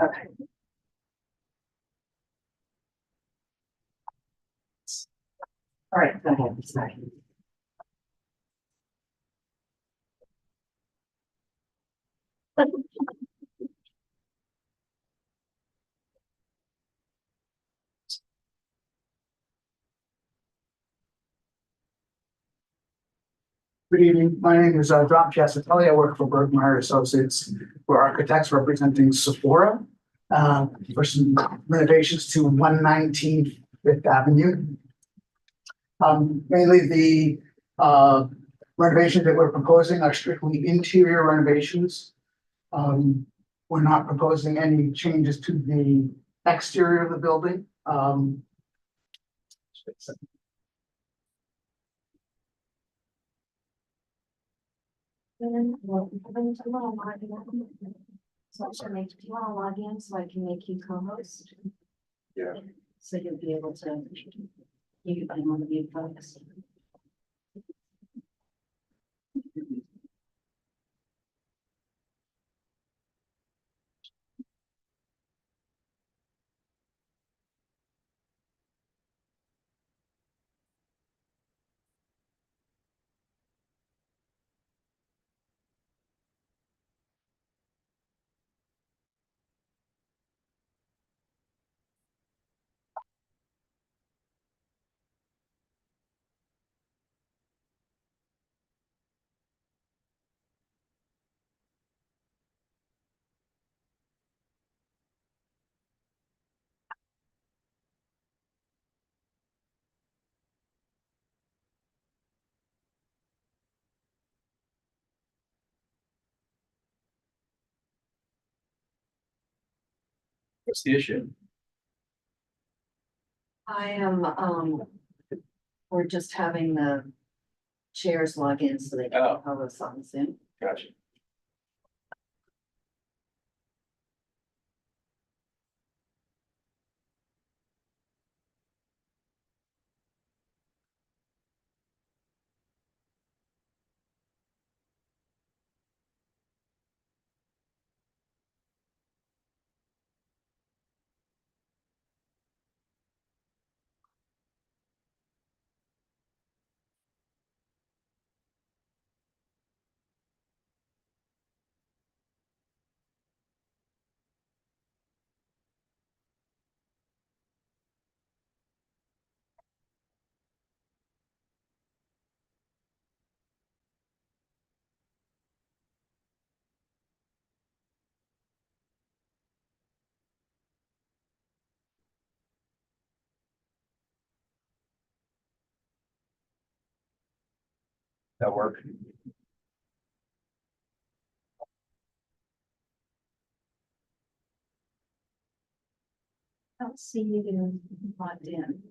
Okay. All right, go ahead. Sorry. Good evening. My name is John Chiasatelli. I work for Bergmeyer Associates. We're architects representing Sephora for some renovations to 119 Fifth Avenue. Mainly the renovations that we're proposing are strictly interior renovations. We're not proposing any changes to the exterior of the building. So I should make, do you want to log in so I can make you co-host? Yeah. So you'll be able to, you can want to be focused. What's the issue? I am, we're just having the chairs log in so they can Oh. co-host on Zoom. Gotcha. That work? I don't see you logged in.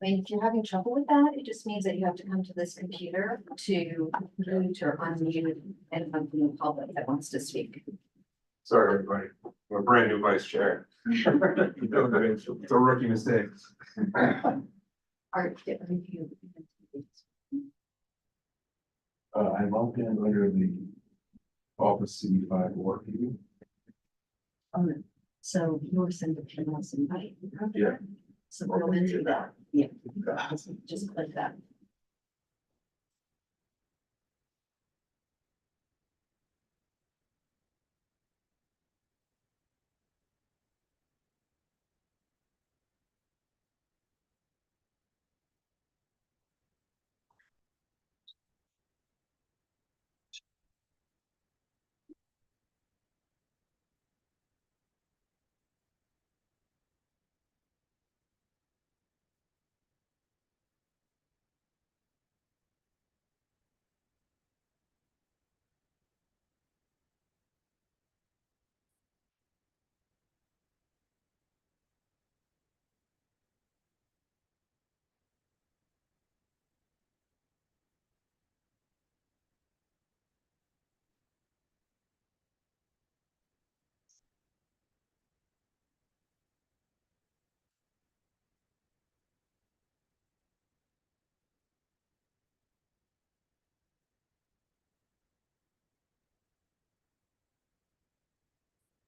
I mean, if you're having trouble with that, it just means that you have to come to this computer to mute or unmute anyone from the public that wants to speak. Sorry, everybody. I'm a brand new vice chair. It's a rookie mistake. Art, get review. I logged in under the Office C5 work. So you're sending to us invite. Yeah. So we'll enter that, yeah, just click that.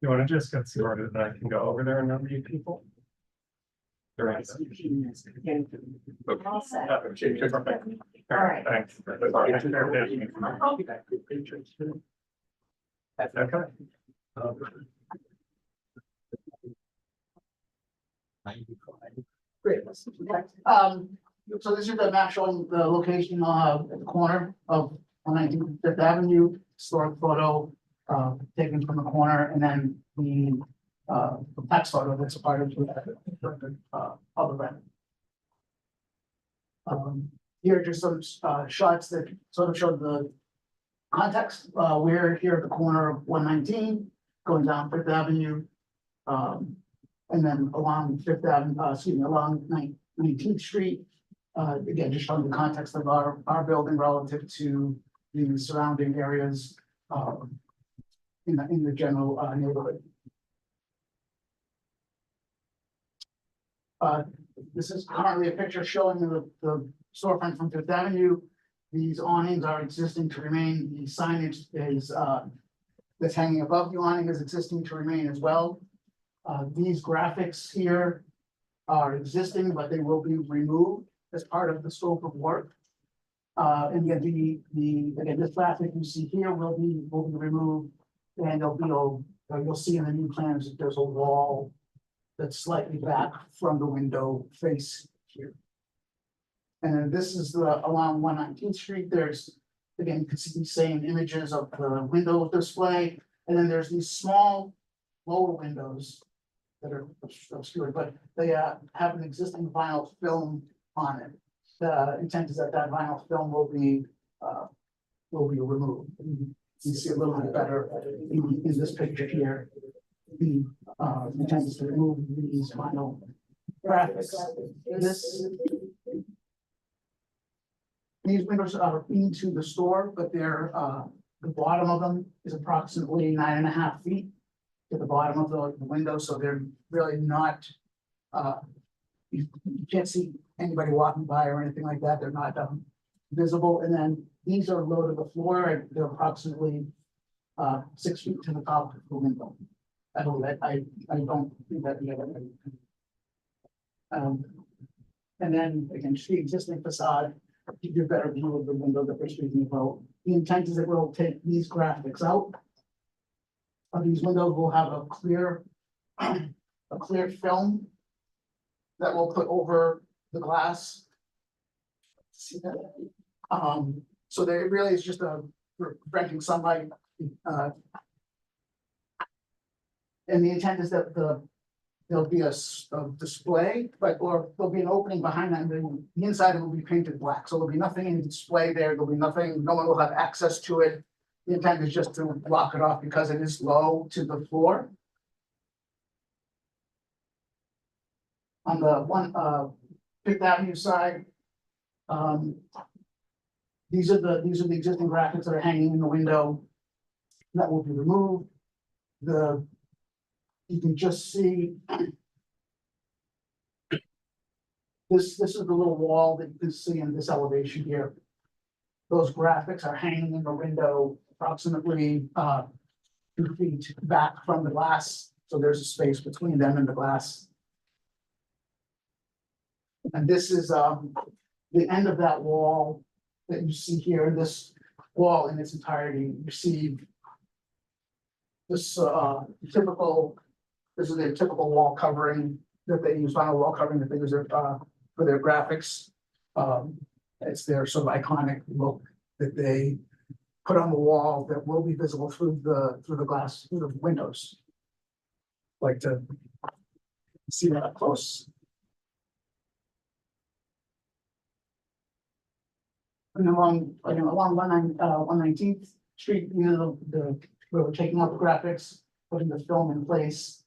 You wanna just get started and I can go over there and not meet people? All right. All set. All right. Thanks. Okay. Great. So this is the map showing the location, at the corner of 119 Fifth Avenue, historic photo, taken from the corner, and then the tax photo that's a part of the, public record. Here are just some, shots that sort of show the context. We're here at the corner of 119, going down Fifth Avenue. And then along Fifth Avenue, along 19th Street. Again, just showing the context of our building relative to the surrounding areas, in the general, neighborhood. This is currently a picture showing the storefront from Fifth Avenue. These awnings are existing to remain. The signage is, that's hanging above the awning is existing to remain as well. These graphics here are existing, but they will be removed as part of the scope of work. And again, again, this graphic you see here will be removed, and you'll see in the new plans that there's a wall that's slightly back from the window face here. And then this is along 119th Street. There's, again, you can see the same images of the window display, and then there's these small lower windows that are obscured, but they have an existing vinyl film on it. The intent is that vinyl film will be removed. You see a little bit better in this picture here. The intent is to remove these vinyl graphics. These windows are into the store, but they're the bottom of them is approximately 9.5 feet to the bottom of the window, so they're really not, you can't see anybody walking by or anything like that. They're not visible. And then these are low to the floor, and they're approximately 6 feet to the top of the window. I don't think that the other. And then again, just the existing facade, to give a better view of the window that we're speaking about. The intent is that we'll take these graphics out. These windows will have a clear film that we'll put over the glass. See that? So there really is just preventing sunlight. And the intent is that there'll be a display, or there'll be an opening behind that, and then the inside it will be painted black. So there'll be nothing in display there. There'll be nothing, no one will have access to it. The intent is just to block it off because it is low to the floor. On the Fifth Avenue side, these are the existing graphics that are hanging in the window that will be removed. You can just see this is the little wall that you can see in this elevation here. Those graphics are hanging in the window approximately 2 feet back from the glass, so there's a space between them and the glass. And this is the end of that wall that you see here. This wall in its entirety received this this is their typical wall covering that they use, vinyl wall covering that they use for their graphics. It's their sort of iconic look that they put on the wall that will be visible through the glass, through the windows. Like to see that up close. And along 119th Street, we're taking out the graphics, putting the film in place.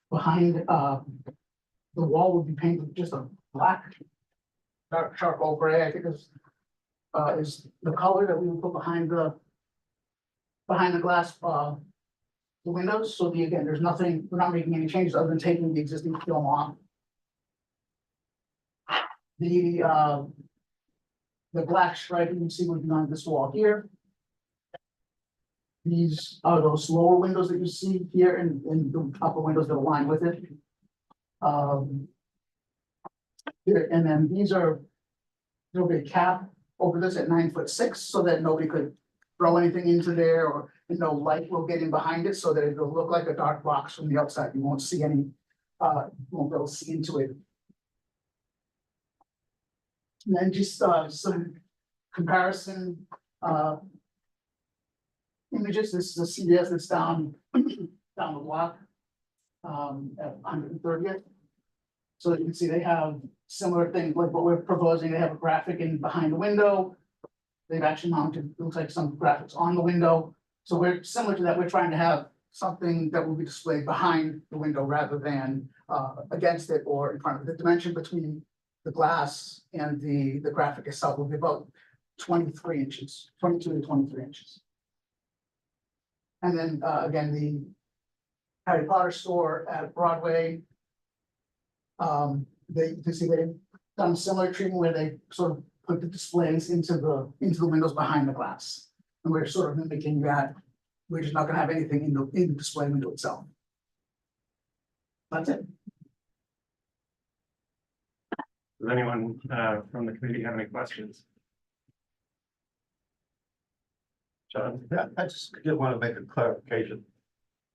Behind the wall would be painted just a black, dark charcoal gray, I think is the color that we would put behind the glass, the windows. So again, there's nothing, we're not making any changes other than taking the existing film off. The black stripe you can see would be on this wall here. these are those lower windows that you see here and the upper windows that align with it. Here, and then these are, there'll be a cap over this at 9'6", so that nobody could throw anything into there, or and no light will get in behind it, so that it'll look like a dark box from the outside. You won't see any, you won't be able to see into it. And then just some comparison images. This is a CVS that's down down the block at 130th. So you can see they have similar things like what we're proposing. They have a graphic in behind the window. They've actually mounted, looks like some graphics on the window. So we're similar to that. We're trying to have something that will be displayed behind the window rather than against it or in front of it. The dimension between the glass and the graphic itself will be about 23 inches, 22 to 23 inches. And then again, the Harry Potter store at Broadway. You can see they've done similar treatment where they sort of put the displays into the windows behind the glass. And we're sort of mimicking that. We're just not gonna have anything in the display window itself. That's it. Does anyone from the committee have any questions? John? Yeah, I just want to make a clarification.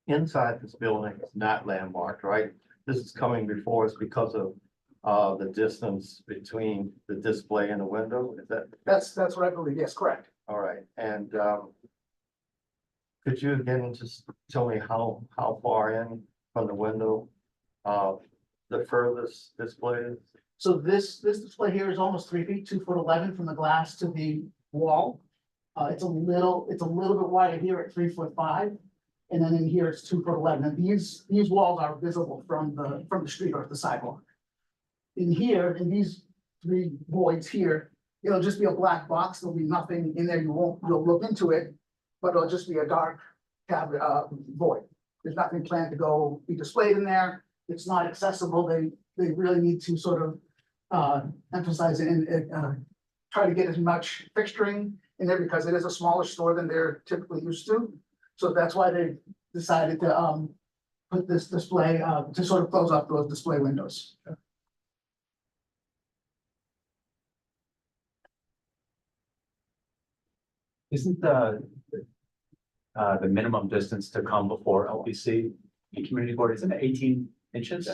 Inside this building is not landmarked, right? This is coming before us because of the distance between the display and the window, is that, That's what I believe. Yes, correct. all right, and could you again just tell me how far in from the window the furthest display is? So this display here is almost 3 feet, 2'11" from the glass to the wall. It's a little bit wider here at 3'5", and then in here it's 2'11". And these walls are visible from the street or the sidewalk. In here, in these 3 voids here, it'll just be a black box. There'll be nothing in there. You'll look into it, but it'll just be a dark cavity void. There's nothing planned to be displayed in there. It's not accessible. They really need to sort of emphasize it and try to get as much fixturing in there because it is a smaller store than they're typically used to. So that's why they decided to put this display to sort of close up those display windows. Isn't the minimum distance to come before LPC in community board, isn't it 18 inches?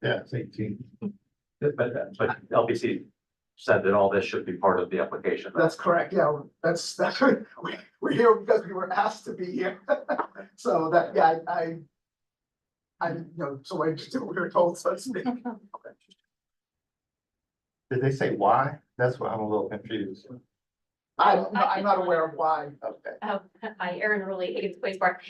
Yeah, it's 18. But LPC said that all this should be part of the application. That's correct. Yeah, that's we're here because we were asked to be here. So that, yeah, so I just did what we were told, so to speak. Did they say why? That's why I'm a little confused. I'm not aware of why. Okay, Hi, Erin Rowley, Higgins Place Bar.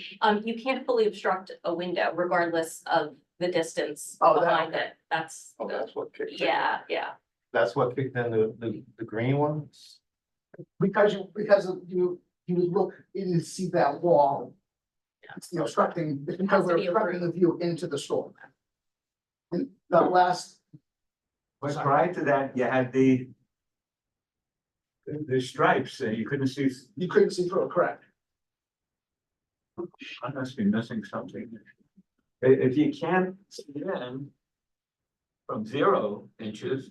You can't fully obstruct a window regardless of the distance Oh, that- behind it. That's, oh, that's what kicked in. yeah. That's what kicked in the green ones? Because you would look in and see that wall. It's the obstructing, it's because Has to we're be obstructing the view into the store. And the last, But prior to that, you had the stripes, you couldn't see, you couldn't see through it, correct? I must be missing something. If you can't see in from 0 inches.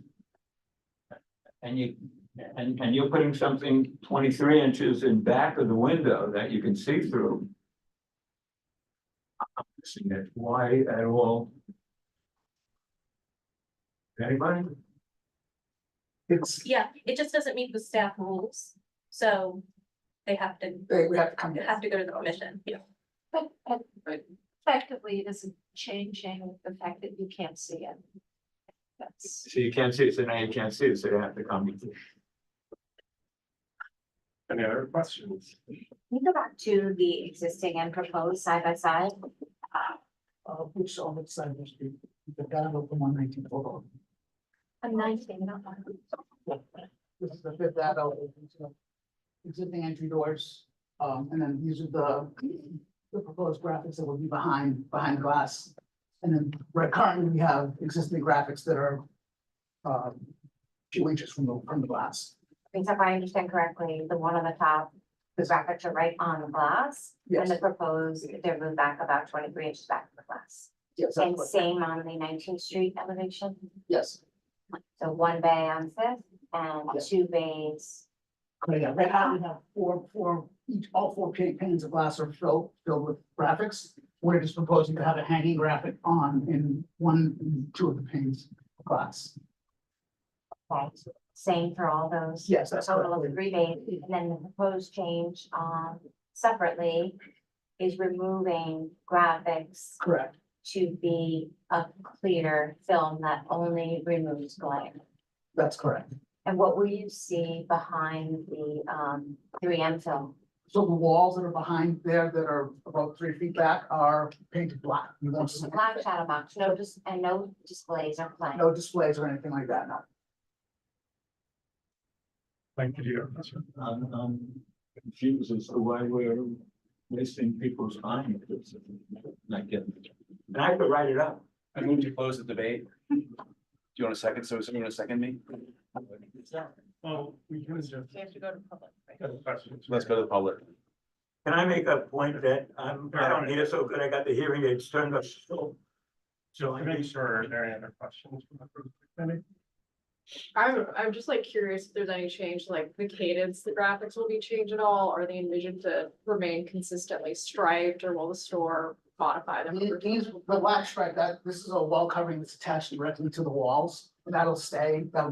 And you're putting something 23 inches in back of the window that you can see through. I'm missing it, why at all? Anybody? It's, Yeah, it just doesn't meet the staff rules, so we have to we have to come in. go to the commission. Yeah. But effectively, it isn't changing the fact that you can't see it. That's, So you can't see it, so now you can't see it, so you have to come. Any other questions? Can you go back to the existing and proposed side by side? Which on which side of the street? The guy from 119 photo. I'm 19, not This is the Fifth Avenue. Existing entry doors, and then these are the proposed graphics that will be behind glass. And then right currently we have existing graphics that are a few inches from the glass. Because if I understand correctly, the one on the top the graphics are right on the glass. And Yes, the proposed, they're moved back about 23 inches back from the glass. yes, And that's correct. same on the 19th Street elevation. Yes. So one bay on Fifth and Yes. 2 bays. Yeah, right now we have all four panes of glass are filled with graphics. We're just proposing to have a hanging graphic on in two of the panes of glass. Same for all those. Yes, that's Total of correct. 3 bays. And then the proposed change separately is removing graphics Correct. to be a clear film that only removes glare. That's correct. And what will you see behind the 3M film? So the walls that are behind there that are about 3 feet back are painted black. You won't see Black shadow box, no displays or play. no displays or anything like that, no. Like, did you have a question? I'm confused as to why we're wasting people's time. Not getting. And I could write it up. I move to close the debate. Do you want a second? So is someone gonna second me? Well, we can just. We have to go to public. Questions. Let's go to the public. Can I make a point that I don't hear so good, I got the hearing aids turned up so. So I To make need, sure, are there any other questions from the group? Any? I'm just like curious if there's any change, like the cadence, the graphics will be changed at all? Are they envisioned to remain consistently striped or will the store modify them? over time? The black stripe, this is a wall covering that's attached directly to the walls, and that'll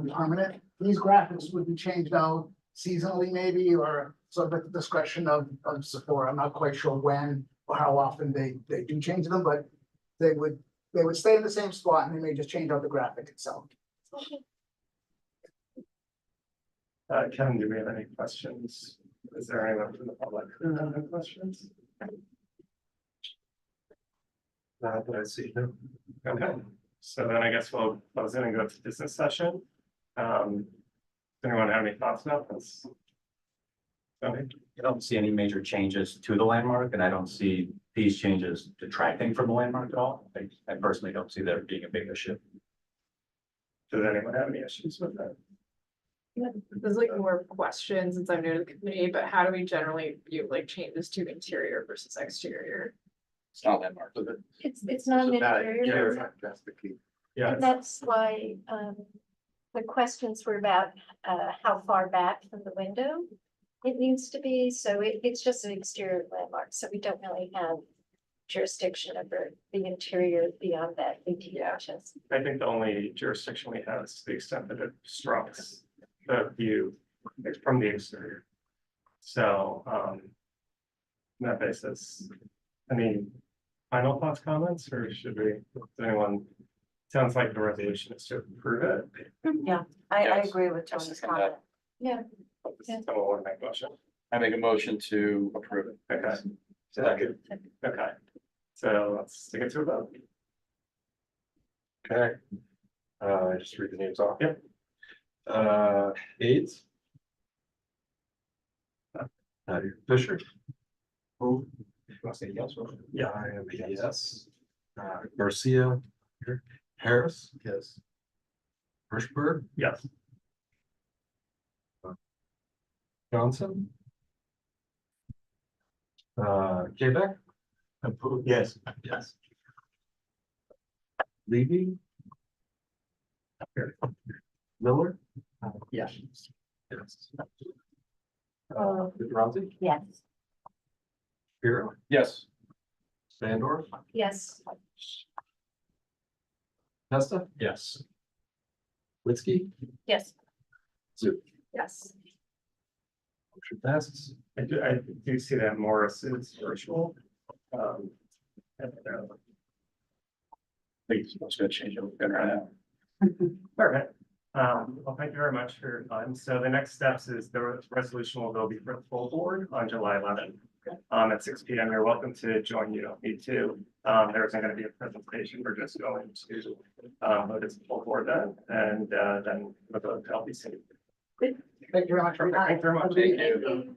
be permanent. These graphics would be changed out seasonally maybe, or sort of at the discretion of Sephora. I'm not quite sure when or how often they do change them, but they would stay in the same spot and they may just change out the graphic itself. Kevin, do we have any questions? Is there anyone from the public who has any questions? Not that I see. No. Okay, so then I guess we'll close in and go to business session. Does anyone have any thoughts about this? Okay. I don't see any major changes to the landmark, and I don't see these changes detracting from the landmark at all. I personally don't see there being a big issue. Does anyone have any issues with that? There's like more questions since I'm new to the committee, but how do we generally view like changes to interior versus exterior? It's not landmark, is it? It's not an So that- interior, yeah, that's the key. Yeah, and that's why, the questions were about, how far back from the window it needs to be, so it's just an exterior landmark, so we don't really have jurisdiction over the interior beyond that 18 inches. I think the only jurisdiction we have is to the extent that it obstructs the view from the exterior. So, on that basis, any final thoughts, comments, or should we, does anyone? Sounds like the resolution is to approve it. I Yes. agree with Tony's comment. Yeah. Someone want to make a motion? I make a motion to approve it. Okay. Second. Okay, so let's take it to a vote. Okay. Just read the names off. Yep. AIDS. Fisher. Who? Want to say yes or? Yeah. I am a yes. Garcia. Harris. Yes. Hirschberg. Yes. Johnson. Quebec. yes. Yes. Levy. Miller. Yes. Yes. Ramsey. Yes. Hero. Yes. Sandorf. Yes, Testa. Yes. Witzke. Yes. Zoop. Yes. Motion passes. I do see that Morris is virtual. And, I think it's gonna change it. We're gonna run out. all right. Well, thank you very much for your time. So the next steps is the resolution will go before the full board on July 11th. At 6 p.m. You're welcome to join. You don't need to. There isn't going to be a presentation. We're just going to vote as a full board then, and then we'll go to LBC. Thank you very much. Perfect. Thank you very much. Have a good thank evening. you.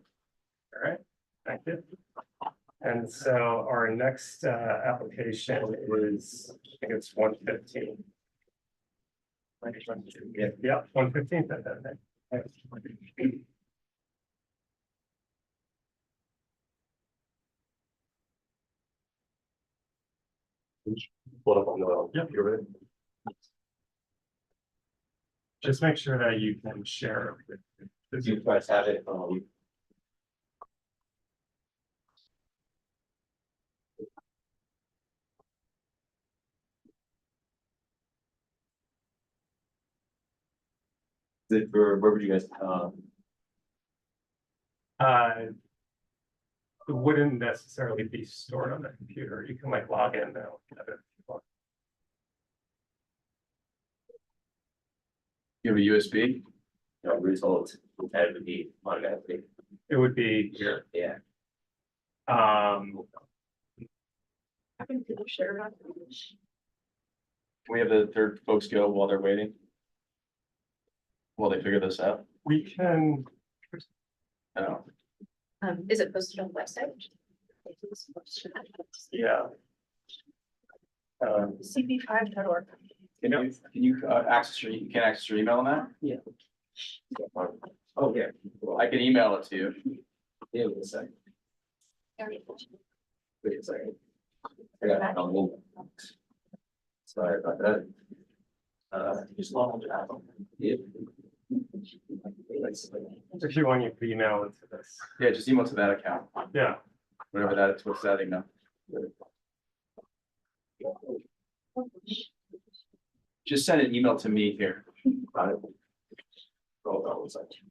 All right, thank you. And so our next application is, I think it's 115. Yeah, 115. Pull it up on the. Yep. You're ready. Just make sure that you can share with. You guys have it, where would you guys, It wouldn't necessarily be stored on the computer. You can like log in now. You have a USB? results, that would be automatically, It would be here. yeah. Can you share that? We have the third folks go while they're waiting. While they figure this out. We can, Oh, Is it posted on the website? yeah. CB5.org. can you access you can't access your email on that? Oh, yeah. I can email it to you. Yeah, wait a second. Wait a second. I got it on move. Sorry about that. Just log into Apple. Yeah. If you want, you can email it to this. Yeah, just email to that account, Yeah. whatever that is, what's that email? Just send an email to me here. Got it. Hold on one second.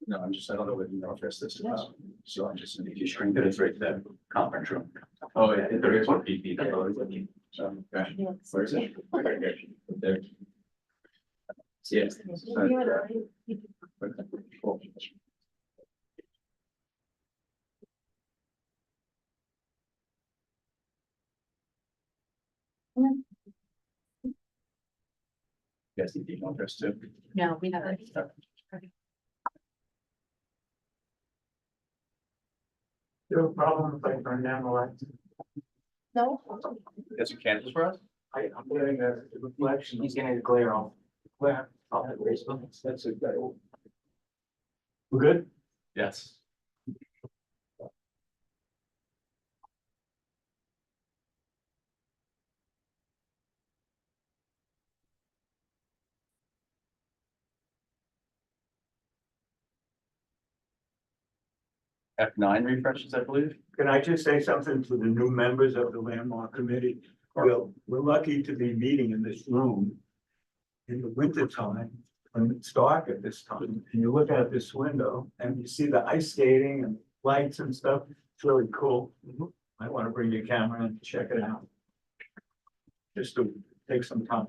No, I don't know what email address this is about, so I'm just, if you shrink it, it's right there, conference room. Oh, yeah, there is one PP. So, okay, where is it? There. Yes. You guys need the email address too. No, we haven't. You have a problem if I burn down the lights? No. Get some candles for us? I'm getting a reflection. He's getting a glare off. Glare. That's a good. We're good? Yes. F9 refreshes, I believe. Can I just say something to the new members of the landmark committee? We're lucky to be meeting in this room in the winter time, when it's dark at this time, and you look out this window and you see the ice skating and lights and stuff. It's really cool. I want to bring your camera and check it out. Just to take some time.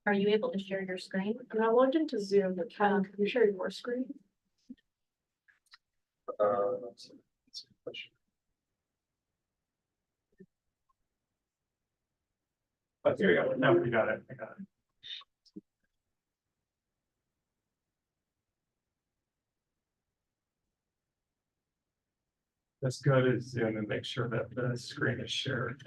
Are you able to share your screen? And I logged into Zoom, but can you share your screen? That's a good question. Oh, here you go. No, we got it. I got it. Let's go to Zoom and make sure that the screen is shared.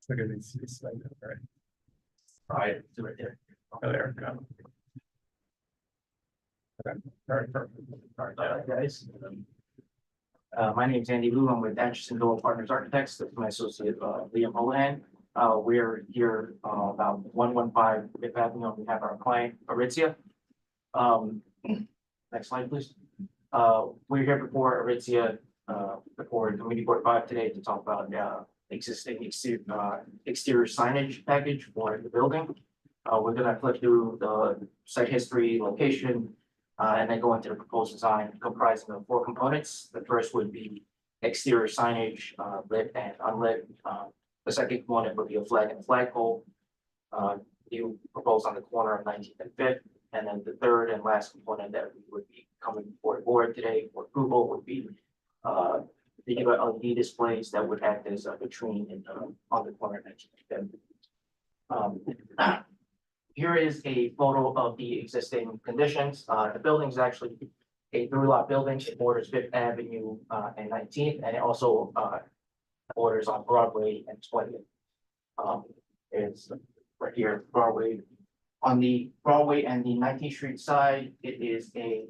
Look at these slide, right? Right, it's right there. Oh, there we go. Okay, all right, perfect. All right, Guys. My name is Andy Lou. I'm with Atchison Doyle Partners Architects. That's my associate, Liam Holohan. We're here, about 115 Fifth Avenue on behalf of our client, Aritzia. Next slide, please. We're here before Aritzia, before Committee Board 5 today to talk about, existing exterior signage package for the building. We're gonna flip through the site history, location, and then go into the proposed design comprising of 4 components. The first would be exterior signage, lit and unlit. The second component would be a flag and flagpole. You propose on the corner of 19th and 5th. And then the third and last component that we would be coming before the board today for approval would be the LED displays that would act as a vitrine in on the corner of 19th and 5th. Here is a photo of the existing conditions. The building is actually a 3-lot building. It borders 5th Avenue and 19th, and it also borders on Broadway and 20th. It's right here, Broadway. On the Broadway and the 19th Street side, it is a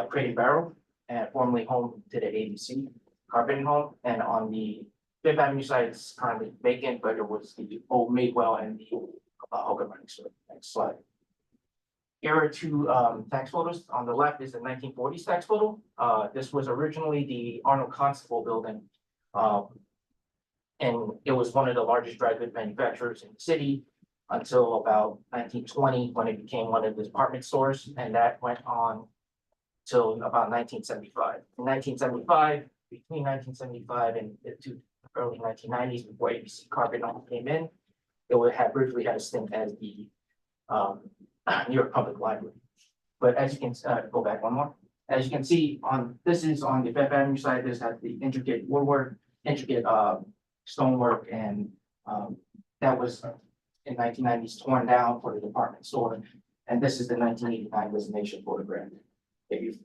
Crate and Barrel, and formerly home to the ABC Carpeting Home. And on the 5th Avenue side, it's currently vacant, but it was the old Madewell and the Hogan Running Store. Next slide. Here are 2 tax photos. On the left is the 1940s tax photo. This was originally the Arnold Constable building. And it was one of the largest dry goods manufacturers in the city until about 1920, when it became one of the department stores, and that went on till about 1975. In 1975, between 1975 and the early 1990s, before ABC Carpet came in, it would have briefly had a stint as the New York Public Library. But as you can go back one more, as you can see this is on the 5th Avenue side. This has the intricate woodwork, intricate stonework, and that was in 1990s torn down for the department store. And this is the 1989 designation photograph. The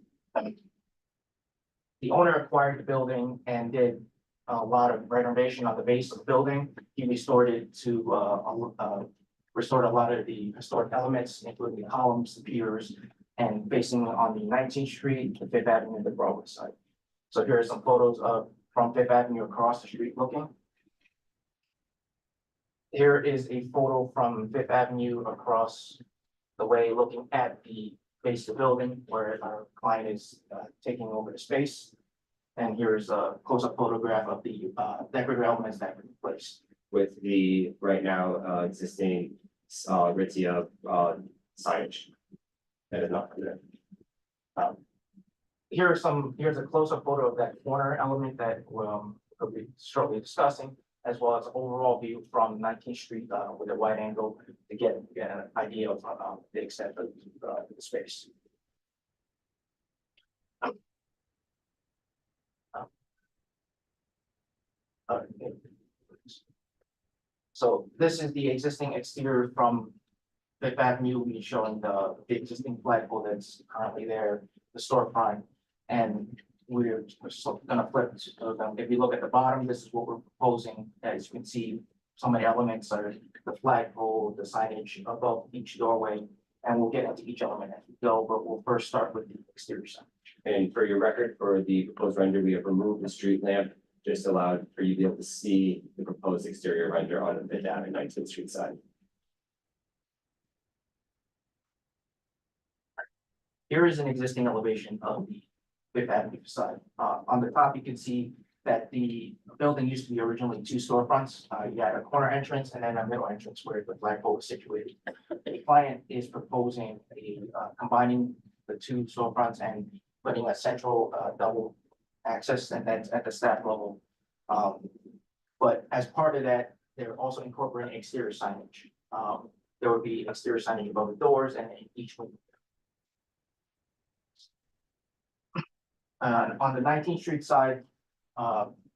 owner acquired the building and did a lot of renovation on the base of the building. He restored it to restored a lot of the historic elements, including the columns, the piers, and facing on the 19th Street, the 5th Avenue, and the Broadway side. So here are some photos from 5th Avenue across the street looking. Here is a photo from 5th Avenue across the way, looking at the base of the building where our client is taking over the space. And here's a close-up photograph of the decorative elements that were replaced. With the right now existing Aritzia signage. That is not there. Here's a close-up photo of that corner element that we'll be shortly discussing, as well as overall view from 19th Street with a wide angle to get an idea of the extent of the space. So this is the existing exterior from 5th Avenue. We're showing the existing flagpole that's currently there, the storefront, and we're gonna flip to them. If you look at the bottom, this is what we're proposing. As you can see, some of the elements are the flagpole, the signage above each doorway, and we'll get into each element as we go, but we'll first start with the exterior signage. And for your record, for the proposed render, we have removed the street lamp, just allowed for you to be able to see the proposed exterior render on the 5th Avenue 19th Street side. Here is an existing elevation of the 5th Avenue facade. On the top, you can see that the building used to be originally 2 storefronts. You had a corner entrance and then a middle entrance where the flagpole was situated. The client is proposing combining the 2 storefronts and putting a central double access, and that's at the staff level. But as part of that, they're also incorporating exterior signage. There would be exterior signage above the doors and in each window. On the 19th Street side,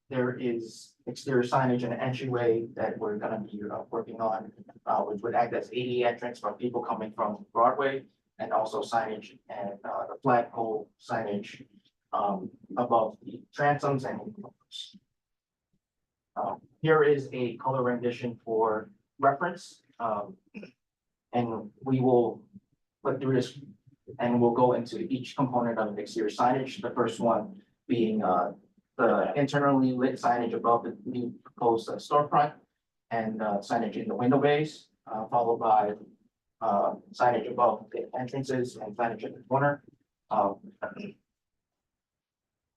there is exterior signage and an entryway that we're gonna be working on, which would act as ADA entrance for people coming from Broadway, and also signage and the flagpole signage above the transoms and windows. Here is a color rendition for reference, and we will look through this and we'll go into each component of the exterior signage. The first one being the internally lit signage above the new proposed storefront and signage in the window bays, followed by signage above the entrances and signage at the corner.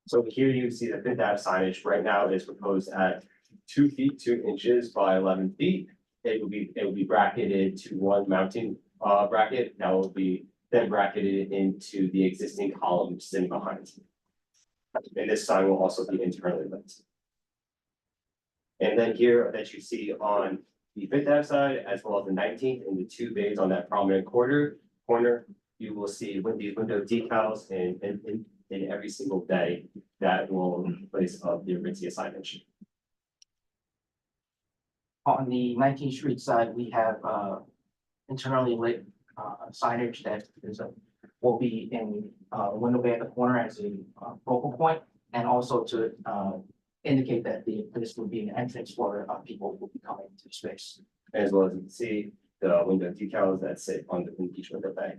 So here you see the Fifth Ave signage right now is proposed at 2 feet, 2 inches by 11 feet. It will be bracketed to one mounting bracket that will be then bracketed into the existing column sitting behind. And this sign will also be internally lit. And then here that you see on the Fifth Ave side, as well as the 19th and the 2 bays on that prominent corner, you will see these window decals in every single bay that will place of the Aritzia signage. On the 19th Street side, we have internally lit signage that will be in the window bay at the corner as a focal point, and also to indicate that this would be an entrance for people who will be coming to the space. As well as you can see the window decals that sit on each window bay.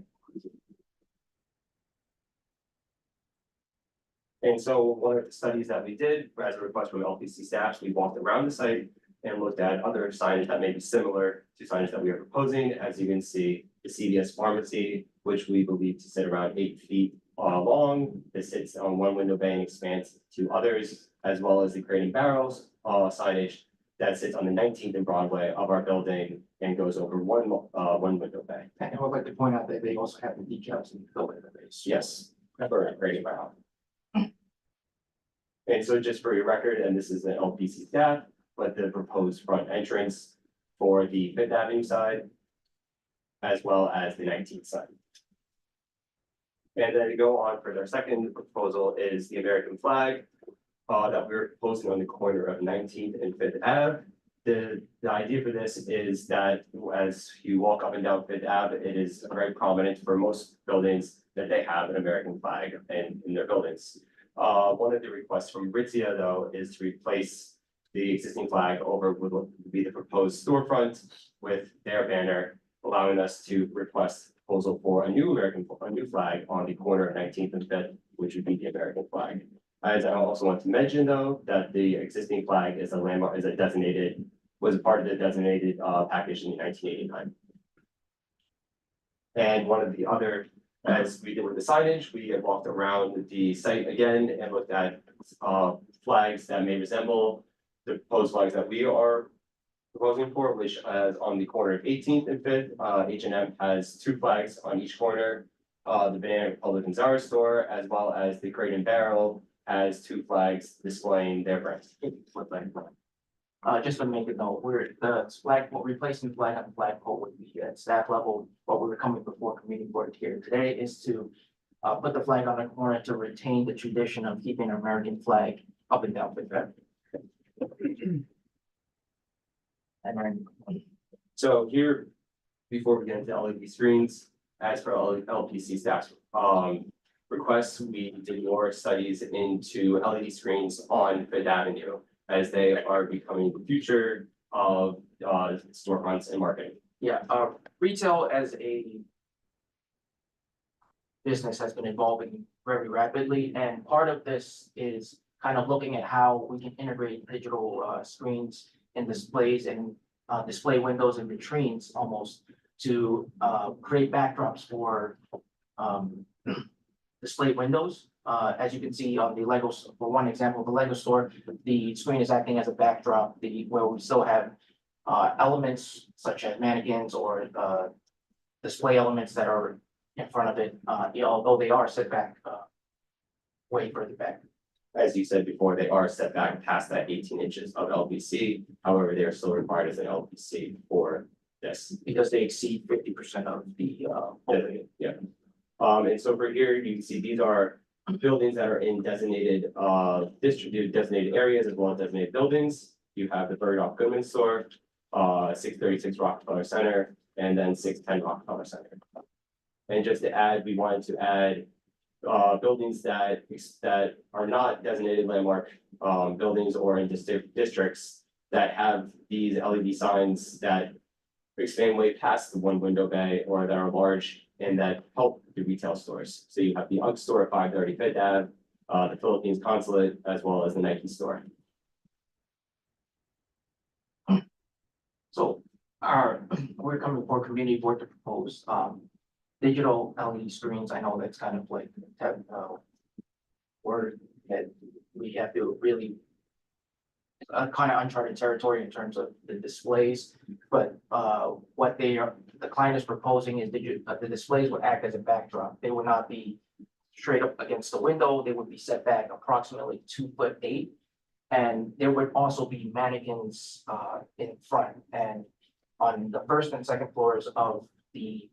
And so one of the studies that we did as a request from LPC staff, we walked around the site and looked at other signage that may be similar to signage that we are proposing. As you can see, the CVS pharmacy, which we believe to sit around 8 feet long, this sits on one window bay and expands to others, as well as the Crate and Barrels signage that sits on the 19th and Broadway of our building and goes over one window bay. And I would like to point out that they also have the decals in the building base. Yes, for Crate and Barrel. And so just for your record, and this is an LPC staff, but the proposed front entrance for the Fifth Avenue side, as well as the 19th side. And then to go on for their second proposal is the American flag that we're proposing on the corner of 19th and 5th Ave. The idea for this is that as you walk up and down 5th Ave, it is very prominent for most buildings that they have an American flag in their buildings. One of the requests from Aritzia, though, is to replace the existing flag over what would be the proposed storefront with their banner, allowing us to request proposal for a new flag on the corner of 19th and 5th, which would be the American flag. As I also want to mention, though, that the existing flag is a landmark, was a part of the designated package in 1989. And one of the other, as we did with the signage, we have walked around the site again and looked at flags that may resemble the proposed flags that we are proposing for, which is on the corner of 18th and 5th. H&M has 2 flags on each corner. The Banana Republic and Zara store, as well as the Crate and Barrel, has 2 flags displaying their brand. Just to make it note, replacing the flag on the flagpole would be at staff level. What we're coming before committee board here today is to put the flag on the corner to retain the tradition of keeping an American flag up and down with that. And then, So here, before we get into LED screens, as for LPC staff's requests, we did more studies into LED screens on Fifth Avenue, as they are becoming the future of storefronts and marketing. yeah, retail as a business has been evolving very rapidly, and part of this is kind of looking at how we can integrate digital screens and displays and display windows and vitrines almost to create backdrops for display windows. As you can see on the Lego, for one example, the Lego store, the screen is acting as a backdrop, where we still have elements such as mannequins or display elements that are in front of it, although they are set back way further back. As you said before, they are set back past that 18 inches of LPC. However, they are still required as an LPC for this. Because they exceed 50% of the Yeah. And so for here, you can see these are buildings that are in designated designated areas as well as designated buildings. You have the Bergdorf Goodman store, 636 Rockefeller Center, and then 610 Rockefeller Center. And just to add, we wanted to add buildings that are not designated landmark buildings or in districts that have these LED signs that expand way past the one window bay or that are large and that help the retail stores. So you have the UGG store at 530 Fifth Ave, the Philippines Consulate, as well as the Nike store. So we're coming for community board to propose, digital LED screens. I know that's kind of like, word that we have to really kind of uncharted territory in terms of the displays, but, what the client is proposing is the displays would act as a backdrop. They would not be straight up against the window. They would be set back approximately 2'8". And there would also be mannequins, in front and on the first and second floors of the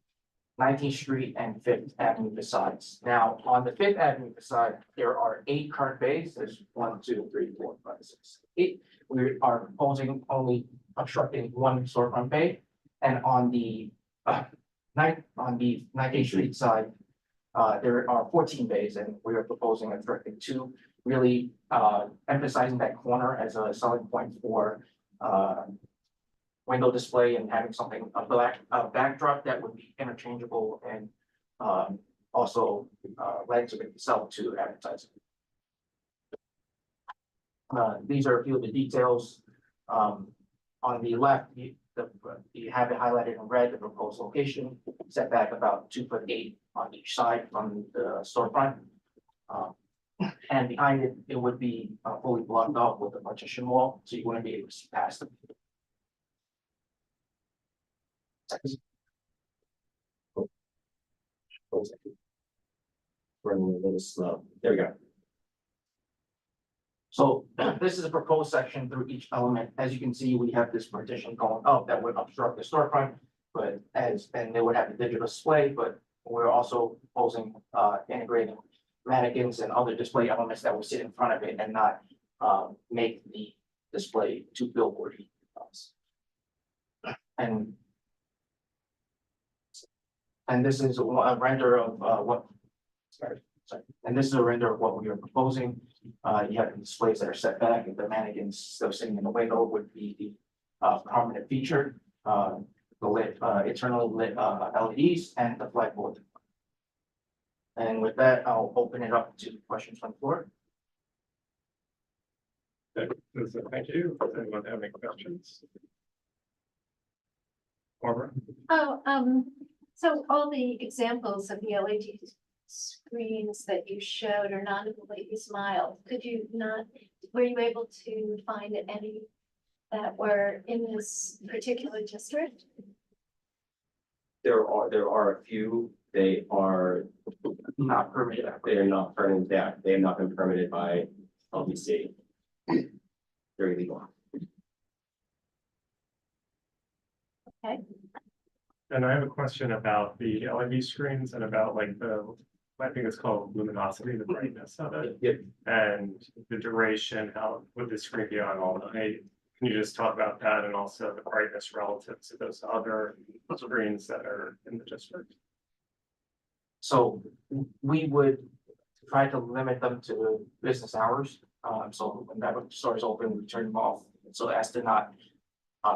19th Street and Fifth Avenue facades. Now, on the Fifth Avenue facade, there are 8 current bays. There's 1, 2, 3, 4, 5, 6, 8. We are proposing only obstructing 1 storefront bay. And on the 19th Street side, there are 14 bays, and we are proposing obstructing 2, really emphasizing that corner as a selling point for window display and having something, a backdrop that would be interchangeable and also lends itself to advertising. These are a few of the details. On the left, you have it highlighted in red, the proposed location, setback about 2'8" on each side from the storefront. And behind it, it would be fully blocked off with a partition wall, so you wouldn't be able to see past them. Running a little slow. There we go. So this is a proposed section through each element. As you can see, we have this partition going up that would obstruct the storefront, but and they would have the digital display, but we're also proposing integrating mannequins and other display elements that will sit in front of it and not make the display too billboardy. And this is a render of and this is a render of what we are proposing. You have the displays that are set back, and the mannequins still sitting in the window would be the prominent feature. The lit, eternally lit LEDs and the flagboard. And with that, I'll open it up to questions from the floor. Okay, so thank you. Does anyone have any questions? Barbara? So all the examples of the LED screens that you showed are not in the Ladies Mile. Were you able to find any that were in this particular district? There are a few. They are Not permitted. They are not permitted. They have not been permitted by LBC. They're illegal. Okay. And I have a question about the LED screens and about like I think it's called luminosity, the brightness of it. Yep. And the duration, how would the screen be on all night? Can you just talk about that and also the brightness relative to those other screens that are in the district? So we would try to limit them to business hours. So when that store is open, we turn them off. So as to not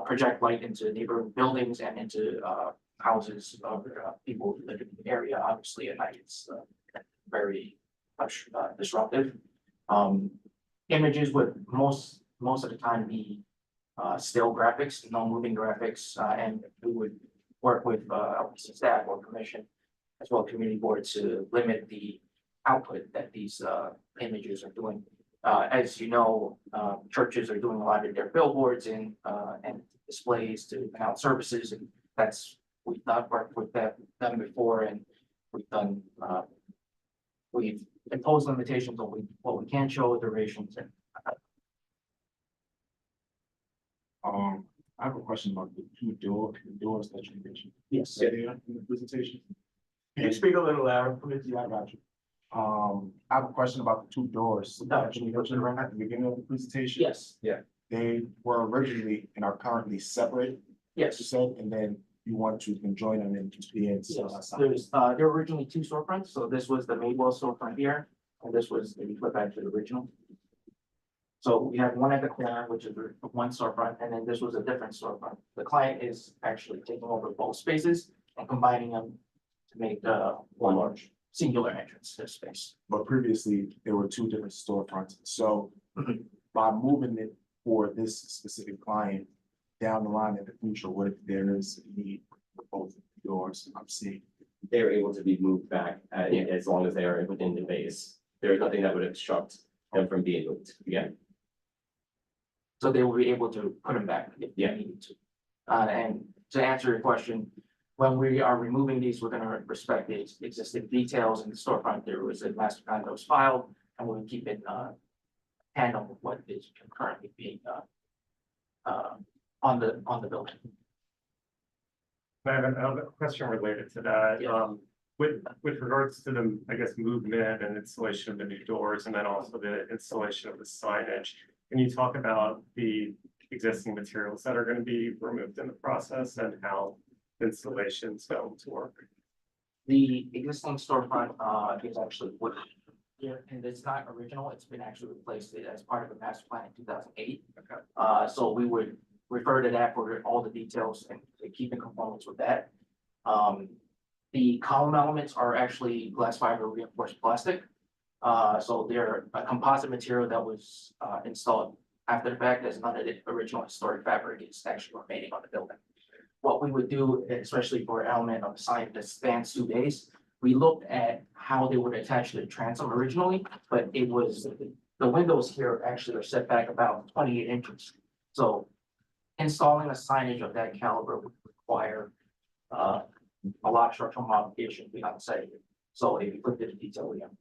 project light into neighboring buildings and into houses of people who live in the area. Obviously at night, it's very much disruptive. Images would most of the time be still graphics, no moving graphics, and we would work with LPC staff or commission as well community board to limit the output that these images are doing. As you know, churches are doing a lot of their billboards and displays to announce services, and we've not worked with them before, and we've imposed limitations on what we can show, durations, and I have a question about the two doors that you mentioned. yes. There in the presentation. Can you speak a little louder, please? Yeah, I got you. I have a question about the two doors that you mentioned Right. at the beginning of the presentation. Yes, They were originally and are currently separate, you yes. said, and then you want to conjoin them into being Yes, there were originally 2 storefronts, so this was the Madewell storefront here, and this was the flip back to the original. So we have one at the corner, which is one storefront, and then this was a different storefront. The client is actually taking over both spaces and combining them to make one large singular entrance to the space. But previously, there were 2 different storefronts. So by moving it for this specific client, down the line in the future, what if there is a need for both doors? I'm seeing. They are able to be moved back as long as they are within the base. There is nothing that would obstruct them from being moved again. So they will be able to put them back if they needed to. And to answer your question, when we are removing these, we're gonna respect the existing details in the storefront. There was a master plan that was filed, and we'll keep it tandem with what is currently being on the building. I have another question related to that. With regards to the, I guess, movement and installation of the new doors and then also the installation of the signage. Can you talk about the existing materials that are going to be removed in the process and how installation is going to work? The existing storefront is actually wood. Yeah, and it's not original. It's been actually replaced as part of a master plan in 2008. Okay. So we would refer to that for all the details and to keep in conformance with that. The column elements are actually glass fiber reinforced plastic. So they're a composite material that was installed after the fact. As none of the original historic fabric is actually remaining on the building. What we would do, especially for an element of the sign that spans 2 days, we looked at how they would attach the transom originally, but it was, the windows here actually are set back about 28 inches. So installing a signage of that caliber would require a lot of structural modification beyond site. So if you look at the detail again.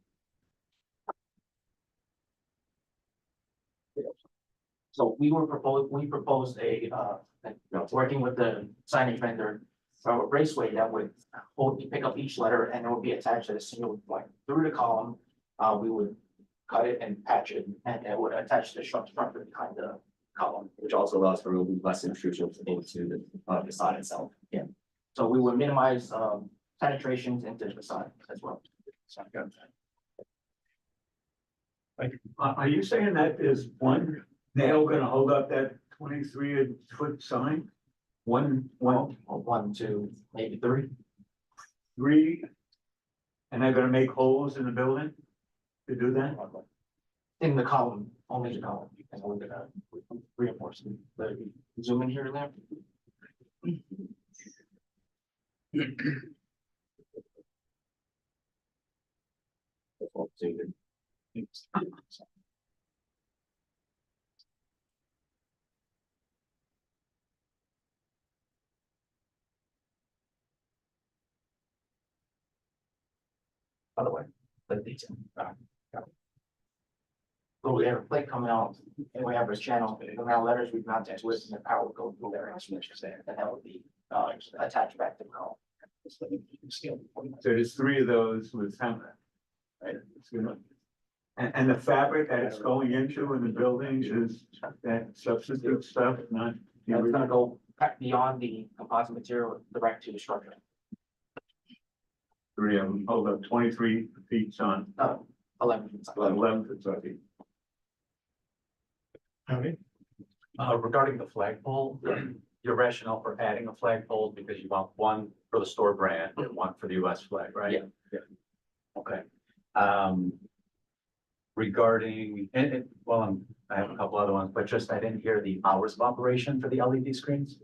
So we proposed working with the signage vendor, a raceway that would pick up each letter and it would be attached at a single point through the column. We would cut it and patch it, and it would attach the structure behind the column. Which also allows for less intrusion into the facade itself. Yeah. So we would minimize penetrations into the facade as well. Are you saying that there's one nail gonna hold up that 23-foot sign? One, 2, maybe 3. 3? And they're gonna make holes in the building to do that? In the column, only the column, and we're gonna reinforce it. Zoom in here and there. By the way, the detail. So we have a plate coming out and we have a channel, the amount of letters we've not touched with and the power will go through there and switches there, and that would be attached back to the column. So there's 3 of those with hammer. Right? It's gonna- And the fabric that it's going into in the building is that substitute stuff, not. the That's gonna original? go back beyond the composite material direct to the structure. 3 of them, hold up 23 feet on, 11. 11 feet, sorry. Regarding the flagpole, your rationale for adding a flagpole because you want one for the store brand and one for the US flag, right? Yeah. Okay. Regarding, I have a couple other ones, but just I didn't hear the hours of operation for the LED screens.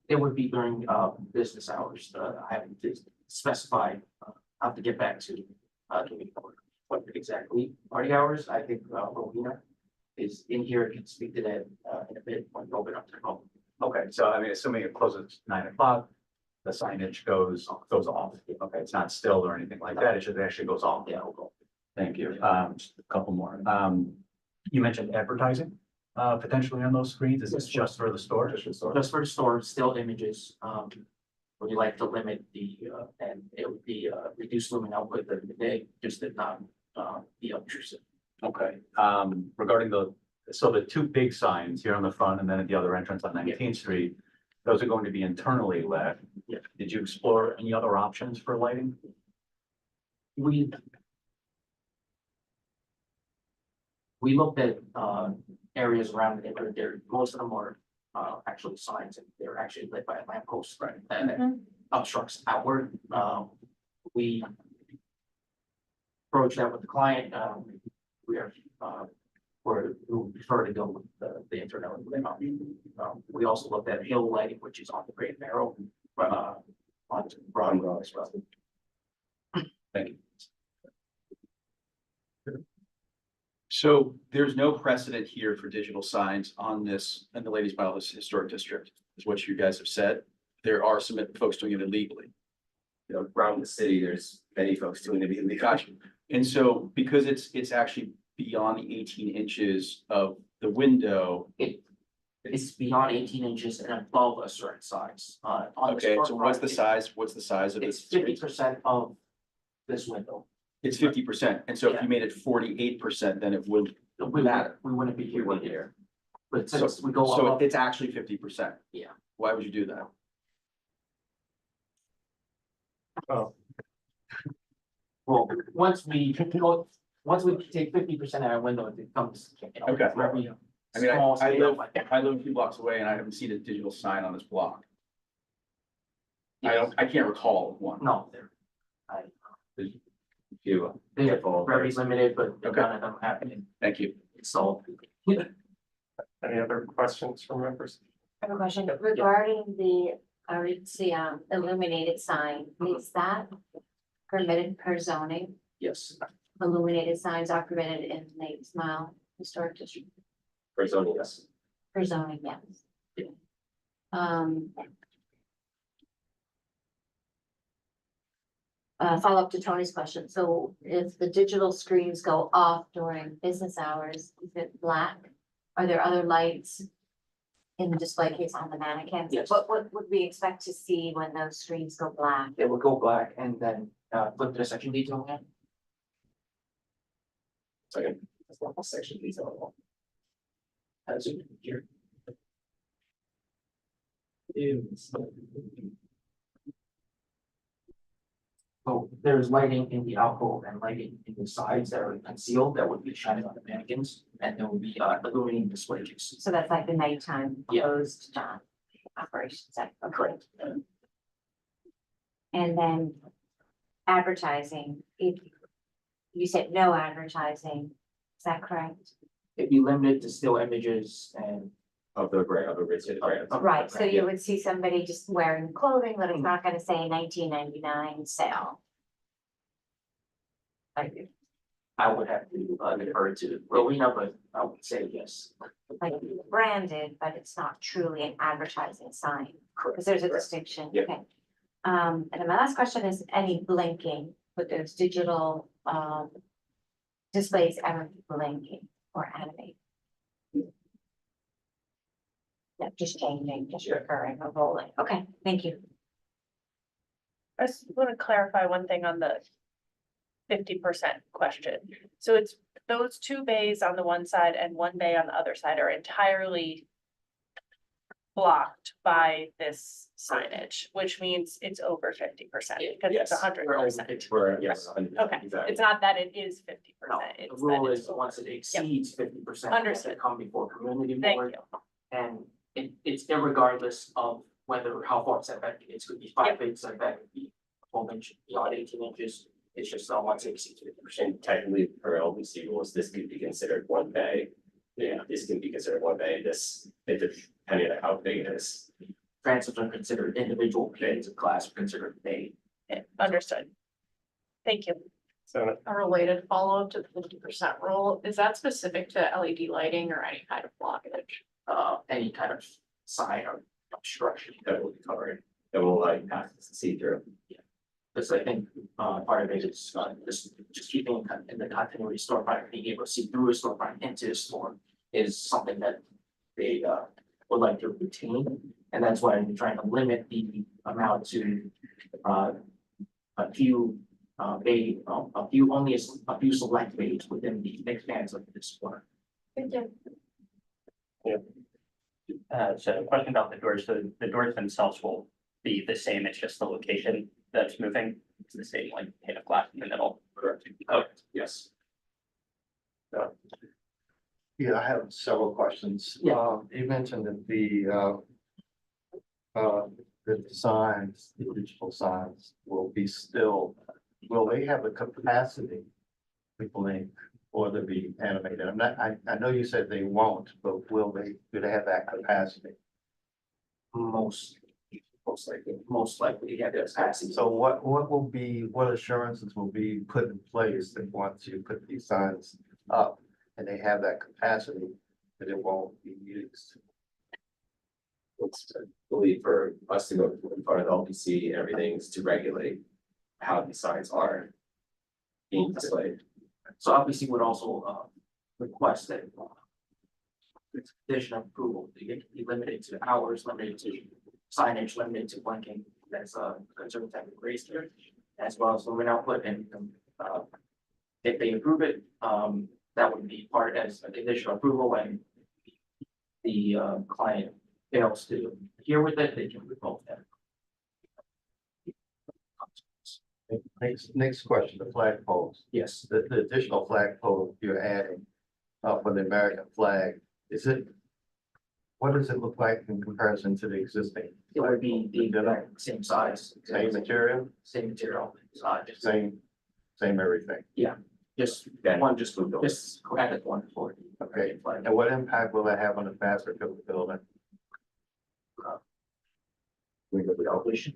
It would be during business hours. I haven't specified. I have to get back to what exactly are the hours. I think Rowena is in here, can speak to that in a bit when we open up to the public. Okay, so I mean, assuming it closes 9 o'clock, the signage goes off. Okay, it's not still or anything like that. It just actually goes off. Yeah, we'll go. Thank you. Just a couple more. You mentioned advertising, potentially on those screens. Is this just for the store? Just for the store, still images. We like to limit the, and it would be reduced lumen output during the day, just to not be obtrusive. Okay, regarding the 2 big signs here on the front and then at the other entrance on 19th Street, those are going to be internally lit. Yeah. Did you explore any other options for lighting? We looked at areas around the neighborhood. There, most of them are actually signs, and they're actually lit by a lamppost, right? That obstructs outward. We approached that with the client. We are or we would prefer to go with the internal layout. We also looked at hill lighting, which is on the Great Narrow, on Broad Road as well. Thank you. So there's no precedent here for digital signs on this, and the Ladies Mile Historic District, is what you guys have said. There are some folks doing it illegally. You know, around the city, there's many folks doing it illegally. Gotcha. And so because it's actually beyond the 18 inches of the window. It's beyond 18 inches and above a certain size. On the Okay, so what's the storefront, size? What's the size of It's it? 50% of this window. It's 50%. And so if Yeah. you made it 48%, then it would We matter. wouldn't be here with here. But So, since we go so up, it's actually 50%. Yeah. Why would you do that? Oh, well, once we take 50% of our window, it becomes, Okay. for every I mean, small I scale, live, like- I live a few blocks away and I haven't seen a digital sign on this block. I can't recall one. No, You, they're very limited, but Okay. none of them have been Thank you. solved. any other questions from members? I have a question regarding the Aritzia illuminated sign. Is that permitted per zoning? Yes. Illuminated signs are permitted in Ladies Mile Historic District for zoning, yes. per zoning, yes. Follow up to Tony's question. So if the digital screens go off during business hours, is it black? Are there other lights in the display case on the mannequins? Yes. What would we expect to see when those screens go black? It will go black and then flip to the section detail again. Second, that's not the section detail. As you can hear. So there's lighting in the alcove and lighting in the sides that are concealed that would be shining on the mannequins, and there will be illuminating display cases. So that's like the nighttime Yeah. closed operations. Okay. Correct. And then advertising, if you said no advertising, is that correct? It'd be limited to still images and. Of the brand, of the Aritzia brand. Right, so Yeah. you would see somebody just wearing clothing, but it's not gonna say 1999 sale. I would have to defer to Rowena, but I would say yes. Like branded, but it's not truly an advertising sign, because there's a distinction, Yeah. okay. And then my last question is any blinking with those digital displays ever blinking or animating? No, just changing, just recurring or rolling, okay, thank you. I just want to clarify one thing on the 50% question. So it's those two bays on the one side and one bay on the other side are entirely blocked by this signage, which means it's over 50% because it's Yes. 100%. We're, yes. Okay, Exactly. it's not that it is No, 50%. the it's that rule it's is over. once it exceeds 50%. Understood. Come before community Thank board, you. and it's irregardless of whether how far setback it is, could be 5 feet setback, could be a whole inch beyond 18 inches. It's just once it exceeds 50%. And technically, per LBC rules, this could be considered one bay. Yeah, this can be considered one bay, this, it depending on how big it is. Transits are considered individual bays of class are considered bay. Understood. Thank you. So A related follow-up to the 50% rule, is that specific to LED lighting or any kind of blockage? Any kind of sign or obstruction. That will be covered, that will like pass the see through. Because I think part of it is just keeping in the continuity storefront, being able to see through a storefront into the store is something that they would like to retain. And that's why I'm trying to limit the amount to a few only a few select bays within the expanse of the store. Thank you. So a question about the doors. So the doors themselves will be the same. It's just the location that's moving. It's the same like pane of glass in the middle. Correct. Oh, yes. Yeah, I have several questions. Yeah. You mentioned that the signs, the digital signs will be still, will they have the capacity to blink or to be animated? I know you said they won't, but do they have that capacity? Most likely, yeah, there's capacity. So what assurances will be put in place that once you put these signs up and they have that capacity, that it won't be used? It's believe for us to go in front of the LPC and everything's to regulate how these signs are being displayed. So obviously would also request that it's condition of approval, it can be limited to hours, limited to signage, limited to blinking, that's a certain type of grace here. As well as lumen output and if they approve it, that would be part as a conditional approval and the client fails to adhere with it, they can revoke that. Next question, the flag poles. Yes. The additional flag pole you're adding for the American flag, what does it look like in comparison to the existing? It would be the exact same size. Same material? Same material, size. Same everything? Yeah, just moved over. Just added one for the Okay, and what impact will that have on the fabric of the building? Elevation.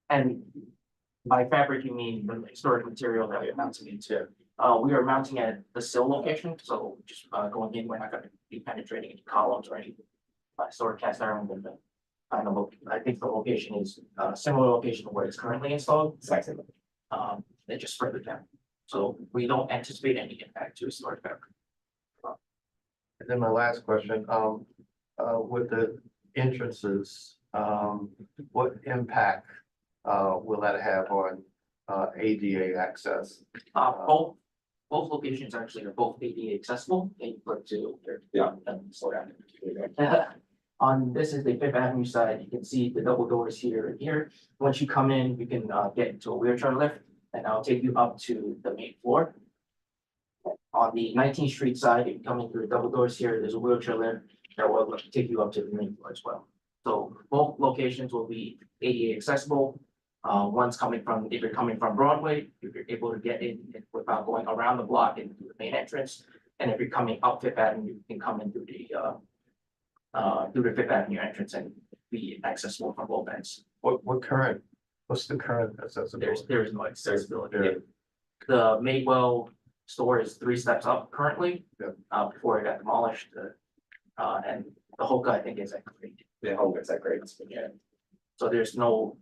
And by fabric, you mean the historic material that we're mounting into. We are mounting at the sill location, so just going in, we're not gonna be penetrating any columns or any historic cast iron. I think the location is a similar location where it's currently installed. They just further down. So we don't anticipate any impact to historic fabric. And then my last question, with the entrances, what impact will that have on ADA access? Both locations actually are both ADA accessible. And you put to slow down. On this is the Fifth Avenue side, you can see the double doors here and here. Once you come in, you can get into a wheelchair lift and I'll take you up to the main floor. On the 19th Street side, if you come in through the double doors here, there's a wheelchair lift that will take you up to the main floor as well. So both locations will be ADA accessible. One's coming from, if you're coming from Broadway, if you're able to get in without going around the block into the main entrance. And if you're coming up Fifth Avenue, you can come in through the Fifth Avenue entrance and be accessible from both ends. What's the current accessibility? There is no accessibility. The Madewell store is 3 steps up currently, before it got demolished. And the Hoka, I think, is at grade. The Hoka is at grade. Yeah. So there's no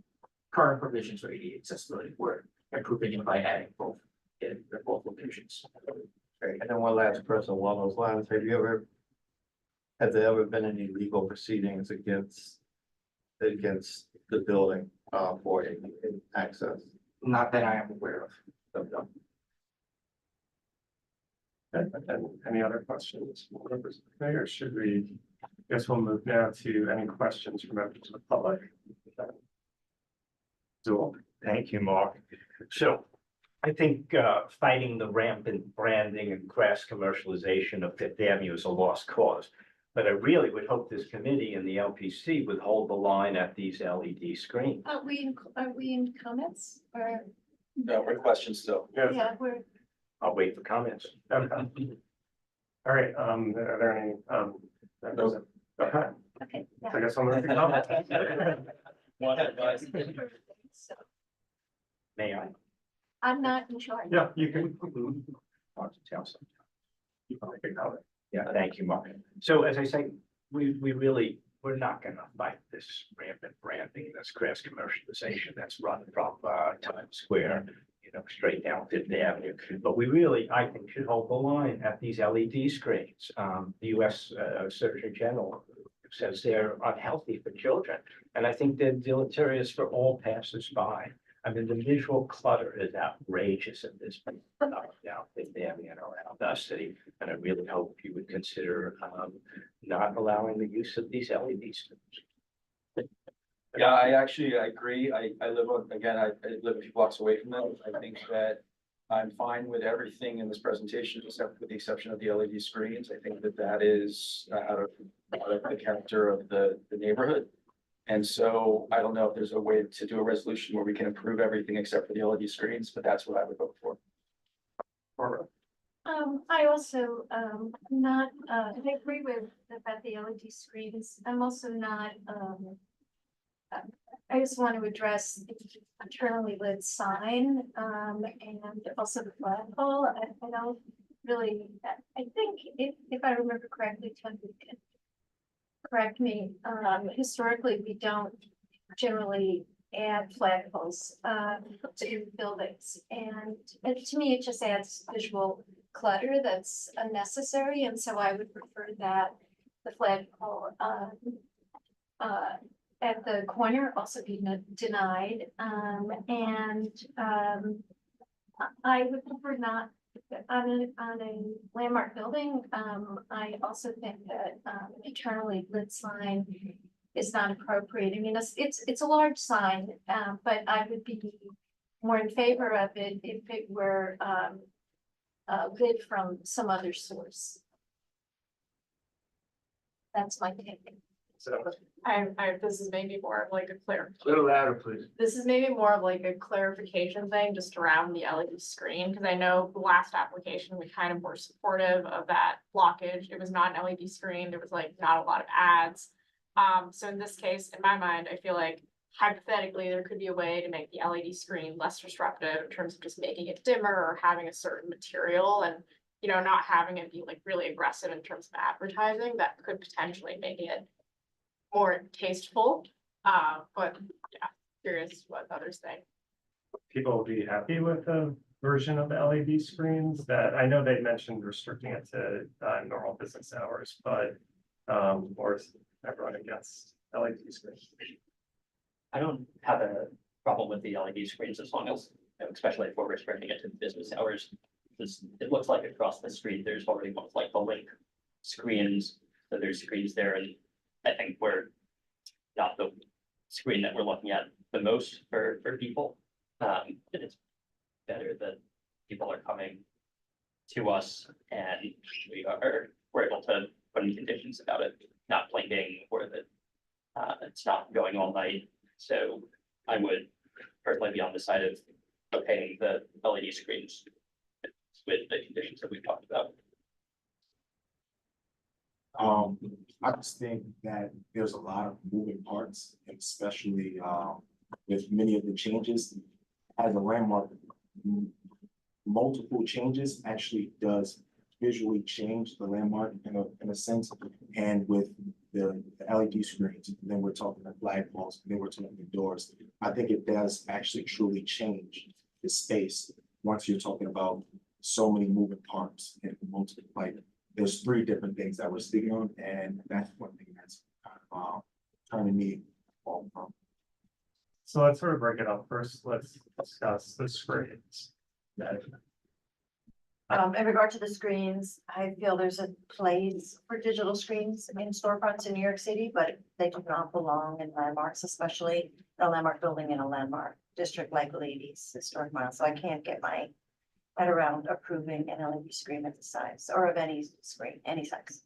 current provisions for ADA accessibility. We're improving it by adding both in both locations. Okay, and then one last question along those lines, have there ever been any legal proceedings against the building for access? Not that I am aware of. Any other questions? Or should we, guess we'll move now to any questions from members of the public. Zool. Thank you, Mark. So I think fighting the rampant branding and crass commercialization of Fifth Avenue is a lost cause. But I really would hope this committee and the LPC would hold the line at these LED screens. Are we in comments or? No, we're questions still. Yeah, we're. I'll wait for comments. All right, are there any, members of- okay, Okay. I guess I'm gonna comment. May I? I'm not in charge. Yeah, you can. Want to tell something? You can make a comment. Yeah, thank you, Mark. So as I say, we're not gonna fight this rampant branding, this crass commercialization that's run from Times Square, straight down Fifth Avenue. But we really, I think, should hold the line at these LED screens. The US Surgeon General says they're unhealthy for children. And I think they're deleterious for all passersby. I mean, the visual clutter is outrageous at this point, down Fifth Avenue and around our city. And I really hope you would consider not allowing the use of these LED screens. Yeah, I agree. I live a few blocks away from them. I think that I'm fine with everything in this presentation, except with the exception of the LED screens. I think that is out of the character of the neighborhood. And so I don't know if there's a way to do a resolution where we can approve everything except for the LED screens, but that's what I would vote for. I also, not, I agree with about the LED screens. I'm also not, I just want to address the internally lit sign, and also the flagpole. I don't really, I think if I remember correctly, Tony can correct me, historically, we don't generally add flagpoles, to buildings. And to me, it just adds visual clutter that's unnecessary, and so I would prefer that the flagpole, at the corner also be denied, I would prefer not on a landmark building. I also think that internally lit sign is not appropriate. I mean, it's a large sign, but I would be more in favor of it if it were lit from some other source. That's my take. So, This is maybe more of like a clear. Little louder, please. This is maybe more of like a clarification thing just around the LED screen, because I know the last application, we kind of were supportive of that blockage. It was not an LED screen. There was like not a lot of ads. So in this case, in my mind, I feel like hypothetically, there could be a way to make the LED screen less disruptive in terms of just making it dimmer or having a certain material and, you know, not having it be like really aggressive in terms of advertising that could potentially make it more tasteful. But yeah, curious what others think. people will be happy with the version of the LED screens that I know they mentioned restricting it to normal business hours, but or is everyone against LED screens? I don't have a problem with the LED screens as long as, especially if we're restricting it to business hours. Because it looks like across the street, there's already ones like the Link screens, so there's screens there, and I think we're not the screen that we're looking at the most for people. And it's better that people are coming to us and we're able to put in conditions about it, not blinking or that it's not going all night. So I would personally be on the side of okaying the LED screens with the conditions that we've talked about. I just think that there's a lot of moving parts, and especially with many of the changes. As a landmark, multiple changes actually does visually change the landmark in a sense. And with the LED screens, and then we're talking the flagpoles, and then we're talking the doors. I think it does actually truly change the space once you're talking about so many moving parts and multiple, like there's 3 different things that we're speaking on, and that's one thing that's kind of turning me off from. So let's sort of break it up. First, let's discuss the screens. In regard to the screens, I feel there's a place for digital screens in storefronts in New York City, but they do not belong in landmarks, especially a landmark building in a landmark district like Ladies Historic Mile. So I can't get my head around approving an LED screen of the size or of any screen, any size.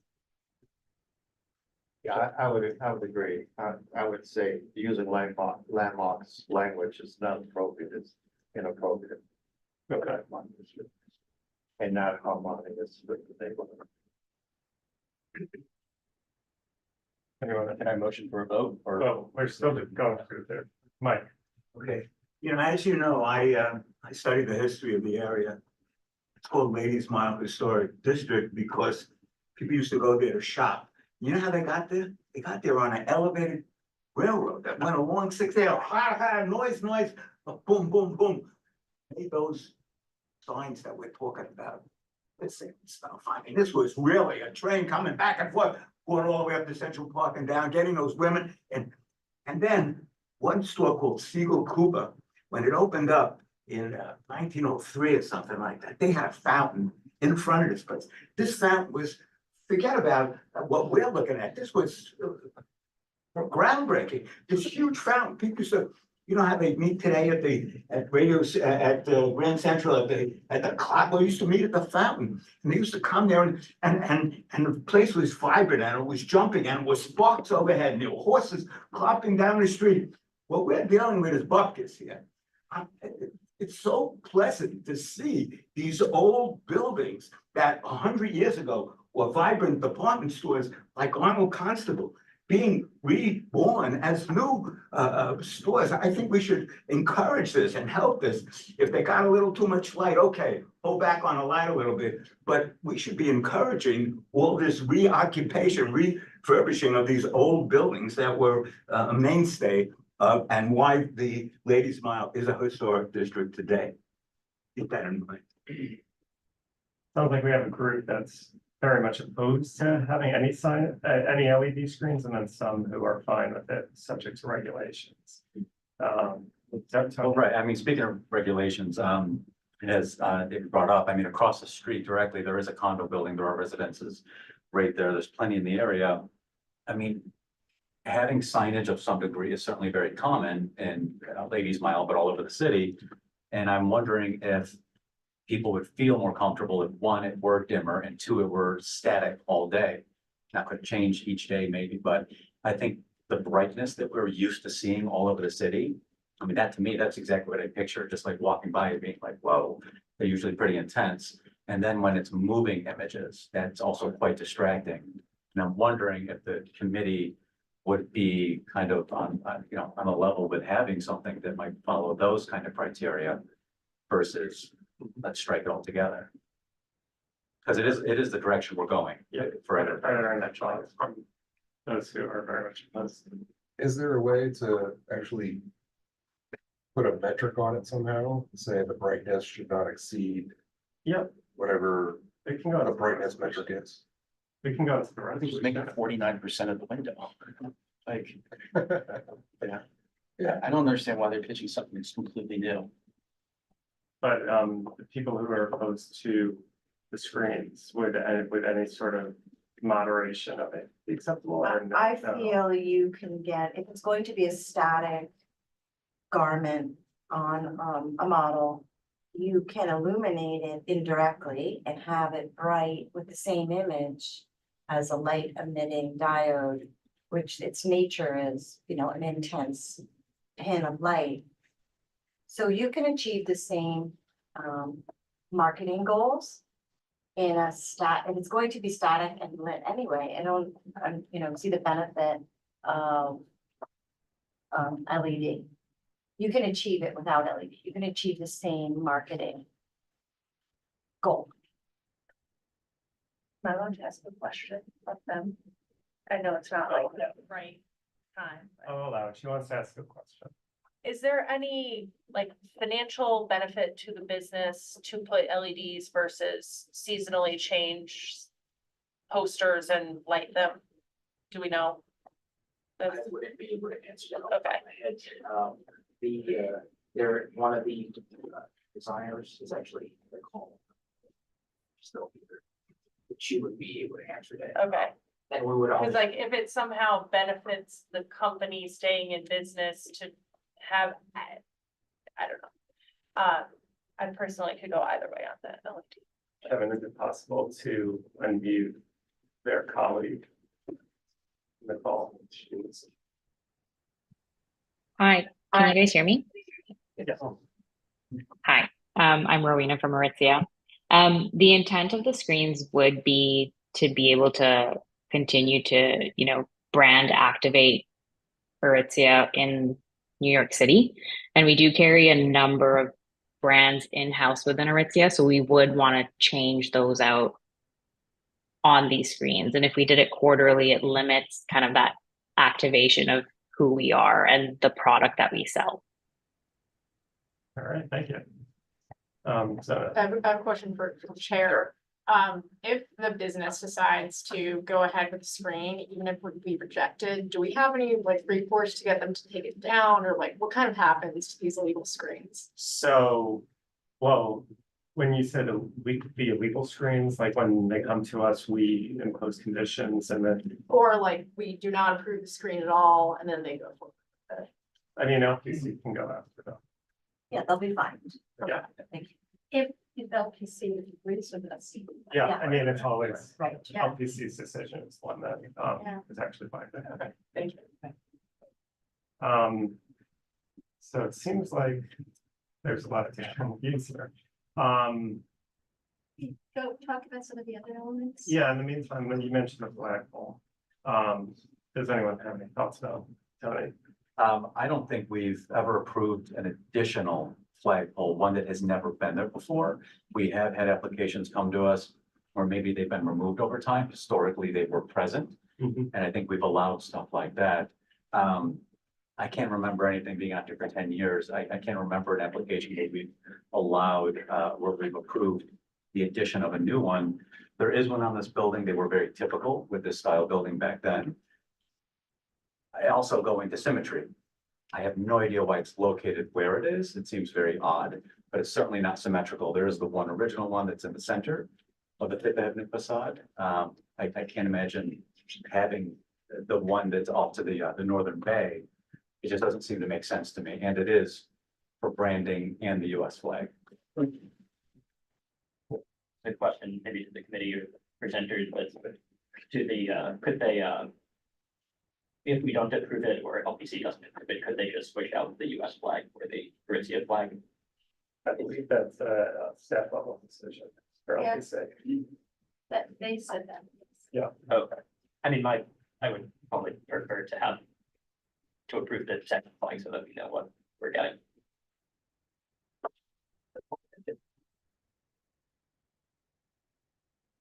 Yeah, I would agree. I would say using landmarks language is not appropriate, it's inappropriate. Okay. And not harmonious with the neighborhood. Anyone? Can I motion for a vote or? Oh, we're still going through there. Mike. Okay, you know, as you know, I studied the history of the area. It's called Ladies Mile Historic District because people used to go there to shop. You know how they got there? They got there on an elevated railroad that went along 6A, noise, boom, boom, boom. Made those signs that we're talking about. This stuff. I mean, this was really a train coming back and forth, going all the way up to Central Park and down, getting those women. And then one store called Siegel Cooper, when it opened up in 1903 or something like that, they had a fountain in front of this place. This fountain was, forget about what we're looking at. This was groundbreaking. This huge fountain. People used to You know how they meet today at Grand Central, at the clock, we used to meet at the fountain. And they used to come there and the place was vibrant and it was jumping and it was sparks overhead and there were horses clopping down the street. What we're dealing with is buckets here. It's so pleasant to see these old buildings that 100 years ago were vibrant department stores like Arnold Constable being reborn as new stores. I think we should encourage this and help this. If they got a little too much light, okay, hold back on the light a little bit, but we should be encouraging all this reoccupation, refurbishing of these old buildings that were a mainstay and why the Ladies Mile is a historic district today. Keep that in mind. Sounds like we have a group that's very much opposed to having any any LED screens, and then some who are fine with it, subject to regulations. Well, right, I mean, speaking of regulations, as David brought up, I mean, across the street directly, there is a condo building, there are residences right there, there's plenty in the area. I mean, having signage of some degree is certainly very common in Ladies Mile, but all over the city. And I'm wondering if people would feel more comfortable if one, it were dimmer, and two, it were static all day. That could change each day maybe, but I think the brightness that we're used to seeing all over the city, I mean, that to me, that's exactly what I picture, just like walking by and being like, whoa, they're usually pretty intense. And then when it's moving images, that's also quite distracting. And I'm wondering if the committee would be kind of on a level with having something that might follow those kind of criteria versus let's strike it all together. Because it is the direction we're going. Yeah, for better and that from those who are very much opposed. Is there a way to actually put a metric on it somehow? Say the brightness should not exceed whatever it can go the brightness metric is. We can go to the I think just make it 49% of the window. Like, yeah, I don't understand why they're pitching something that's completely new. But the people who are opposed to the screens would any sort of moderation of it be acceptable? Or no? I feel you can get, if it's going to be a static garment on a model, you can illuminate it indirectly and have it bright with the same image as a light emitting diode, which its nature is, an intense pin of light. So you can achieve the same marketing goals in a if it's going to be static and lit anyway. I don't, see the benefit of LED. You can achieve it without LED. You can achieve the same marketing goal. Am I allowed to ask a question of them? I know it's not like the right time. but- I'll allow it. She wants to ask a question. Is there any like financial benefit to the business to put LEDs versus seasonally change posters and light them? Do we know? I wouldn't be able to answer that. Okay. off my head. They're one of the designers is actually, they're called. Still here. But she would be able to answer that. Okay. And we would. Because like if it somehow benefits the company staying in business to have, I don't know. I personally could go either way on that LED. Kevin, is it possible to unmute their colleague? Nicole. Hi, can you guys hear me? Yes. Hi, I'm Rowena from Aritzia. The intent of the screens would be to be able to continue to, brand activate Aritzia in New York City. And we do carry a number of brands in-house within Aritzia, so we would want to change those out on these screens. And if we did it quarterly, it limits kind of that activation of who we are and the product that we sell. All right, thank you. So I have a question for the chair. If the business decides to go ahead with the screen, even if we rejected, do we have any recourse to get them to take it down, or what kind of happens to these illegal screens? So, well, when you said the illegal screens, like when they come to us, we impose conditions and then. Or we do not approve the screen at all, and then they go for it. I mean, LPC can go after them. Yeah, they'll be fine. Yeah. Thank you. If LPC agrees with us. Yeah, I mean, it's always Right, yeah. LPC's decision is one that Yeah. is actually fine. Okay, thank you. So it seems like there's a lot of different views here. Go talk about some of the other elements. Yeah, in the meantime, when you mentioned the flagpole, does anyone have any thoughts about Tony? I don't think we've ever approved an additional flagpole, one that has never been there before. We have had applications come to us, or maybe they've been removed over time. Historically, they were present. And I think we've allowed stuff like that. I can't remember anything being out there for 10 years. I can't remember an application that we've allowed, where we've approved the addition of a new one. There is one on this building. They were very typical with this style building back then. I also go into symmetry. I have no idea why it's located where it is. It seems very odd, but it's certainly not symmetrical. There is the one original one that's in the center of the Fifth Avenue facade. I can't imagine having the one that's off to the northern bay. It just doesn't seem to make sense to me, and it is for branding and the US flag. Good question, maybe to the committee or presenters, but to the, could they, if we don't approve it or LPC doesn't approve it, could they just switch out the US flag for the Aritzia flag? I believe that's a staff level decision for Yeah. LPC. That they said that. Yeah. Okay, I mean, I would probably prefer to have to approve the second flag so that we know what we're getting.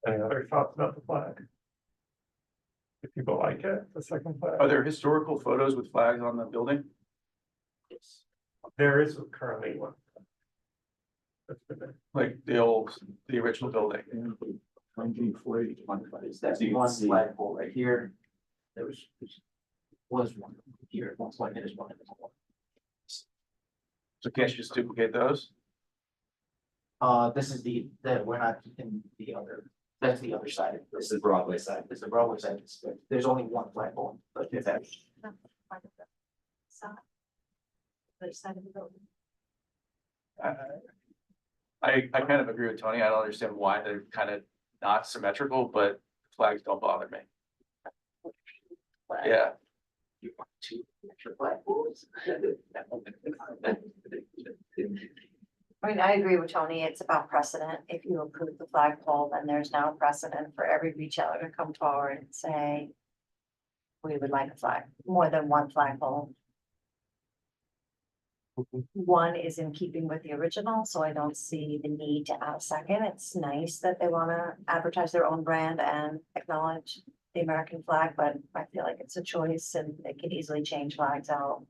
Any other thoughts about the flag? If people like it, the second flag. Are there historical photos with flags on the building? There is currently one. That's been there. Like the original building? 1940. That's the one flagpole right here. There was one here, it looks like it is one in this one. So can't you just duplicate those? This is we're not in the other, that's the other side. This is the Broadway side. This is the Broadway side. There's only one flagpole, but if that. Other side of the building. I kind of agree with Tony. I don't understand why they're kind of not symmetrical, but flags don't bother me. Yeah. You want two extra flagpoles? I mean, I agree with Tony. It's about precedent. If you approve the flagpole, then there's now precedent for every retailer to come forward and say, we would like a flag, more than one flagpole. One is in keeping with the original, so I don't see the need to add a second. It's nice that they want to advertise their own brand and acknowledge the American flag, but I feel like it's a choice and they could easily change flags out.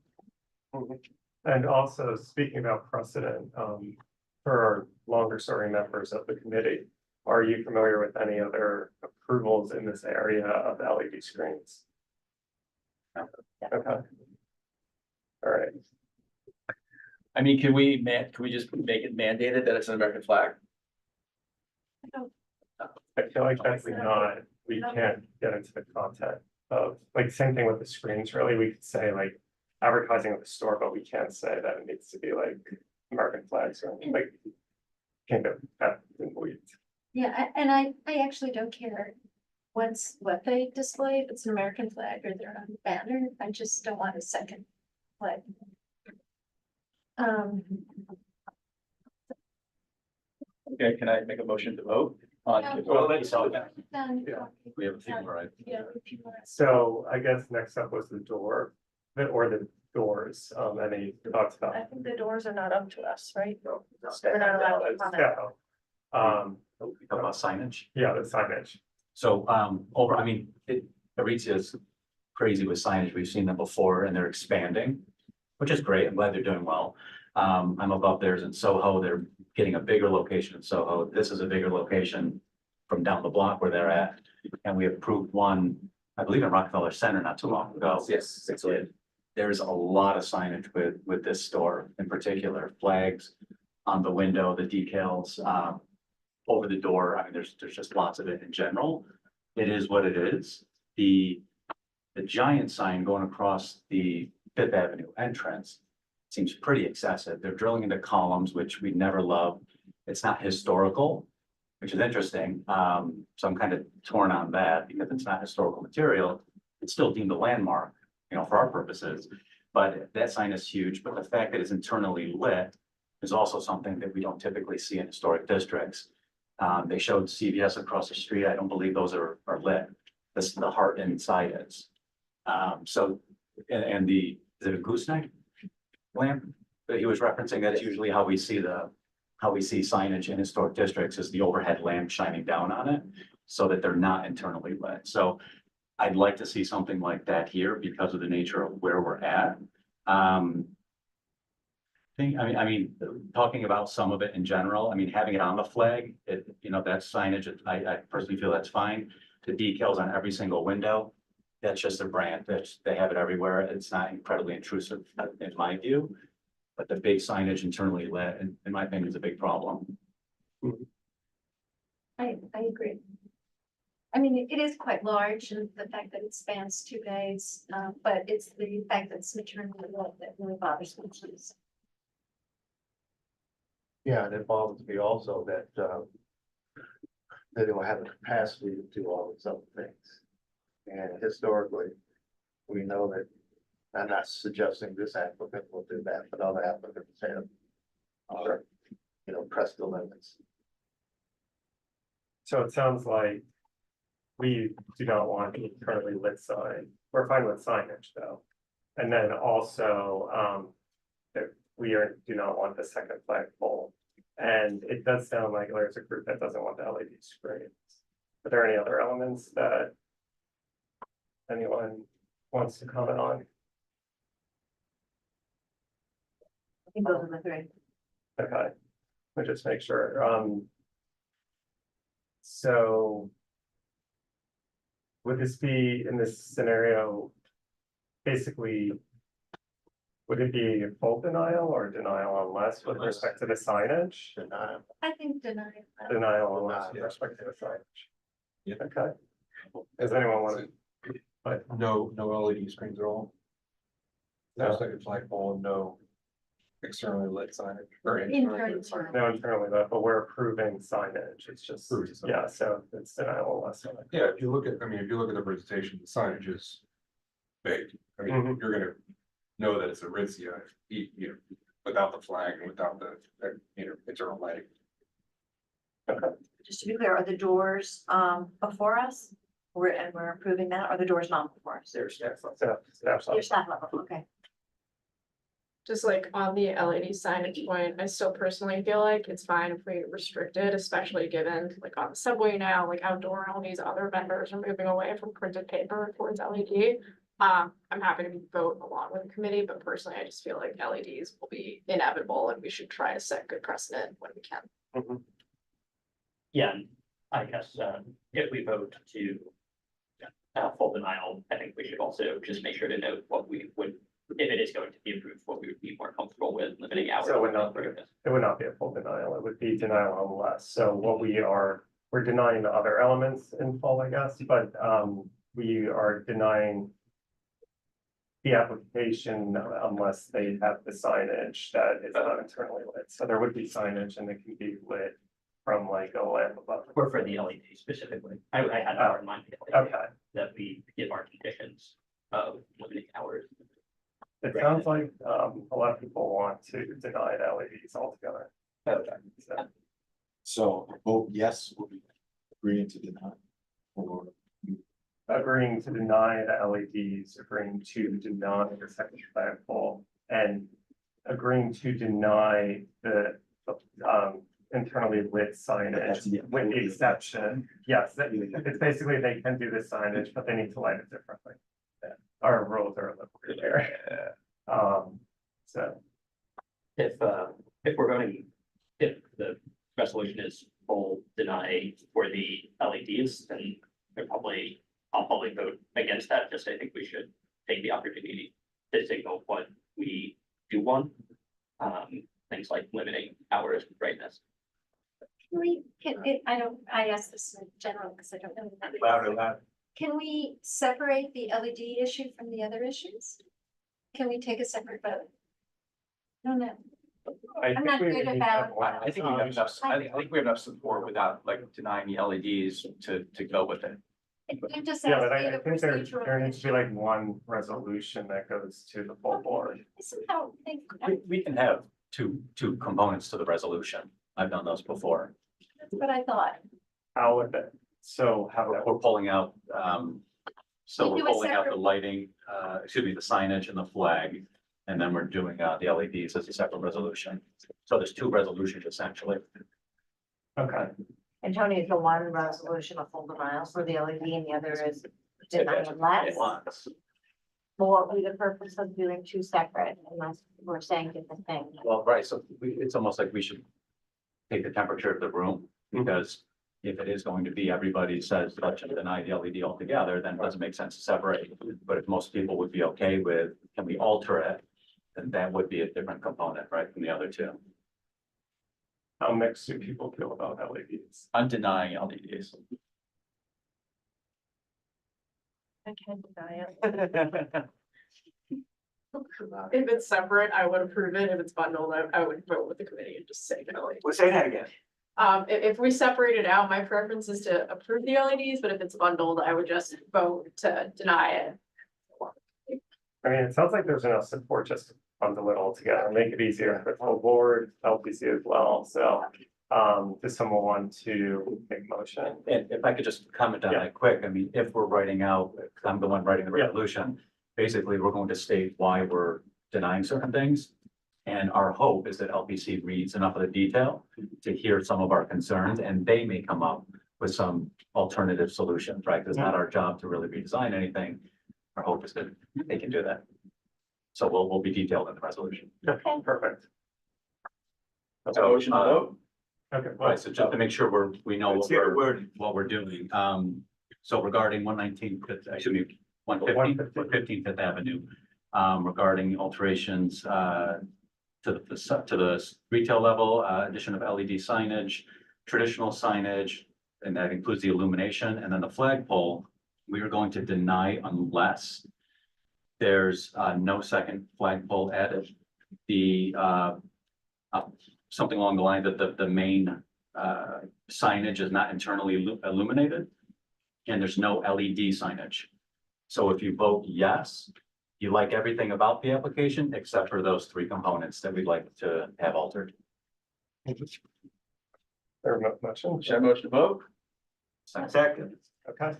And also, speaking about precedent, for our longer serving members of the committee, are you familiar with any other approvals in this area of LED screens? Okay. All right. I mean, can we just make it mandated that it's an American flag? I feel like that's not, we can't get into the content of, like, same thing with the screens, really. We could say like advertising at the store, but we can't say that it needs to be like American flags or like. Can't go that in the weeds. Yeah, and I actually don't care what they display, if it's an American flag or they're on the banner. I just don't want a second flag. Okay, can I make a motion to vote? Yeah. Well, let's Done. Yeah. We have a few more, right? Yeah, if you want. So I guess next up was the door, or the doors. Any thoughts about? I think the doors are not up to us, right? No. We're not allowed to It's comment. staff. We talk about signage. Yeah, the signage. So, Aritzia is crazy with signage. We've seen them before and they're expanding, which is great. I'm glad they're doing well. I'm above theirs in Soho. They're getting a bigger location in Soho. This is a bigger location from down the block where they're at. And we approved one, I believe in Rockefeller Center not too long ago. Yes, excellent. There's a lot of signage with this store in particular, flags on the window, the decals, over the door. I mean, there's just lots of it in general. It is what it is. The giant sign going across the Fifth Avenue entrance seems pretty excessive. They're drilling into columns, which we never love. It's not historical, which is interesting. So I'm kind of torn on that because it's not historical material. It's still deemed a landmark, for our purposes. But that sign is huge, but the fact that it's internally lit is also something that we don't typically see in historic districts. They showed CVS across the street. I don't believe those are lit. This is the heart inside is. So, and is it a gooseneck lamp that he was referencing? That's usually how we see signage in historic districts, is the overhead lamp shining down on it so that they're not internally lit. So I'd like to see something like that here because of the nature of where we're at. Talking about some of it in general, having it on the flag, that's signage. I personally feel that's fine. The decals on every single window, that's just a brand. They have it everywhere. It's not incredibly intrusive in my view. But the big signage internally lit, in my opinion, is a big problem. I agree. I mean, it is quite large, and the fact that it spans 2 days, but it's the fact that it's maternally lit that really bothers me. Yeah, and it bothers me also that they don't have the capacity to do all these other things. And historically, we know that, I'm not suggesting this applicant will do that, but other applicants have, pressed the limits. So it sounds like we do not want any currently lit sign. We're fine with signage though. And then also, that do not want the second flagpole. And it does sound like there's a group that doesn't want the LED screens. Are there any other elements that anyone wants to comment on? I think those are the 3. Okay, let me just make sure. So would this be, in this scenario, basically, would it be a full denial or denial unless with respect to the signage? Denial. I think denial. Denial unless with respect to the signage. Yeah. Okay. Does anyone want to? No LED screens at all. No second flagpole and no externally lit signage or internally lit signage. No, internally lit, but we're approving signage. It's just, yeah, so it's denial unless. Yeah, if you look at the presentation, the signage is big. You're gonna know that it's Aritzia, without the flag and without the, internal lighting. Just to be clear, are the doors before us? We're approving that, or the doors not before us? There's Your staff level, okay. Just like on the LED signage point, I still personally feel like it's fine if we restrict it, especially given like on the subway now, like outdoor, all these other vendors are moving away from printed paper towards LED. I'm happy to vote along with the committee, but personally, I just feel like LEDs will be inevitable and we should try to set good precedent when we can. Yeah, I guess, if we vote to full denial, I think we should also just make sure to note what we would, if it is going to be approved, what we would be more comfortable with limiting hours. So it would not be a full denial. It would be denial unless. So what we're denying the other elements in full, I guess, but we are denying the application unless they have the signage that is not internally lit. So there would be signage and it can be lit from like a lamp above. Or for the LED specifically. I had that in mind. Okay. That we give our conditions of limiting hours. It sounds like a lot of people want to deny the LEDs altogether. Okay. So vote yes, will be agreeing to deny. Or agreeing to deny the LEDs, agreeing to deny the second flagpole, and agreeing to deny the internally lit signage with the exception. Yes, it's basically they can do the signage, but they need to light it differently. Our rules are a little clear. So If we're voting, if the resolution is full deny for the LEDs, then I'll probably vote against that. Just I think we should take the opportunity to signal what we do want. Things like limiting hours of brightness. I asked this in general because I don't know. Louder, louder. Can we separate the LED issue from the other issues? Can we take a separate vote? I don't know. I I'm think not we good need to about- have one. I think we have enough, I think we have enough support without like denying the LEDs to go with it. I'm just Yeah, but asking I a think there procedural needs to be like one resolution that goes to the full board. Somehow think, We can have two components to the resolution. I've done those before. that's what I thought. How would that, so how We're that, we're pulling out, so We we're do a pulling out the separate- lighting, excuse me, the signage and the flag. And then we're doing, the LEDs as a separate resolution. So there's two resolutions essentially. okay. And Tony, is the one resolution a full denial for the LED and the other is denying less? Well, what would be the purpose of doing two separate unless we're saying different things? Well, right, so it's almost like we should take the temperature of the room, because if it is going to be, everybody says, let's deny the LED altogether, then it doesn't make sense to separate. But if most people would be okay with, can we alter it? Then that would be a different component, right, from the other two. How mixed do people feel about LEDs? I'm denying LEDs. I can't deny it. If it's separate, I would approve it. If it's bundled, I would vote with the committee and just say no. Well, say that again. If we separate it out, my preference is to approve the LEDs, but if it's bundled, I would just vote to deny it. I mean, it sounds like there's enough support just to bundle it all together, make it easier for the whole board, LPC as well, so. Does someone want to make a motion? And if I could just comment on that quick, I mean, if we're writing out, 'cause I'm the one writing the resolution, basically, we're going to state why we're denying certain things. And our hope is that LPC reads enough of the detail to hear some of our concerns, and they may come up with some alternative solutions, right? 'Cause it's not our job to really redesign anything. Our hope is that they can do that. So we'll be detailed in the resolution. Okay, perfect. So motion to vote? Okay, Right, so just to make sure we know Let's hear the word. what we're doing. So regarding 119, excuse me, 115 Fifth Avenue, regarding alterations, to the retail level, addition of LED signage, traditional signage, and that includes the illumination, and then the flagpole, we are going to deny unless there's, no second flagpole added. The, something along the line that the main signage is not internally illuminated, and there's no LED signage. So if you vote yes, you like everything about the application except for those three components that we'd like to have altered. Or motion? Should I motion to vote? Second. Okay.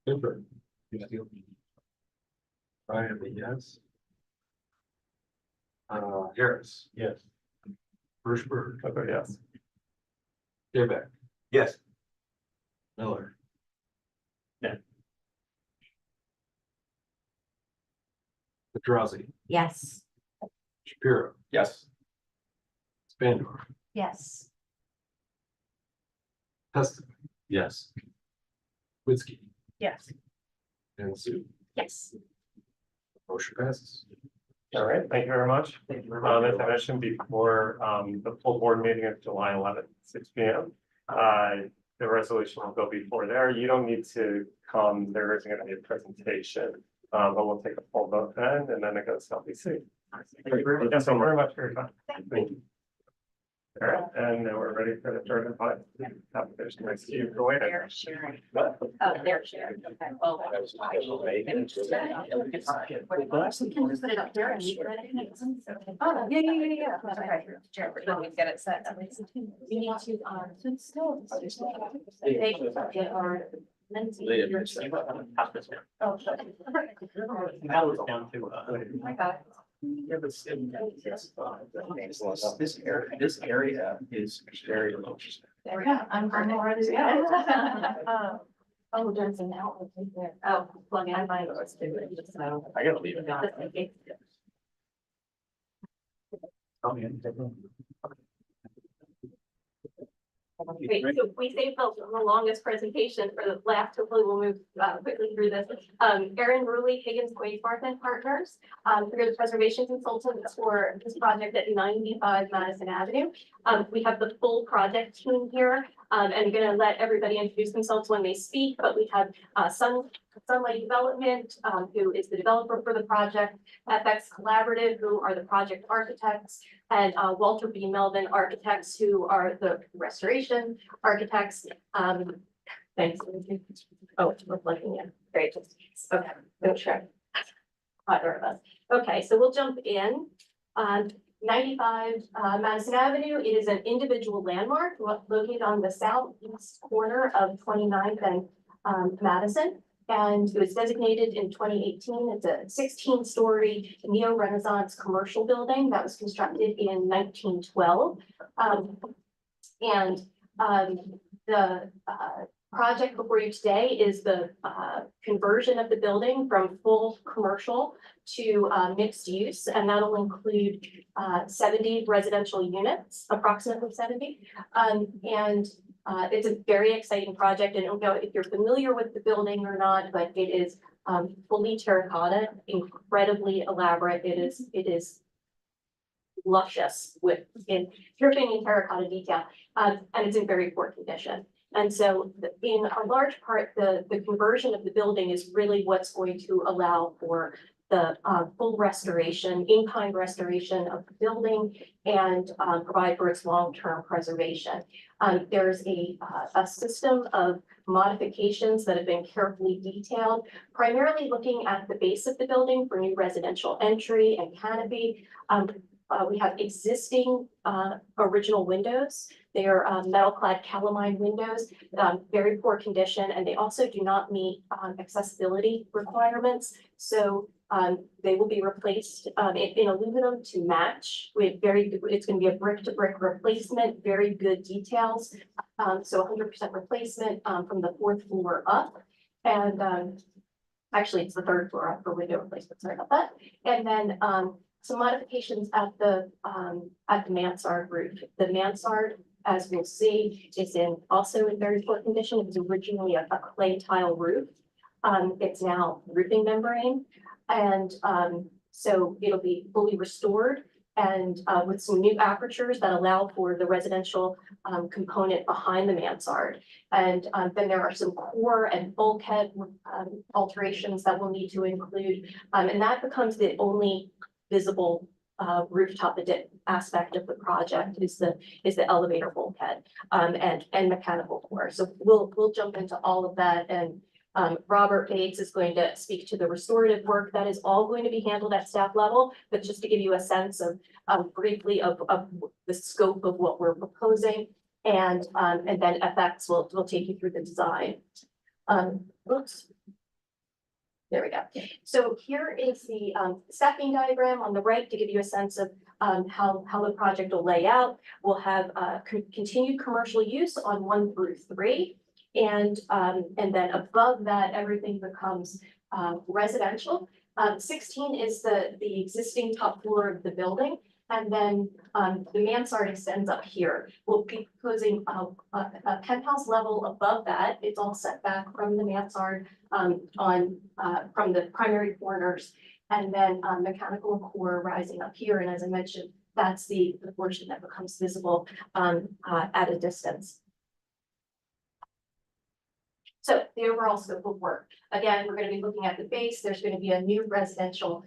Super. Brian, yes. Harris. Yes. Hirschberg. Okay, yes. Dabeck. Yes. Miller. No. Petrozzi. Yes. Shapiro. Yes. Spandor. Yes. Heston. Yes. Witzke. Yes. And Sue. Yes. Motion passes. All right, thank you very much. Thank you very much. As I mentioned before, the full board meeting of July 11th, 6 p.m. The resolution will go before there. You don't need to come. There isn't going to be a presentation, but we'll take a full vote then, and then it goes to LPC. Thank you so very much for your time. Thank you. All right, and now we're ready for the third and final application. Thanks to you for waiting. They're sharing. Oh, they're sharing. Okay, well. Can you put it up there and you put it in? Oh, yeah. That's right. Sure, we're gonna get it set. We need to, so it's still. They are. Oh. Now it's down to, My God. yeah, but still, this area is very low. Yeah, I'm already. Oh, there's an outlet right there. Oh, plug in. I might. I gotta leave it. Great, so we saved the longest presentation for the last, hopefully we'll move quickly through this. Erin Ruley, Higgins Wade Barton Partners, we're the preservation consultants for this project at 95 Madison Avenue. We have the full project team here. And I'm gonna let everybody introduce themselves when they speak, but we have Sunlight Development, who is the developer for the project, FX Collaborative, who are the project architects, and Walter B. Melvin Architects, who are the restoration architects. Thanks. Oh, it's reflecting, yeah, great. Okay, no sure. Either of us. Okay, so we'll jump in. 95 Madison Avenue. It is an individual landmark located on the southeast corner of 29th and Madison. And it was designated in 2018. It's a 16-story neo-Renaissance commercial building that was constructed in 1912. The project before you today is the conversion of the building from full commercial to mixed use, and that'll include 70 residential units, approximately 70. It's a very exciting project. I don't know if you're familiar with the building or not, but it is fully terracotta, incredibly elaborate. It is luscious in dripping in terracotta detail, and it's in very poor condition. And so in a large part, the conversion of the building is really what's going to allow for the full restoration, in-kind restoration of the building and provide for its long-term preservation. There's a system of modifications that have been carefully detailed, primarily looking at the base of the building for new residential entry and canopy. We have existing original windows. They are metal-clad calamine windows, very poor condition, and they also do not meet accessibility requirements. So they will be replaced in aluminum to match. It's going to be a brick-to-brick replacement, very good details. So 100% replacement from the 4th floor up. And actually, it's the 3rd floor up for window replacement. Sorry about that. And then some modifications at the mansard roof. The mansard, as we'll see, is also in very poor condition. It was originally a clay tile roof. It's now roofing membrane, and so it'll be fully restored and with some new apertures that allow for the residential component behind the mansard. And then there are some core and bulkhead alterations that we'll need to include, and that becomes the only visible rooftop aspect of the project is the elevator bulkhead and mechanical core. So we'll jump into all of that, and Robert Bates is going to speak to the restorative work that is all going to be handled at staff level, but just to give you a sense of briefly of the scope of what we're proposing, and then FX will take you through the design. Oops. There we go. So here is the stacking diagram on the right to give you a sense of how the project will lay out. We'll have continued commercial use on 1 through 3. And then above that, everything becomes residential. 16 is the existing top floor of the building. And then the mansard extends up here. We'll be proposing a penthouse level above that. It's all set back from the mansard from the primary corners, and then mechanical core rising up here. And as I mentioned, that's the portion that becomes visible at a distance. So the overall scope of work, again, we're going to be looking at the base. There's going to be a new residential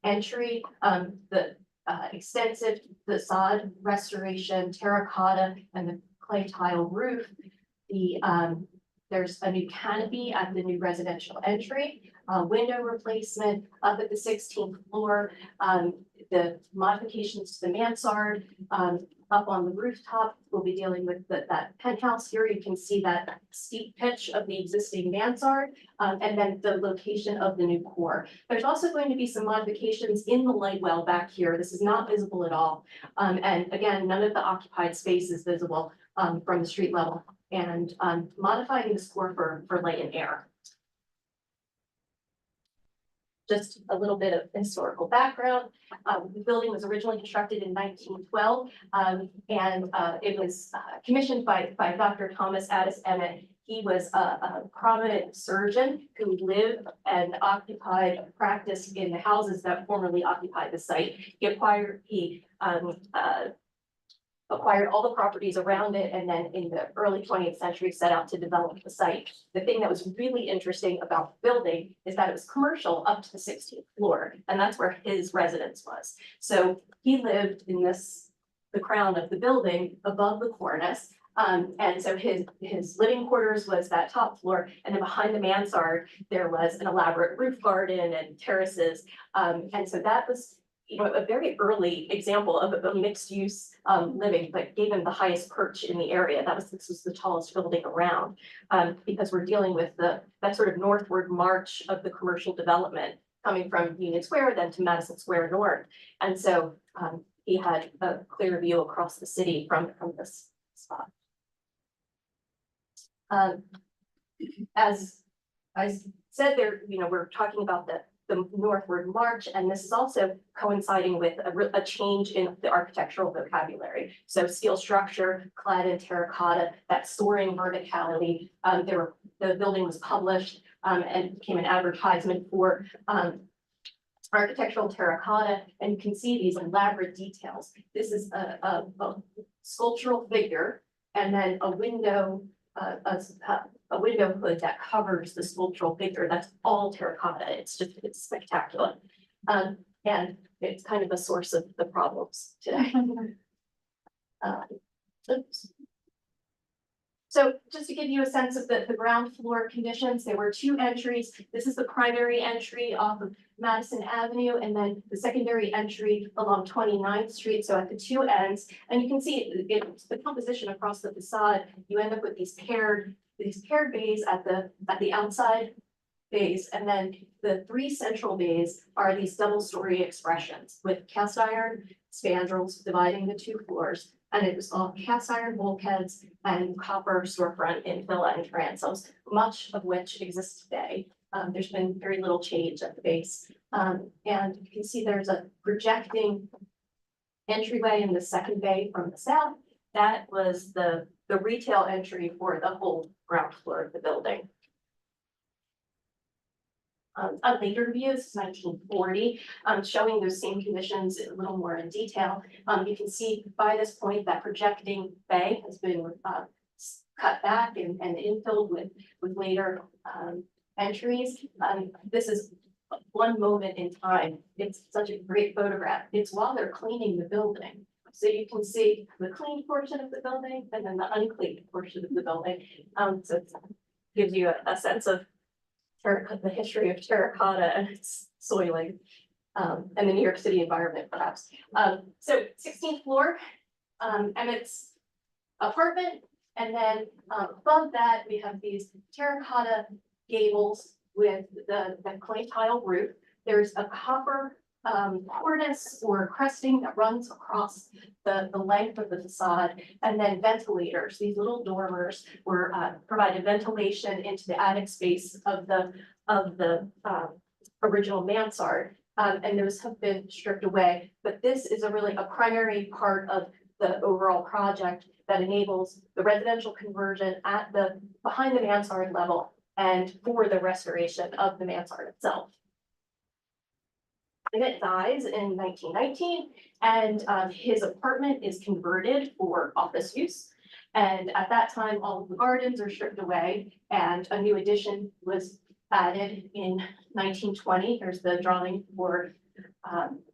entry, the extensive facade restoration, terracotta, and the clay tile roof. There's a new canopy at the new residential entry, window replacement up at the 16th floor, the modifications to the mansard, up on the rooftop. We'll be dealing with that penthouse here. You can see that steep pitch of the existing mansard, and then the location of the new core. There's also going to be some modifications in the light well back here. This is not visible at all. And again, none of the occupied space is visible from the street level, and modifying this core for light and air. Just a little bit of historical background. The building was originally constructed in 1912, and it was commissioned by Dr. Thomas Addis Emmett. He was a prominent surgeon who lived and occupied a practice in the houses that formerly occupied the site. He acquired all the properties around it, and then in the early 20th century set out to develop the site. The thing that was really interesting about the building is that it was commercial up to the 16th floor, and that's where his residence was. So he lived in the crown of the building above the cornice. And so his living quarters was that top floor, and then behind the mansard, there was an elaborate roof garden and terraces. And so that was, you know, a very early example of a mixed use living, but gave him the highest perch in the area. This was the tallest building around, because we're dealing with that sort of northward march of the commercial development coming from Union Square then to Madison Square North. And so he had a clear view across the city from this spot. As I said, there, you know, we're talking about the northward march, and this is also coinciding with a change in the architectural vocabulary. So steel structure, clad in terracotta, that soaring verticality. The building was published and became an advertisement for architectural terracotta, and you can see these elaborate details. This is a sculptural figure, and then a window hood that covers the sculptural figure. That's all terracotta. It's spectacular. And it's kind of a source of the problems today. Oops. So just to give you a sense of the ground floor conditions, there were two entries. This is the primary entry off of Madison Avenue, and then the secondary entry along 29th Street. So at the two ends, and you can see it's the composition across the facade. You end up with these paired bays at the outside bays, and then the three central bays are these double-story expressions with cast iron spandrels dividing the two floors. And it was all cast iron bulkheads and copper storefront infill and transoms, much of which exists today. There's been very little change at the base. And you can see there's a projecting entryway in the second bay from the south. That was the retail entry for the whole ground floor of the building. A later view, this is 1940, showing those same conditions a little more in detail. You can see by this point that projecting bay has been cut back and infilled with later entries. This is one moment in time. It's such a great photograph. It's while they're cleaning the building. So you can see the clean portion of the building and then the unclean portion of the building. So it gives you a sense of the history of terracotta and its soiling, and the New York City environment, perhaps. So 16th floor, Emmett's apartment, and then above that we have these terracotta gables with the clay tile roof. There's a copper cornice or cresting that runs across the length of the facade, and then ventilators. These little dormers were provided ventilation into the attic space of the original mansard, and those have been stripped away. But this is a primary part of the overall project that enables the residential conversion at behind the mansard level and for the restoration of the mansard itself. Emmett dies in 1919, and his apartment is converted for office use. And at that time, all of the gardens are stripped away, and a new addition was added in 1920. Here's the drawing for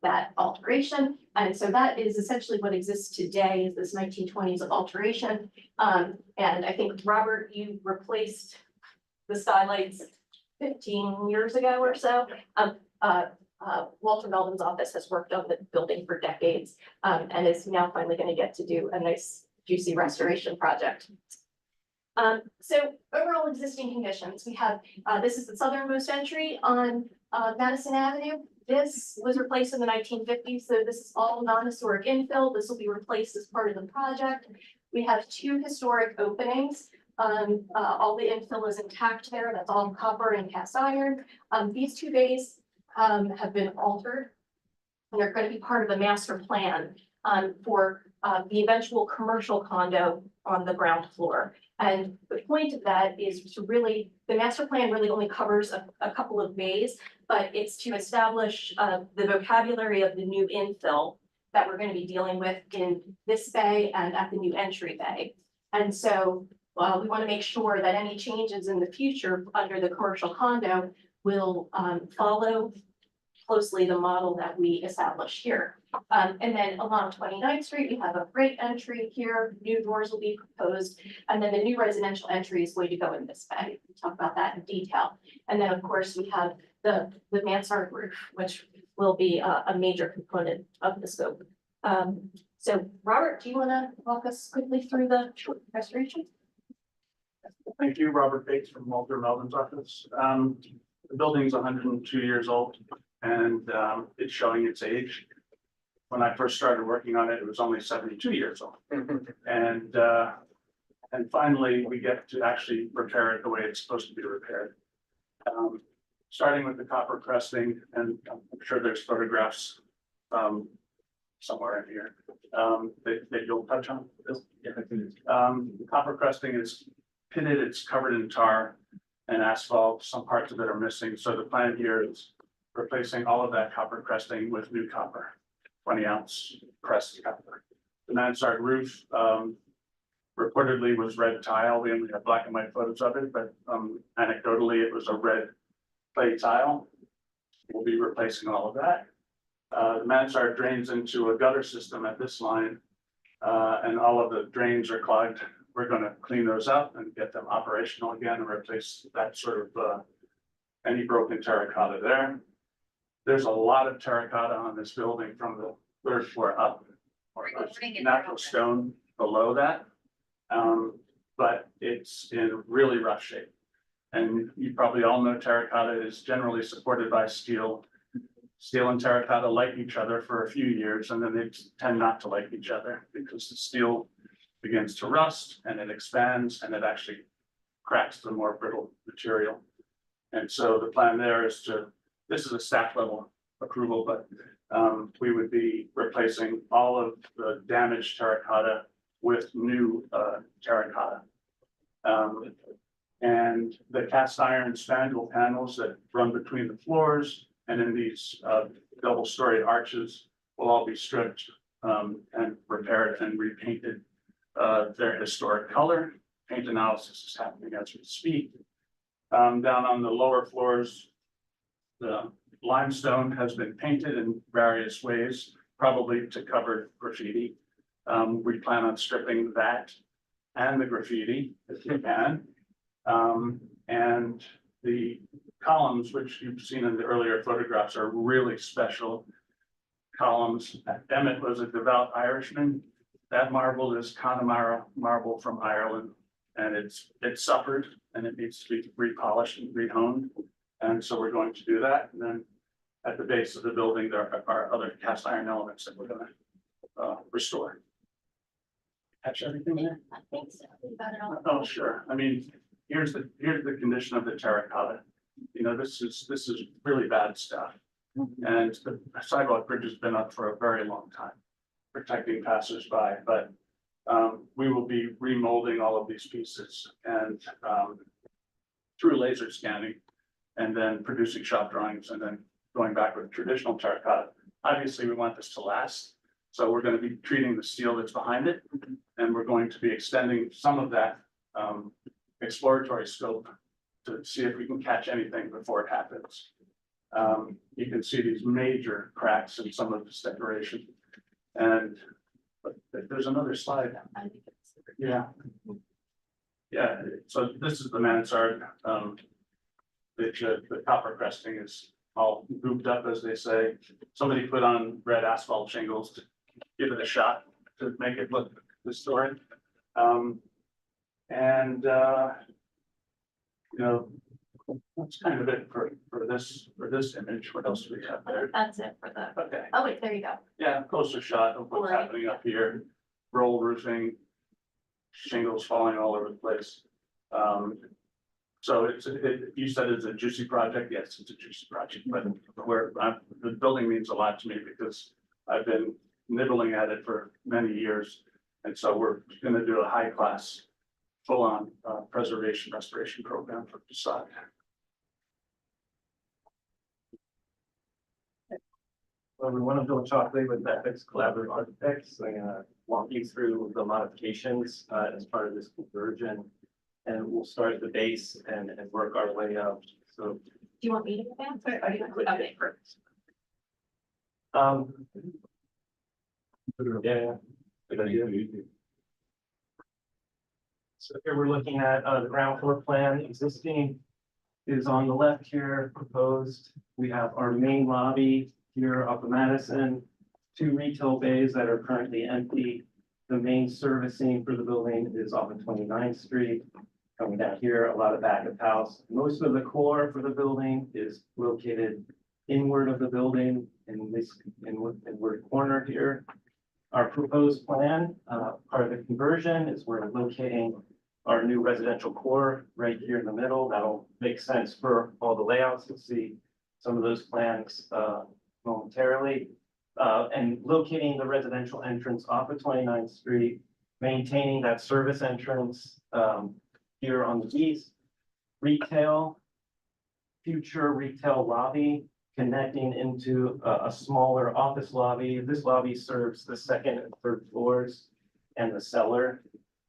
that alteration. And so that is essentially what exists today, is this 1920s alteration. And I think, Robert, you replaced the skylights 15 years ago or so. Walter Melvin's office has worked on the building for decades, and is now finally going to get to do a nice juicy restoration project. So overall existing conditions, we have, this is the southernmost entry on Madison Avenue. This was replaced in the 1950s, so this is all non-historic infill. This will be replaced as part of the project. We have two historic openings. All the infill is intact there. That's all copper and cast iron. These two bays have been altered, and they're going to be part of a master plan for the eventual commercial condo on the ground floor. And the point of that is to really, the master plan really only covers a couple of bays, but it's to establish the vocabulary of the new infill that we're gonna be dealing with in this bay and at the new entry bay. And so, we wanna make sure that any changes in the future under the commercial condo will, follow closely the model that we established here. And then along 29th Street, we have a great entry here, new doors will be proposed, and then the new residential entry is going to go in this bay. We'll talk about that in detail. And then, of course, we have the mansard roof, which will be a major component of the scope. So Robert, do you wanna walk us quickly through the restoration? Thank you, Robert Bates from Walter Melvin's office. The building's 102 years old and it's showing its age. When I first started working on it, it was only 72 years old. And finally, we get to actually repair it the way it's supposed to be repaired. Starting with the copper cresting, and I'm sure there's photographs somewhere in here that you'll touch on. The copper cresting is pitted, it's covered in tar and asphalt, some parts of it are missing, so the plan here is replacing all of that copper cresting with new copper, 20-ounce pressed copper. The mansard roof reportedly was red tile, we only have black and white photos of it, but anecdotally it was a red clay tile. We'll be replacing all of that. The mansard drains into a gutter system at this line, and all of the drains are clogged. We're gonna clean those up and get them operational again and replace that sort of any broken terracotta there. There's a lot of terracotta on this building from the third floor up, or natural stone below that. But it's in really rough shape. And you probably all know terracotta is generally supported by steel. Steel and terracotta like each other for a few years, and then they tend not to like each other because the steel begins to rust and it expands and it actually cracks the more brittle material. And so the plan there is this is a staff level approval, but we would be replacing all of the damaged terracotta with new terracotta. And the cast iron spandrel panels that run between the floors and in these double-story arches will all be stripped and repaired and repainted their historic color. Paint analysis is happening as we speak. Down on the lower floors, the limestone has been painted in various ways, probably to cover graffiti. We plan on stripping that and the graffiti if we can. And the columns, which you've seen in the earlier photographs, are really special columns. Emmett was a devout Irishman. That marble is Connemara marble from Ireland, and it's suffered and it needs to be repolished and rehoned. And so we're going to do that. And then at the base of the building, there are other cast iron elements that we're gonna restore. Catch everything there? I think so. We got it all. Oh, sure. I mean, here's the condition of the terracotta. You know, this is really bad stuff. And the sidewalk bridge has been up for a very long time, protecting passersby, but we will be remolding all of these pieces and through laser scanning and then producing shop drawings and then going back with traditional terracotta. Obviously, we want this to last. So we're going to be treating the steel that's behind it, and we're going to be extending some of that exploratory scope to see if we can catch anything before it happens. You can see these major cracks in some of this decoration. And but there's another slide. Yeah. Yeah, so this is the mansard. The copper cresting is all gooped up, as they say. Somebody put on red asphalt shingles to give it a shot to make it look historic. You know, that's kind of it for this image. What else do we have there? That's it for the, Okay. oh wait, there you go. Yeah, closer shot of what's Right. happening up here. Roll roofing, shingles falling all over the place. So you said it's a juicy project. Yes, it's a juicy project, but the building means a lot to me because I've been nibbling at it for many years. And so we're going to do a high class, full on preservation restoration program for facade. we want to build chocolate with Ethics Collaborative Architects. I'm gonna walk you through the modifications as part of this conversion. And we'll start at the base and work our way up. So, Do you want me to advance? Okay, perfect. Yeah. Good idea. So here we're looking at the ground floor plan. Existing is on the left here, proposed. We have our main lobby here off of Madison, 2 retail bays that are currently empty. The main servicing for the building is off of 29th Street. Coming down here, a lot of back of house. Most of the core for the building is located inward of the building in this inward corner here. Our proposed plan, part of the conversion, is we're locating our new residential core right here in the middle. That'll make sense for all the layouts. You'll see some of those plans momentarily. And locating the residential entrance off of 29th Street, maintaining that service entrance here on the east. Retail, future retail lobby connecting into a smaller office lobby. This lobby serves the 2nd and 3rd floors and the cellar.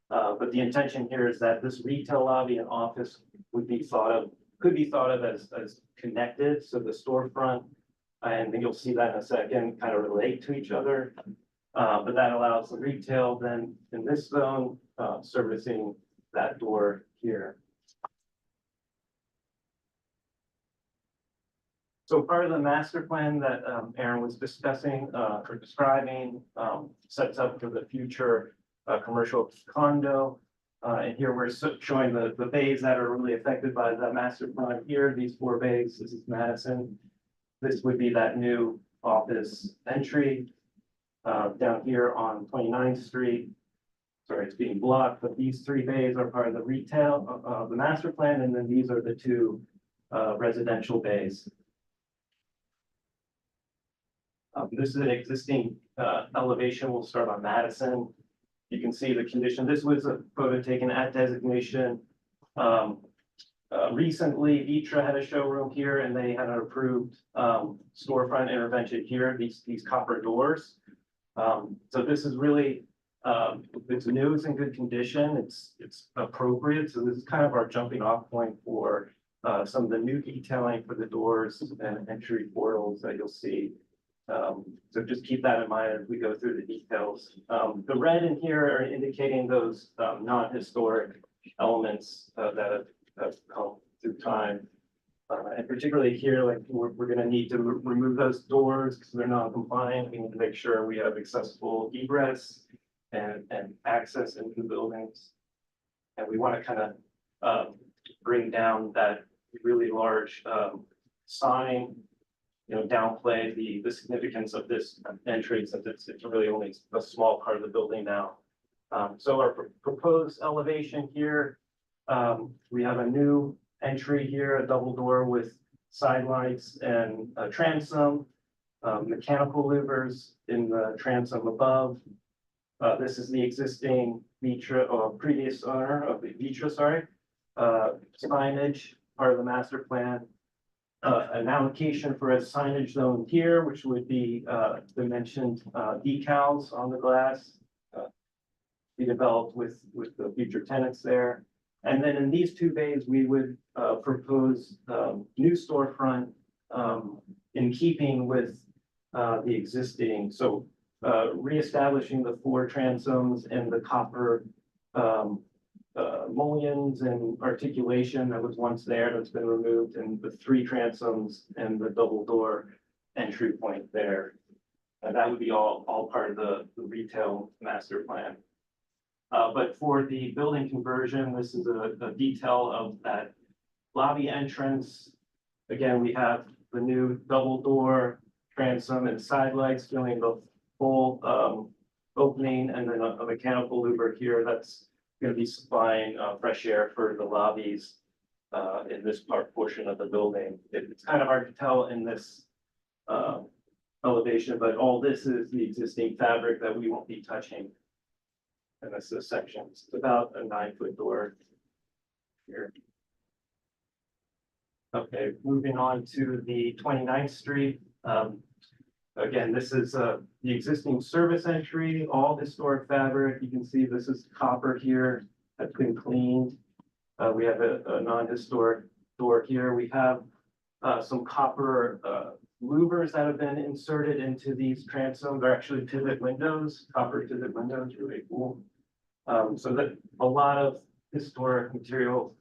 But the intention here is that this retail lobby and office could be thought of as connected. So the storefront, and you'll see that in a second, kind of relate to each other. But that allows the retail then in this zone, servicing that door here. So part of the master plan that Aaron was discussing or describing sets up for the future commercial condo. And here we're showing the bays that are really affected by the master plan here, these 4 bays. This is Madison. This would be that new office entry down here on 29th Street. Sorry, it's being blocked, but these 3 bays are part of the retail of the master plan, and then these are the 2 residential bays. This is an existing elevation. We'll start on Madison. You can see the condition. This was a photo taken at designation. Recently, Vitra had a showroom here and they had an approved storefront intervention here, these copper doors. So this is really, it's new, it's in good condition, it's appropriate. So this is kind of our jumping off point for some of the new detailing for the doors and entry portals that you'll see. So just keep that in mind as we go through the details. The red in here are indicating those non-historic elements that have come through time. And particularly here, like we're gonna need to remove those doors because they're non-compliant. We need to make sure we have accessible egress and access into the buildings. And we want to kind of bring down that really large sign, you know, downplay the significance of this entry since it's really only a small part of the building now. So our proposed elevation here, we have a new entry here, a double door with side lights and a transom, mechanical louvers in the transom above. This is the existing Vitra, or previous owner of the Vitra, sorry, signage, part of the master plan. An allocation for a signage zone here, which would be the mentioned decals on the glass. Be developed with the future tenants there. And then in these 2 bays, we would propose new storefront in keeping with the existing. So reestablishing the 4 transoms and the copper mullions and articulation that was once there that's been removed, and the 3 transoms and the double door entry point there. And that would be all part of the retail master plan. But for the building conversion, this is a detail of that lobby entrance. Again, we have the new double door transom and side lights doing the full opening, and then a mechanical louver here that's going to be supplying fresh air for the lobbies in this portion of the building. It's kind of hard to tell in this elevation, but all this is the existing fabric that we won't be touching. And this is section. It's about a 9-foot door here. Okay, moving on to the 29th Street. Again, this is the existing service entry, all historic fabric. You can see this is copper here that's been cleaned. We have a non-historic door here. We have some copper louvers that have been inserted into these transoms. They're actually pivot windows, copper pivot windows, really cool. So that a lot of historic material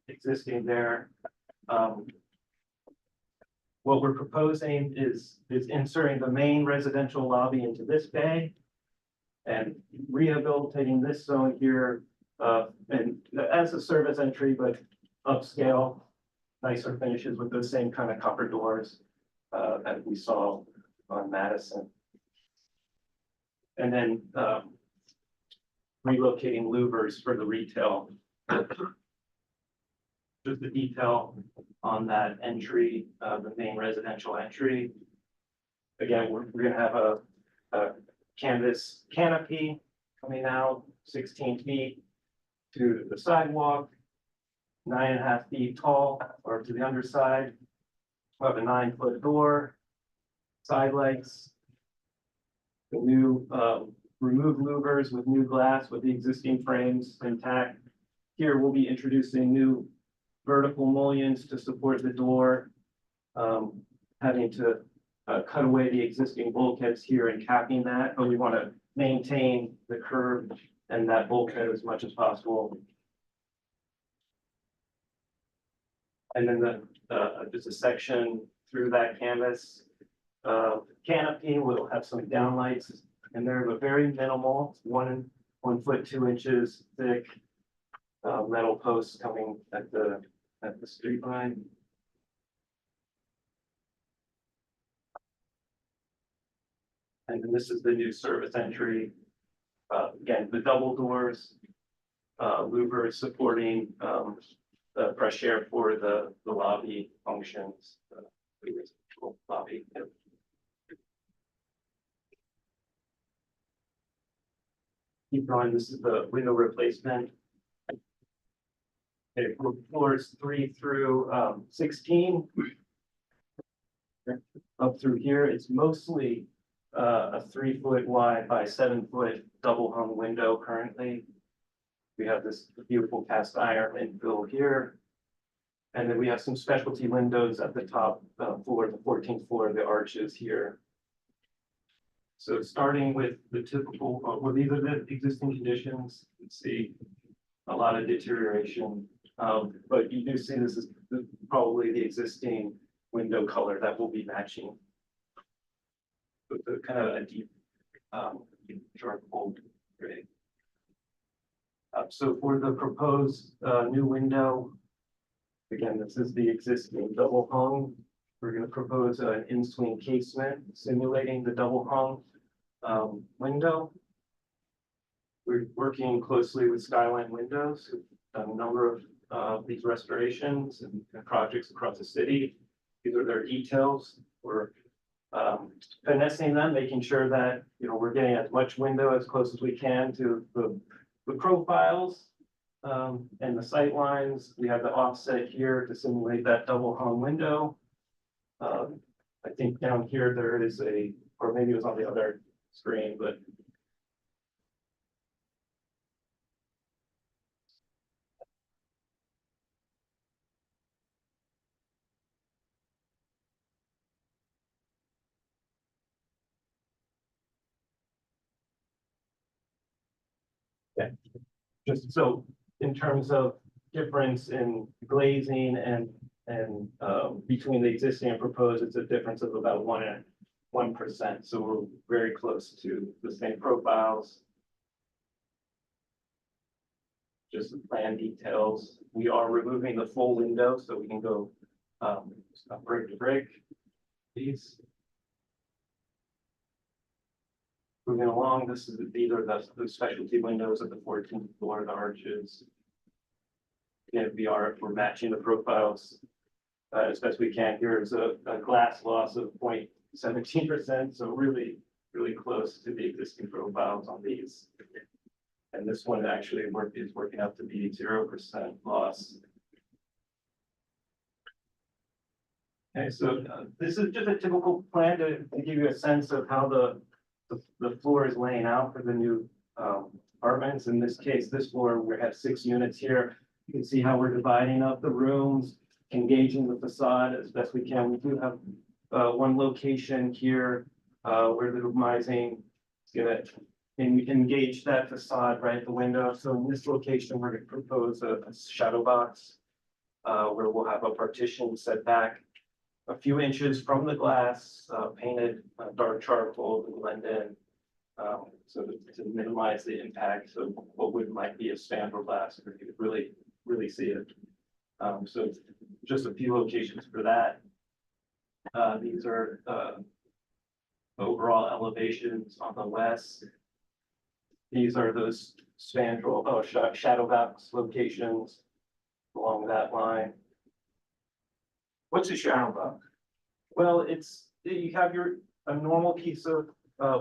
existing there. What we're proposing is inserting the main residential lobby into this bay and rehabilitating this zone here, and as a service entry, but upscale, nicer finishes with those same kind of copper doors that we saw on Madison. And then relocating louvers for the retail. Just the detail on that entry, the main residential entry. Again, we're gonna have a canvas canopy coming out 16 feet to the sidewalk, 9.5 feet tall, or to the underside. We'll have a 9-foot door, side lights. The new removed louvers with new glass with the existing frames intact. Here we'll be introducing new vertical mullions to support the door. Having to cut away the existing bulkheads here and capping that, but we want to maintain the curve and that bulkhead as much as possible. And then just a section through that canvas canopy will have some downlights in there, but very minimal, 1 foot 2 inches thick metal posts coming at the street line. And then this is the new service entry. Again, the double doors, louvers supporting the fresh air for the lobby functions. Lobby. Keep going. This is the window replacement. Okay, floors 3 through 16. Up through here, it's mostly a 3-foot wide by 7-foot double hung window currently. We have this beautiful cast iron infill here. And then we have some specialty windows at the top floor, the 14th floor, the arches here. So starting with the typical, well, these are the existing conditions. You can see a lot of deterioration. But you do see this is probably the existing window color that will be matching. With the kind of a deep, dark gold gray. So for the proposed new window, again, this is the existing double hung. We're going to propose an in-swing casement simulating the double hung window. We're working closely with Skyline Windows, who've done a number of these restorations and projects across the city. These are their details. We're finessing them, making sure that we're getting as much window as close as we can to the profiles and the sight lines. We have the offset here to simulate that double hung window. I think down here there is or maybe it was on the other screen, but yeah, just so in terms of difference in glazing and between the existing and proposed, it's a difference of about 1%. So we're very close to the same profiles. Just the plan details. We are removing the full window so we can go brick to brick. These. Moving along, these are the specialty windows at the 14th floor, the arches. Again, we're matching the profiles as best we can. Here's a glass loss of 0.17%, so really close to the existing profiles on these. And this one actually is working out to be 0% loss. Okay, so this is just a typical plan to give you a sense of how the floor is laying out for the new apartments. In this case, this floor, we have 6 units here. You can see how we're dividing up the rooms, engaging the facade as best we can. We do have one location here where the Meising is gonna engage that facade right at the window. So in this location, we're gonna propose a shadow box where we'll have a partition set back a few inches from the glass, painted dark charcoal to blend in. So to minimize the impact of what might be a spandrel glass, if you could really see it. So just a few locations for that. These are overall elevations on the west. These are those spandrel, shadow box locations along that line. What's a shadow box? Well, you have a normal piece of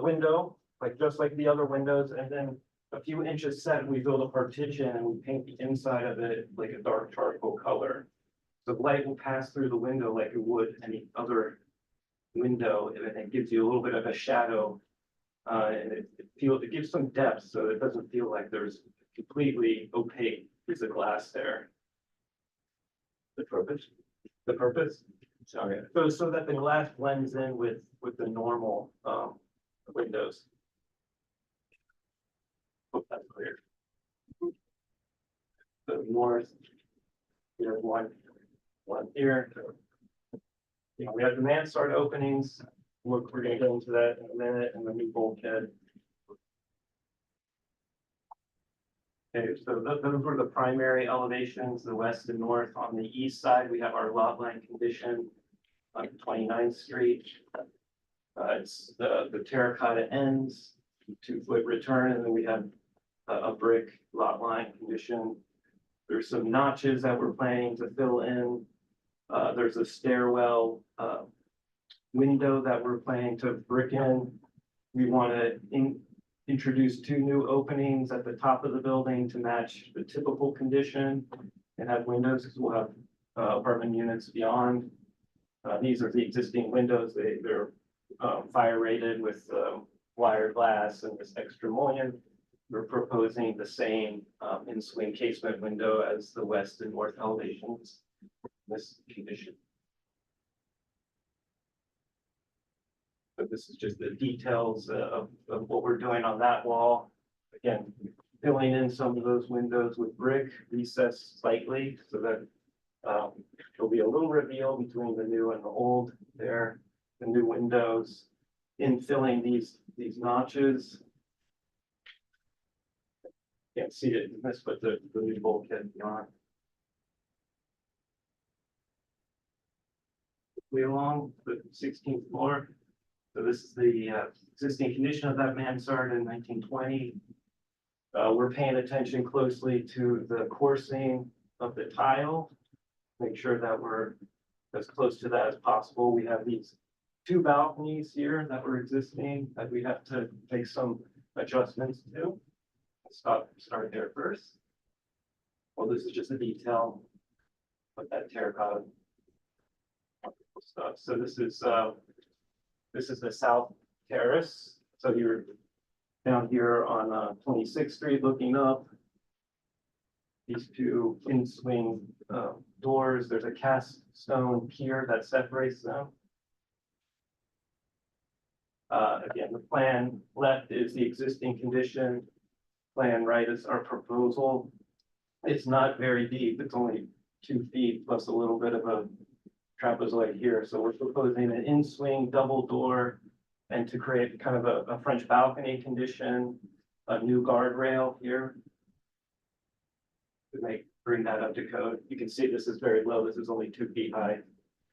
window, just like the other windows, and then a few inches set, we build a partition and we paint the inside of it like a dark charcoal color. The light will pass through the window like it would any other window, and it gives you a little bit of a shadow. And it gives some depth, so it doesn't feel like there's completely opaque piece of glass there. The purpose? The purpose? Sorry. So that the glass blends in with the normal windows. Hope that's clear. The north, here's one here. We have the mansard openings. We're gonna go into that in a minute, and the new bulkhead. Okay, so those were the primary elevations, the west and north. On the east side, we have our lot line condition on 29th Street. It's the terracotta ends, 2-foot return, and then we have a brick lot line condition. There's some notches that we're planning to fill in. There's a stairwell window that we're planning to brick in. We want to introduce 2 new openings at the top of the building to match the typical condition and have windows, because we'll have apartment units beyond. These are the existing windows. They're fire rated with wire glass and this extra mullion. We're proposing the same in-swing casement window as the west and north elevations. This condition. So this is just the details of what we're doing on that wall. Again, filling in some of those windows with brick, recessed slightly, so that there'll be a little reveal between the new and the old there. The new windows, in filling these notches. Can't see it in this, but the new bulkhead beyond. Along the 16th floor. So this is the existing condition of that mansard in 1920. We're paying attention closely to the coursing of the tile. Make sure that we're as close to that as possible. We have these 2 balconies here that were existing that we have to make some adjustments to. Start there first. Well, this is just a detail of that terracotta stuff. So this is the south terrace. So you're down here on 26th Street looking up. These 2 in-swing doors. There's a cast stone pier that separates them. Again, the plan left is the existing condition. Plan right is our proposal. It's not very deep. It's only 2 feet plus a little bit of a trapezoid here. So we're proposing an in-swing double door and to create kind of a French balcony condition, a new guardrail here. To bring that up to code. You can see this is very low. This is only 2 feet high.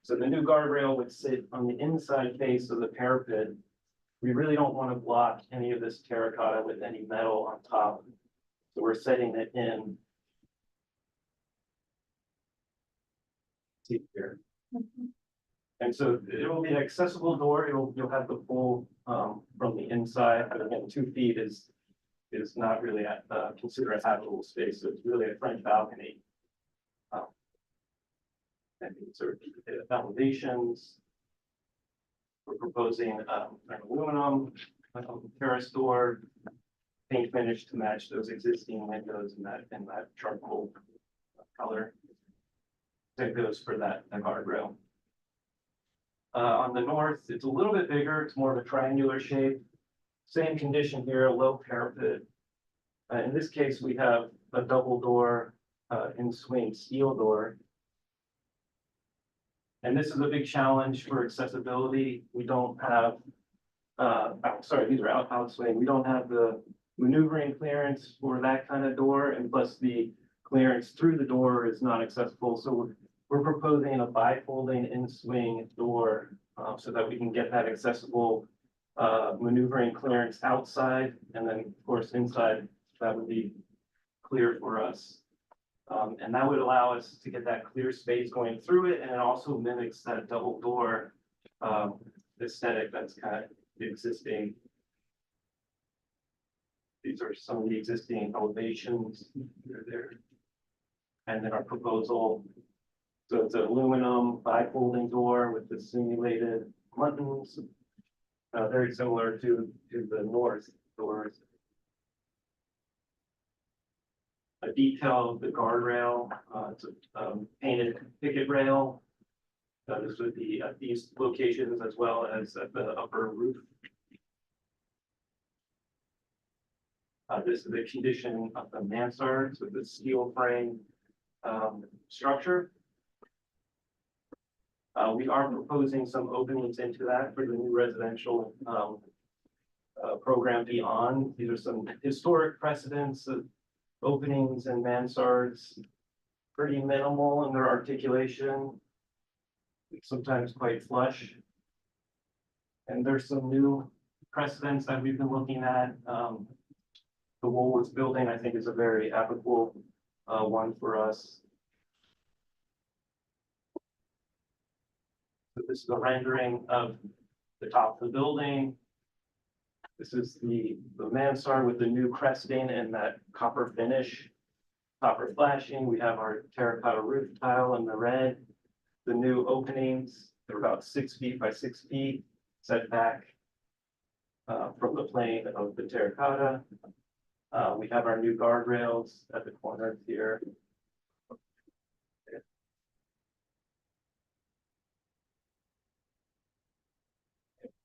So the new guardrail would sit on the inside face of the parapet. We really don't want to block any of this terracotta with any metal on top. So we're setting it in. See here. And so it will be an accessible door. You'll have the full from the inside, but again, 2 feet is not really considered a habitable space. So it's really a French balcony. And these are the foundations. We're proposing an aluminum terrace door, paint finish to match those existing windows in that charcoal color. That goes for that guardrail. On the north, it's a little bit bigger. It's more of a triangular shape. Same condition here, low parapet. In this case, we have a double door in swing steel door. And this is a big challenge for accessibility. We don't have, these are out swing. We don't have the maneuvering clearance for that kind of door, and plus the clearance through the door is not accessible. So we're proposing a bifolding in swing door so that we can get that accessible maneuvering clearance outside, and then of course inside that would be clear for us. And that would allow us to get that clear space going through it, and it also mimics that double door aesthetic that's kind of existing. These are some of the existing elevations. They're there. And then our proposal. So it's an aluminum bifolding door with the simulated buttons, very similar to the north doors. A detail of the guardrail, it's a painted picket rail. This would be at these locations as well as at the upper roof. This is the condition of the mansard, so the steel frame structure. We are proposing some openings into that for the new residential program beyond. These are some historic precedents of openings and mansards, pretty minimal in their articulation, sometimes quite flush. And there's some new precedents that we've been looking at. The Woolworths building, I think, is a very applicable one for us. So this is a rendering of the top of the building. This is the mansard with the new cresting and that copper finish, copper flashing. We have our terracotta roof tile in the red. The new openings, they're about 6 feet by 6 feet set back from the plane of the terracotta. We have our new guardrails at the corners here.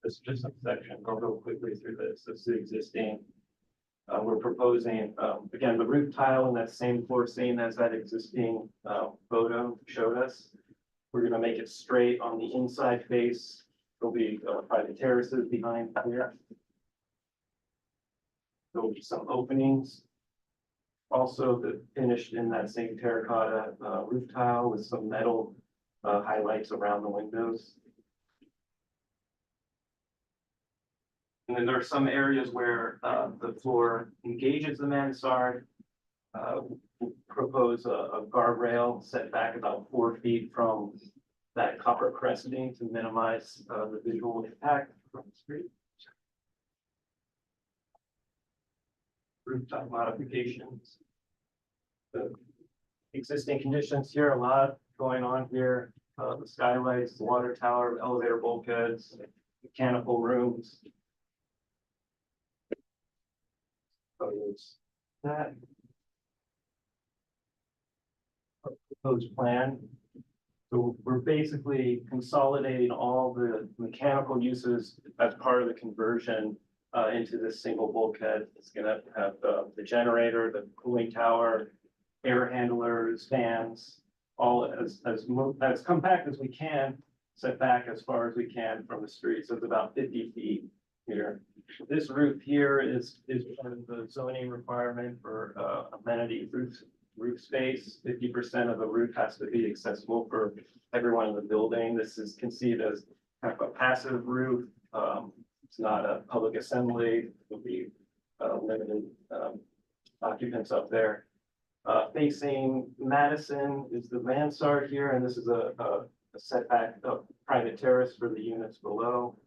This is just a section. I'll go quickly through this. This is the existing. We're proposing, again, the roof tile in that same floor scene as that existing photo showed us. We're going to make it straight on the inside face. There'll be private terraces behind here. There will be some openings. Also, finished in that same terracotta roof tile with some metal highlights around the windows. And then there are some areas where the floor engages the mansard. We'll propose a guardrail set back about 4 feet from that copper cresting to minimize the visual impact from the street. Rooftop modifications. The existing conditions here, a lot going on here. The skylights, the water tower, elevator bulkheads, mechanical rooms. That proposed plan. So we're basically consolidating all the mechanical uses as part of the conversion into this single bulkhead. It's going to have the generator, the cooling tower, air handlers, fans, all as compact as we can, set back as far as we can from the street. So it's about 50 feet here. This roof here is part of the zoning requirement for amenity roof space. 50% of the roof has to be accessible for everyone in the building. This is conceived as kind of a passive roof. It's not a public assembly. There'll be limited occupants up there. Facing Madison is the mansard here, and this is a setback of private terrace for the units below.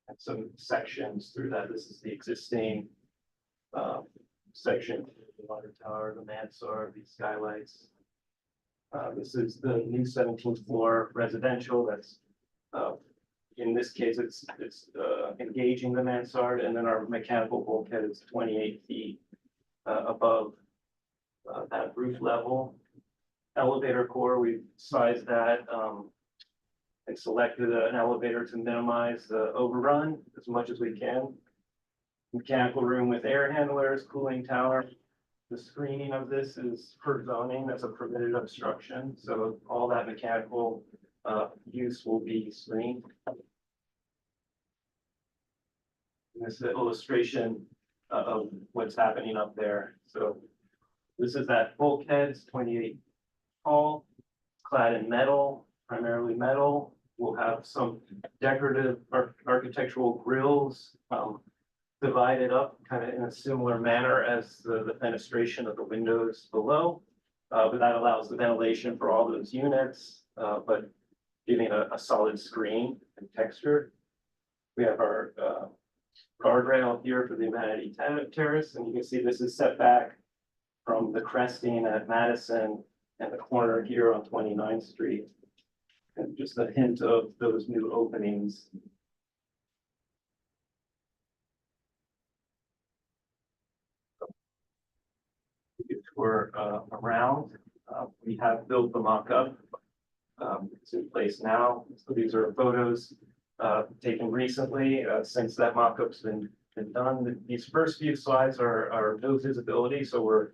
And some sections through that. This is the existing section the water tower, the mansard, these skylights. This is the new 17th floor residential that's, in this case, it's engaging the mansard, and then our mechanical bulkhead is 28 feet above that roof level. Elevator core, we've sized that and selected an elevator to minimize the overrun as much as we can. Mechanical room with air handlers, cooling tower. The screening of this is per zoning, that's a permitted obstruction, so all that mechanical use will be screened. And this is an illustration of what's happening up there. So this is that bulkhead, it's 28 tall, clad in metal, primarily metal. We'll have some decorative architectural grills divided up kind of in a similar manner as the fenestration of the windows below. But that allows the ventilation for all those units, but giving a solid screen and texture. We have our guardrail here for the amenity terrace, and you can see this is set back from the cresting at Madison and the corner here on 29th Street. And just a hint of those new openings. Tour around. We have built the mock-up. It's in place now. So these are photos taken recently since that mock-up's been done. These first few slides are no visibility. So we're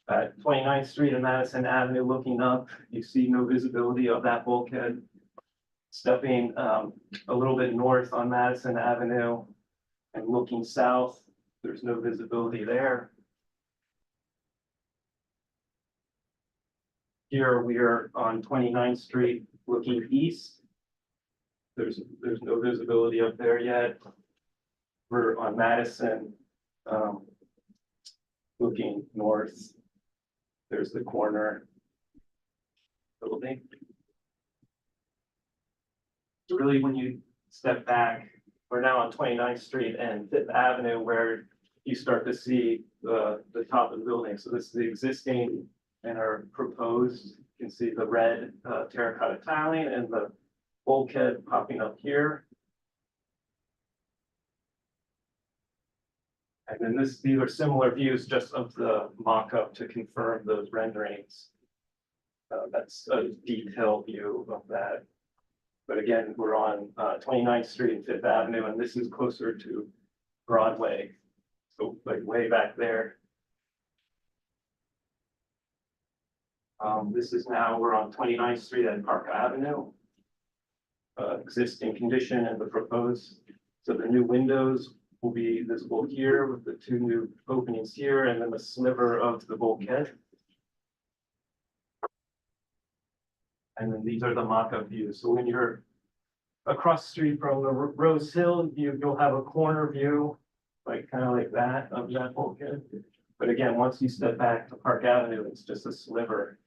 at 29th Street and Madison Avenue looking up. You see no visibility of that bulkhead. Stepping a little bit north on Madison Avenue and looking south, there's no visibility there. Here we are on 29th Street looking east. There's no visibility up there yet. We're on Madison looking north. There's the corner building. So really, when you step back, we're now on 29th Street and 5th Avenue where you start to see the top of the building. So this is the existing and our proposed. You can see the red terracotta tiling and the bulkhead popping up here. And then these are similar views just of the mock-up to confirm those renderings. That's a detailed view of that. But again, we're on 29th Street and 5th Avenue, and this is closer to Broadway. So like way back there. This is now, we're on 29th Street and Park Avenue. Existing condition and the proposed. So the new windows will be visible here with the two new openings here and then the sliver of the bulkhead. And then these are the mock-up views. So when you're across the street from the Rose Hill view, you'll have a corner view, like kind of like that of that bulkhead. But again, once you step back to Park Avenue, it's just a sliver.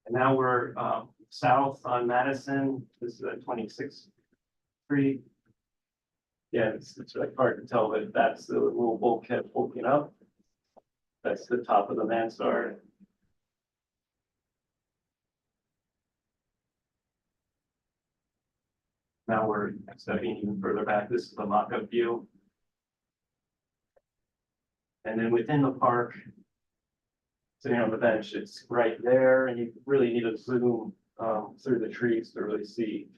And now we're south on Madison. This is at 26th Street. Yeah, it's like hard to tell, but that's the little bulkhead poking up. That's the top of the mansard. Now we're stepping even further back. This is the mock-up view. And then within the park, sitting on the bench, it's right there, and you really need to zoom through the trees to really see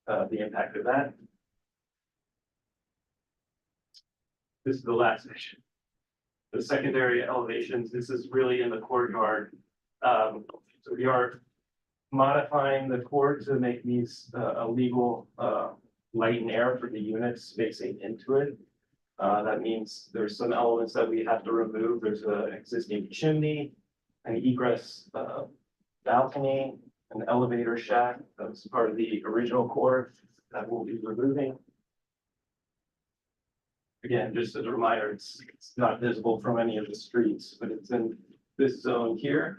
the impact of that. This is the last section. The secondary elevations, this is really in the courtyard. So we are modifying the court to make these a legal light and air for the units facing into it. That means there's some elements that we have to remove. There's an existing chimney, an egress balcony, an elevator shack. That was part of the original court that we'll be removing. Again, just as a reminder, it's not visible from any of the streets, but it's in this zone here.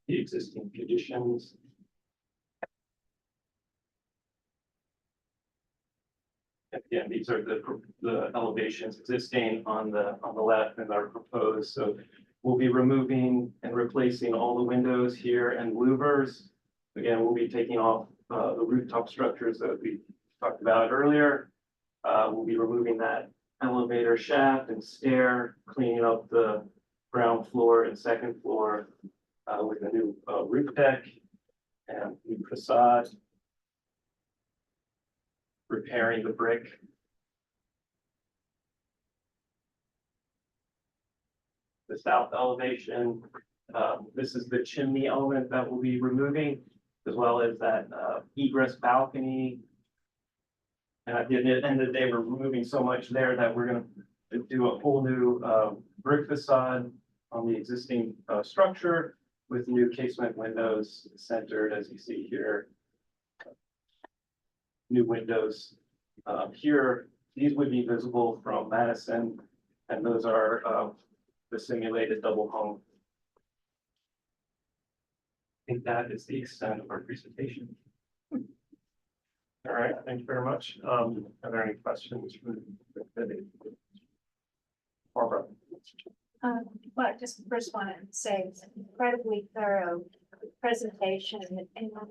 The existing conditions. Again, these are the elevations existing on the left and are proposed, so we'll be removing and replacing all the windows here and louvers. Again, we'll be taking off the rooftop structures that we talked about earlier. We'll be removing that elevator shaft and stair, cleaning up the ground floor and second floor with a new roof deck and new facade. Repairing the brick. The south elevation, this is the chimney element that we'll be removing, as well as that egress balcony. And at the end of the day, we're removing so much there that we're gonna do a whole new brick facade on the existing structure with new casement windows centered, as you see here. New windows here. These would be visible from Madison, and those are the simulated double hung. I think that is the extent of our presentation. All right, thank you very much. Are there any questions from the Barbara? Well, I just first want to say it's an incredibly thorough presentation and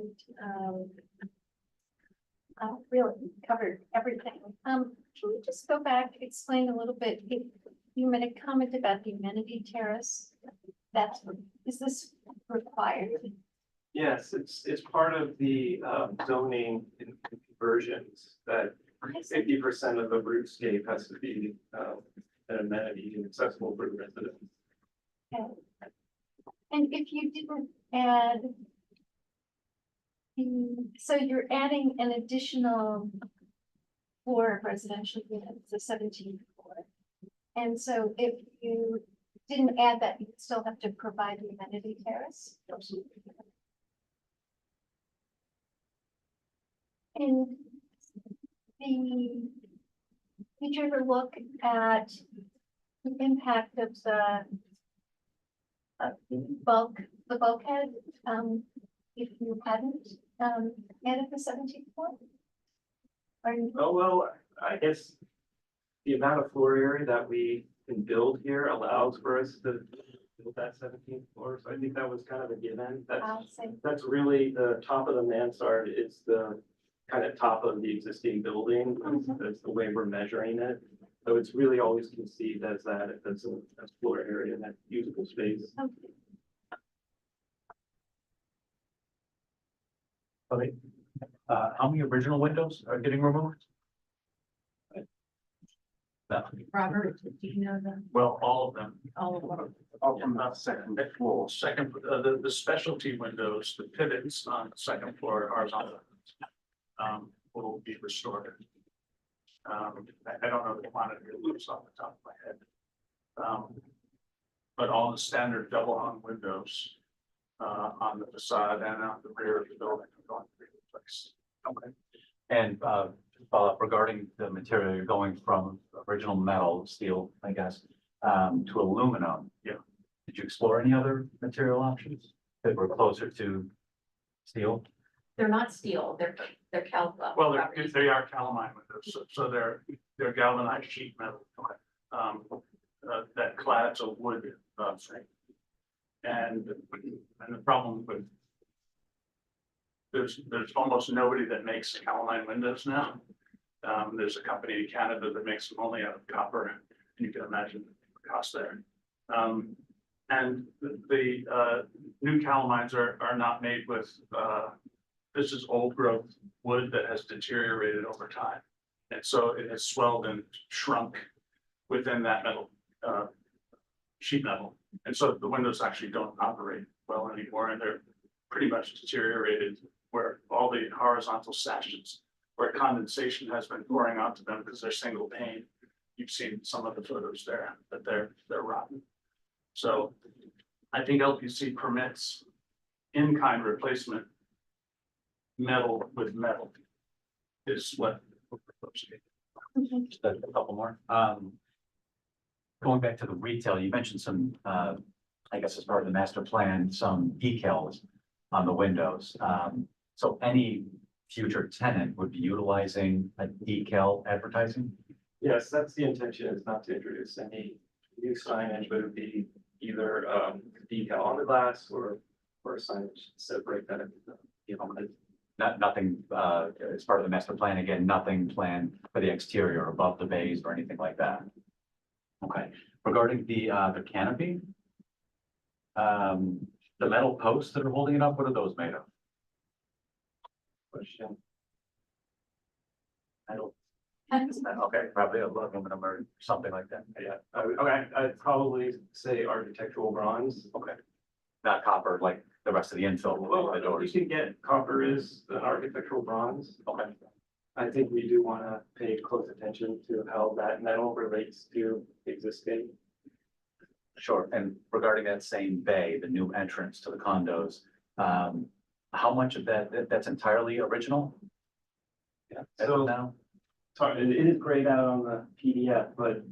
really covered everything. Can we just go back, explain a little bit? You made a comment about the amenity terrace. Is this required? Yes, it's part of the zoning in conversions that 50% of the roofscape has to be an amenity and accessible for residents. Okay. And if you didn't add, so you're adding an additional floor of residential units, the 17th floor. And so if you didn't add that, you would still have to provide the amenity terrace? Absolutely. And did you ever look at the impact of the bulkhead, if you hadn't added the 17th floor? Oh, well, I guess the amount of floor area that we can build here allows for us to build that 17th floor. So I think that was kind of a given. That's really the top of the mansard is the kind of top of the existing building. That's the way we're measuring it. So it's really always conceived as that, if it's a floor area, that usable space. Okay. How many original windows are getting removed? No. Robert, do you know them? Well, all of them. All of them. All from the second floor, the specialty windows, the pivots on the second floor horizontal. Will be restored. I don't know the quantity of loops off the top of my head. But all the standard double hung windows on the facade and on the rear of the building are going to be replaced. Okay. And regarding the material, you're going from original metal, steel, I guess, to aluminum. Yeah. Did you explore any other material options that were closer to steel? They're not steel, they're Calva. Well, they are calamine windows, so they're galvanized sheet metal. That clads a wood frame. And the problem with there's almost nobody that makes calamine windows now. There's a company in Canada that makes them only out of copper, and you can imagine the cost there. And the new calamines are not made with this is old growth wood that has deteriorated over time. And so it has swelled and shrunk within that metal, sheet metal. And so the windows actually don't operate well anymore, and they're pretty much deteriorated where all the horizontal sashes where condensation has been pouring onto them because they're single pane. You've seen some of the photos there that they're rotten. So I think LPC permits in-kind replacement metal with metal is what we're proposing. Just a couple more. Going back to the retail, you mentioned some, I guess as part of the master plan, some decals on the windows. So any future tenant would be utilizing a decal advertising? Yes, that's the intention, is not to introduce any new signage, but it would be either decal on the glass or signage to separate that. Nothing, as part of the master plan, again, nothing planned for the exterior above the bays or anything like that. Okay, regarding the canopy. The metal posts that are holding it up, what are those made of? Question. Okay, probably aluminum or something like that. Yeah, okay, I'd probably say architectural bronze. Okay. Not copper like the rest of the infill, Well, the you doors. can get copper is an architectural bronze. Okay. I think we do want to pay close attention to how that metal relates to existing. Sure, and regarding that same bay, the new entrance to the condos, how much of that's entirely original? Yeah, As so of now? sorry, it is grayed out on the PDF, but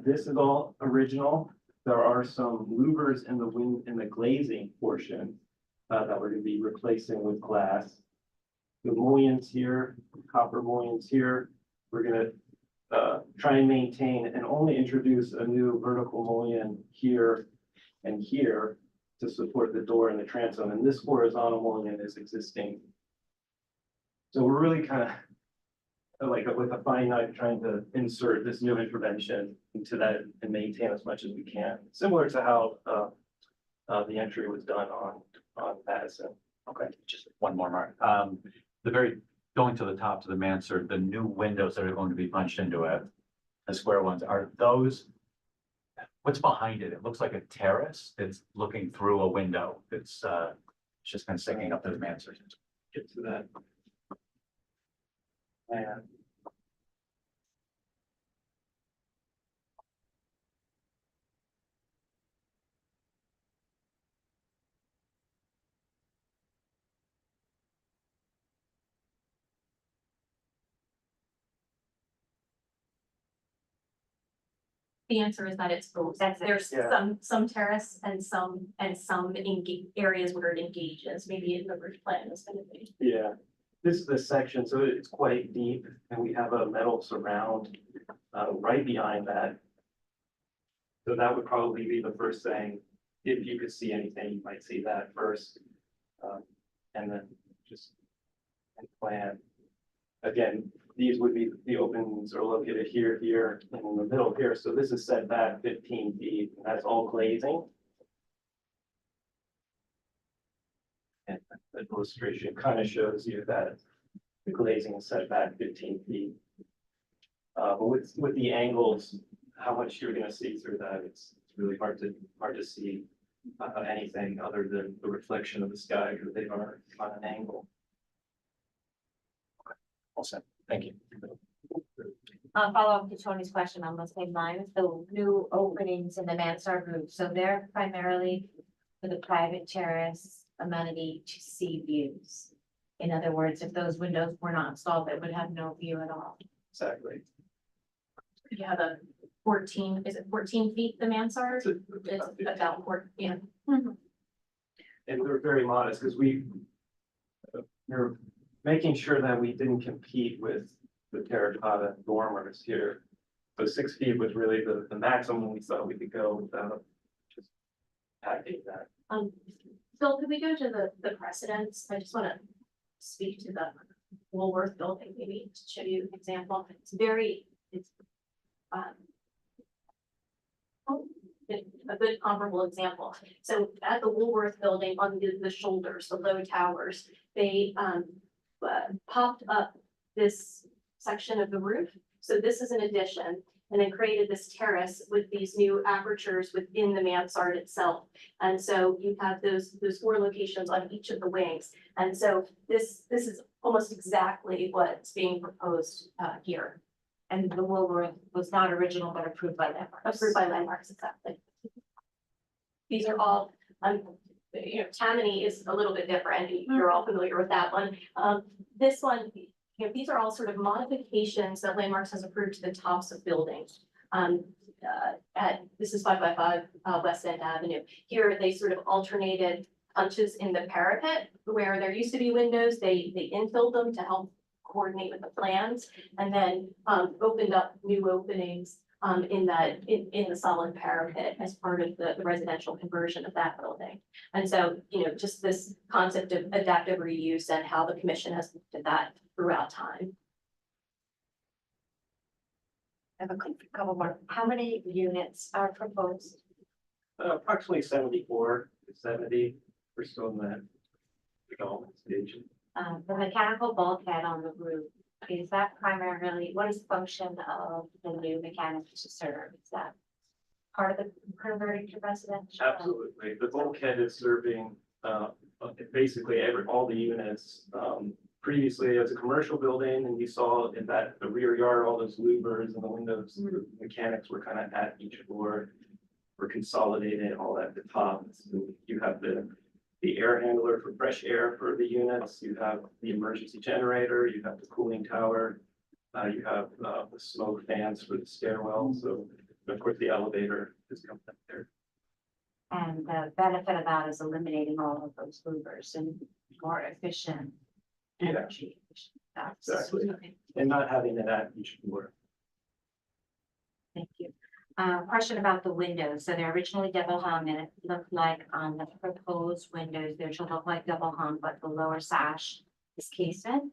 this is all original. There are some louvers in the glazing portion that we're gonna be replacing with glass. The mullions here, copper mullions here, we're gonna try and maintain and only introduce a new vertical mullion here and here to support the door and the transom, and this horizontal mullion is existing. So we're really kind of like with a fine knife trying to insert this new intervention into that and maintain as much as we can, similar to how the entry was done on Madison. Okay, just one more, Mark. Going to the top to the mansard, the new windows that are going to be punched into it, the square ones, are those? What's behind it? It looks like a terrace that's looking through a window. It's just kind of sticking up to the mansard. Get to that. And The answer is that it's both. There's Yeah. some terrace and some areas where it engages, maybe in the roof plan is gonna be. yeah, this is the section, so it's quite deep, and we have a metal surround right behind that. So that would probably be the first thing. If you could see anything, you might see that first. And then just plan. Again, these would be, the openings are located here, here, and in the middle here. So this is set back 15 feet. And that's all glazing. And the illustration kind of shows you that the glazing is set back 15 feet. But with the angles, how much you're gonna see through that, it's really hard to see anything other than the reflection of the sky, because they are on an angle. All set. Thank you. Follow up to Tony's question on the same lines, the new openings in the mansard roof, so they're primarily for the private terrace amenity to see views. In other words, if those windows were not installed, it would have no view at all. Exactly. You have a 14, is it 14 feet, the mansard? It's about 14, yeah. And they're very modest, because we're making sure that we didn't compete with the terracotta dormers here. So 6 feet was really the maximum we thought we could go without just packing that. Phil, could we go to the precedents? I just want to speak to the Woolworth building, maybe to show you an example. It's a good comparable example. So at the Woolworth building on the shoulders, the low towers, they popped up this section of the roof. So this is an addition, and then created this terrace with these new apertures within the mansard itself. And so you have those 4 locations on each of the wings. And so this is almost exactly what's being proposed here. And the Woolworth was not original, but approved by Landmarks. Approved by Landmarks, exactly. These are all, Tammany is a little bit different. You're all familiar with that one. This one, these are all sort of modifications that Landmarks has approved to the tops of buildings. This is 5 by 5 West End Avenue. Here, they sort of alternated punches in the parapet where there used to be windows. They infilled them to help coordinate with the plans and then opened up new openings in the solid parapet as part of the residential conversion of that building. And so, you know, just this concept of adaptive reuse and how the commission has looked at that throughout time. I have a couple more. How many units are proposed? Approximately 74 to 70. We're still in that development stage. The mechanical bulkhead on the roof, is that primarily, what is the function of the new mechanics to serve? Is that part of the converting to residential? Absolutely. The bulkhead is serving basically all the units. Previously as a commercial building, and you saw in that the rear yard, all those louvers and the windows, the mechanics were kind of at each floor. We're consolidating all at the top. So you have the air handler for fresh air for the units. You have the emergency generator. You have the cooling tower. You have the smoke fans for the stairwell. So of course the elevator is coming up there. And the benefit of that is eliminating all of those louvers and more efficient energy. Exactly. And not having it at each floor. Thank you. Question about the windows. So they're originally double hung and it looked like on the proposed windows, they should look like double hung, but the lower sash is casement.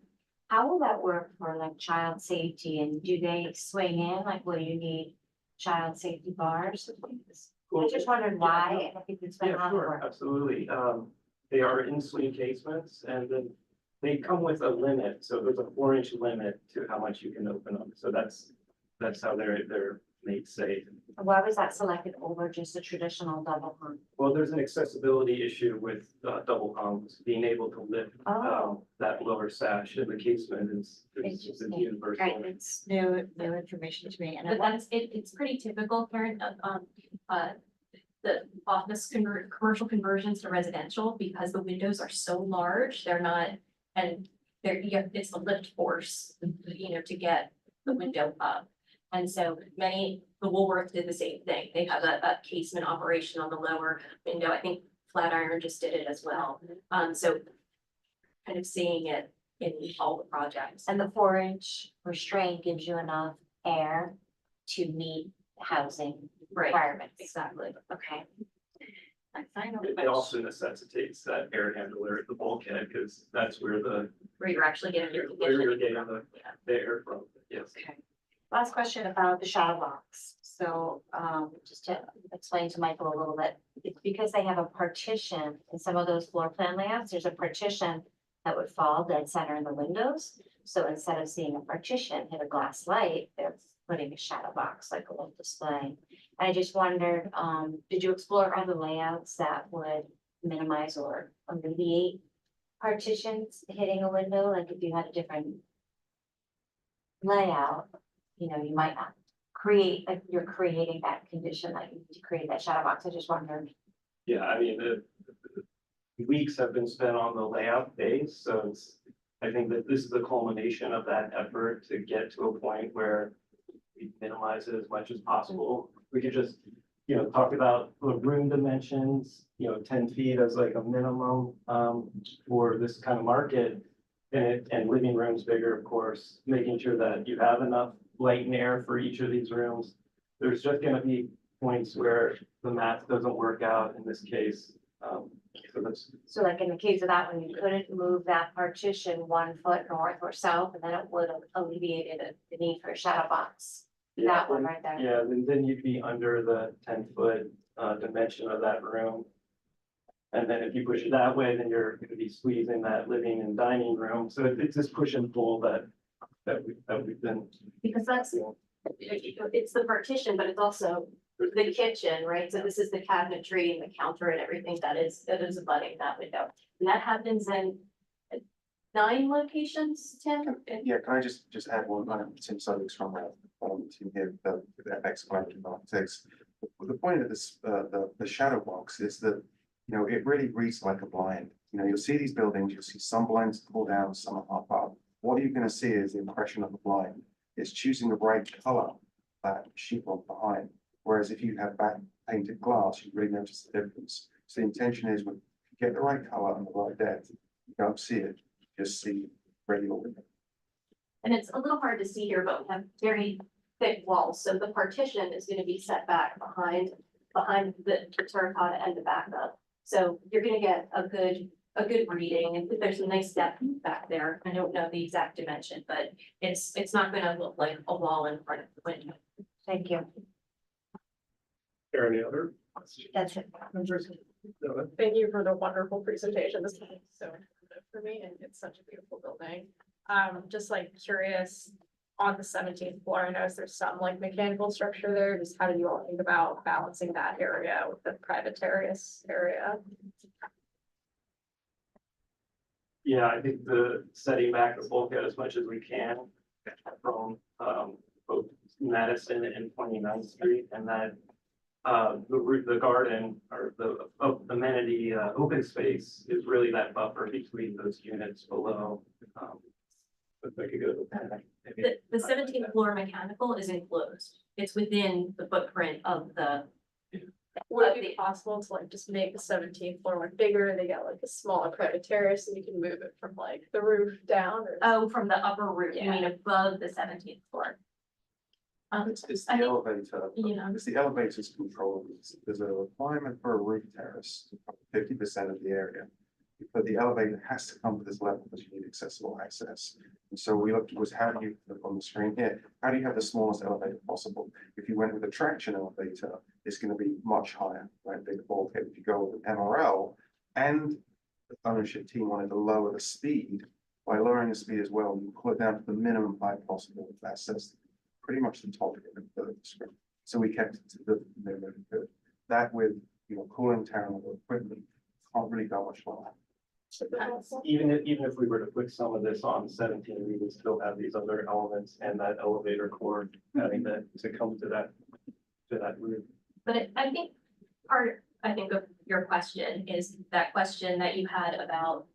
How will that work for like child safety and do they swing in? Like, will you need child safety bars? I just wondered why. And if you could explain how it works. Absolutely. They are in-swing casements and then they come with a limit. So there's a 4-inch limit to how much you can open them. So that's how they're made safe. Why was that selected over just a traditional double hung? Well, there's an accessibility issue with double hungs, being able to lift that lower sash in the casement is universal. Right, it's new information to me. But that's, it's pretty typical, Karen, of, the office commercial conversions to residential, because the windows are so large, they're not, and it's the lift force, you know, to get the window up. And so the Woolworth did the same thing. They have a casement operation on the lower window. I think Flatiron just did it as well. So kind of seeing it in all the projects. And the 4-inch restraint gives you enough air to meet housing requirements. Exactly. Okay. It also necessitates that air handler at the bulkhead because that's where you're actually getting your you're getting the air from. Yes. Okay. Last question about the shadow box. So just to explain to Michael a little bit, it's because they have a partition in some of those floor plan layouts, there's a partition that would fall dead center in the windows. So instead of seeing a partition hit a glass light, they're putting a shadow box like a little display. I just wondered, did you explore other layouts that would minimize or alleviate partitions hitting a window? Like if you had a different layout, you know, you might not create, like you're creating that condition, like you need to create that shadow box. I just wondered. Yeah, I mean, the weeks have been spent on the layout phase, so I think that this is a culmination of that effort to get to a point where we minimize it as much as possible. We could just, you know, talk about the room dimensions, you know, 10 feet as like a minimum for this kind of market. And living rooms bigger, of course, making sure that you have enough light and air for each of these rooms. There's just gonna be points where the math doesn't work out in this case. So like in the case of that one, you couldn't move that partition 1 foot north or south, and then it would have alleviated the need for a shadow box. That one right there. Yeah, then you'd be under the 10-foot dimension of that room. And then if you push it that way, then you're gonna be squeezing that living and dining room. So it's this push and pull that we've been. Because that's, it's the partition, but it's also the kitchen, right? So this is the cabinetry and the counter and everything that is abutting that window. And that happens in 9 locations, Tim? Yeah, can I just add one? Tim Suggs from team here, the FX Collective Architects. The point of this, the shadow box is that, you know, it really reads like a blind. You know, you'll see these buildings, you'll see some blinds pull down, some are up. What you're going to see is the impression of the blind. It's choosing the right color that sheetrock behind. Whereas if you have back painted glass, you really notice the difference. So the intention is with get the right color and the right depth, you don't see it, you just see regular window. And it's a little hard to see here, but we have very thick walls, so the partition is gonna be set back behind the terracotta and the backup. So you're gonna get a good reading, and there's a nice depth back there. I don't know the exact dimension, but it's not gonna look like a wall in front of the window. Thank you. Are any other? That's it. Thank you for the wonderful presentation. This is so informative for me, and it's such a beautiful building. Just like curious, on the 17th floor, I noticed there's some like mechanical structure there. Just how did you all think about balancing that area with the private terrace area? Yeah, I think the setting back the bulkhead as much as we can from both Madison and 29th Street, and that the garden or the amenity open space is really that buffer between those units below. If I could go to The 17th floor mechanical is enclosed. It's within the footprint of the. Would it be possible to like just make the 17th floor one bigger? They got like a smaller private terrace and you can move it from like the roof down or? Oh, from the upper roof, you mean above the 17th floor? It's the I think, elevator, yeah. it's the elevator's control. There's a requirement for a roof terrace, 50% of the area. But the elevator has to come to this level because you need accessible access. And so we looked was how do you look on the screen here, how do you have the smallest elevator possible? If you went with a traction elevator, it's going to be much higher, right? Bigger bulkhead. If you go with an MRL, and the ownership team wanted to lower the speed, by lowering the speed as well, you pull it down to the minimum height possible. That says pretty much the top of the screen. So we kept it to the minimum good. That with cooling tower equipment can't really go much lower. even if we were to put some of this on 17, we would still have these other elements and that elevator core having to come to that roof. But I think of your question is that question that you had about,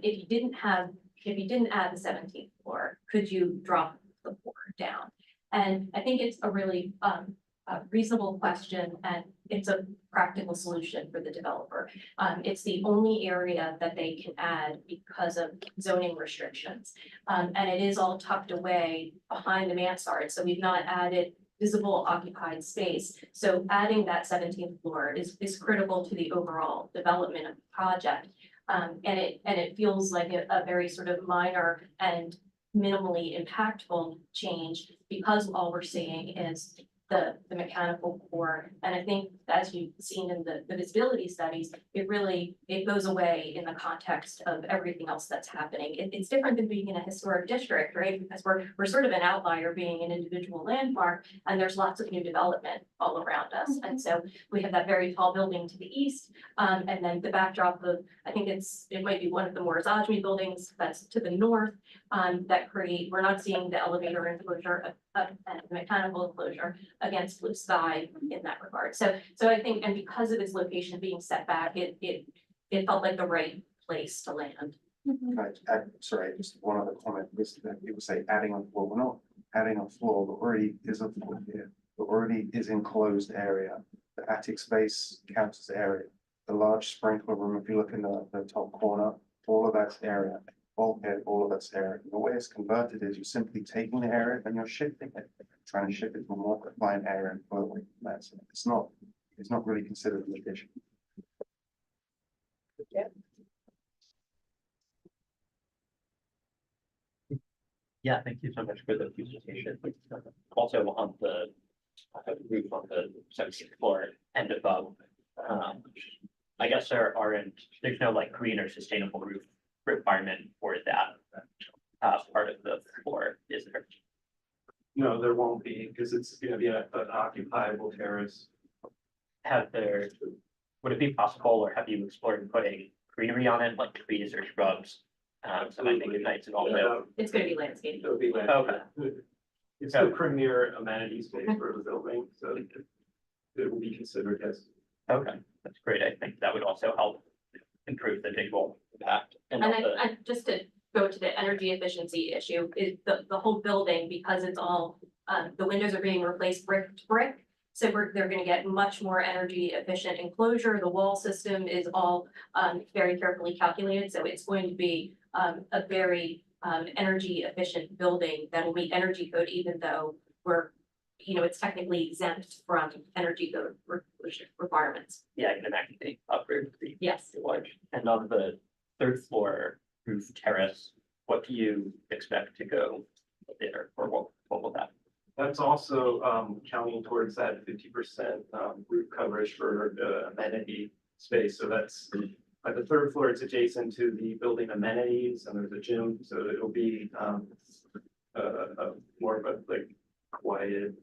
if you didn't add the 17th floor, could you drop the floor down? And I think it's a really, a reasonable question, and it's a practical solution for the developer. It's the only area that they can add because of zoning restrictions. And it is all tucked away behind the mansard, so we've not added visible occupied space. So adding that 17th floor is critical to the overall development of the project. And it feels like a very sort of minor and minimally impactful change, because all we're seeing is the mechanical core. And I think, as you've seen in the visibility studies, it goes away in the context of everything else that's happening. It's different than being in a historic district, right? Because we're sort of an outlier being an individual landmark, and there's lots of new development all around us. And so we have that very tall building to the east, and then the backdrop of, I think it might be one of the more Zajmi buildings that's to the north, we're not seeing the elevator enclosure and mechanical enclosure against blue sky in that regard. So I think, and because of its location being set back, it felt like the right place to land. Sorry, just one other comment. People say adding on floor. We're not adding on floor, but already is a floor here. But already is enclosed area. The attic space counts as area. The large sprinkler room, if you look in the top corner, all of that's area. Bulkhead, all of that's area. The way it's converted is you're simply taking the area and you're shifting it, trying to shift it to a more confined area and further away from that. So it's not really considered an addition. Yeah, thank you so much for the presentation. Also on the roof on the 17th floor and above, I guess there's no like green or sustainable roof requirement for that part of the floor, is there? No, there won't be, because it's going to be an occupiable terrace. Would it be possible, or have you explored putting greenery on it, like trees or shrubs? So I think nights and also. It's gonna be landscape. It'll be landscape. Okay. It's the premier amenity space for the building, so it will be considered as. Okay, that's great. I think that would also help improve the visual impact. And I just to go to the energy efficiency issue, is the whole building, because it's all, the windows are being replaced brick to brick. So they're gonna get much more energy efficient enclosure. The wall system is all very carefully calculated, so it's going to be a very energy efficient building that will meet energy code, even though we're, it's technically exempt from energy code requirements. Yeah, I can imagine the upgrade would be Yes. large. And on the third floor roof terrace, what do you expect to go there, or what will that? That's also counting towards that 50% roof coverage for the amenity space. So that's like the third floor, it's adjacent to the building amenities, and there's a gym, so it'll be more of a like quiet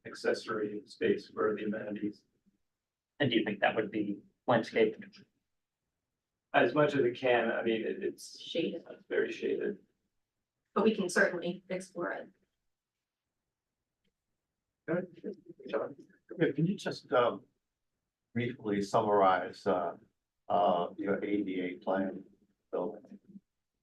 accessory space for the amenities. And do you think that would be landscaped? As much as it can, I mean, it's Shaded, very shaded. but we can certainly explore it. Can you just briefly summarize your ADA plan building?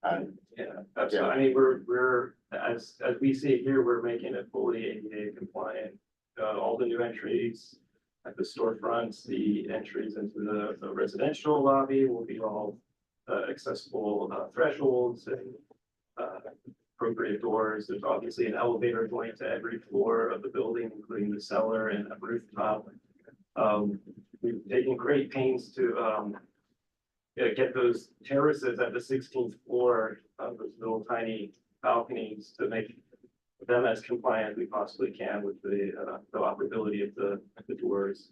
And Yeah, absolutely. I mean, we're, as we see it here, we're making it fully ADA compliant. All the new entries at the storefronts, the entries into the residential lobby will be all accessible thresholds and appropriate doors. There's obviously an elevator going to every floor of the building, including the cellar and a rooftop. We've taken great pains to get those terraces at the 16th floor, those little tiny balconies, to make them as compliant as we possibly can with the operability of the doors.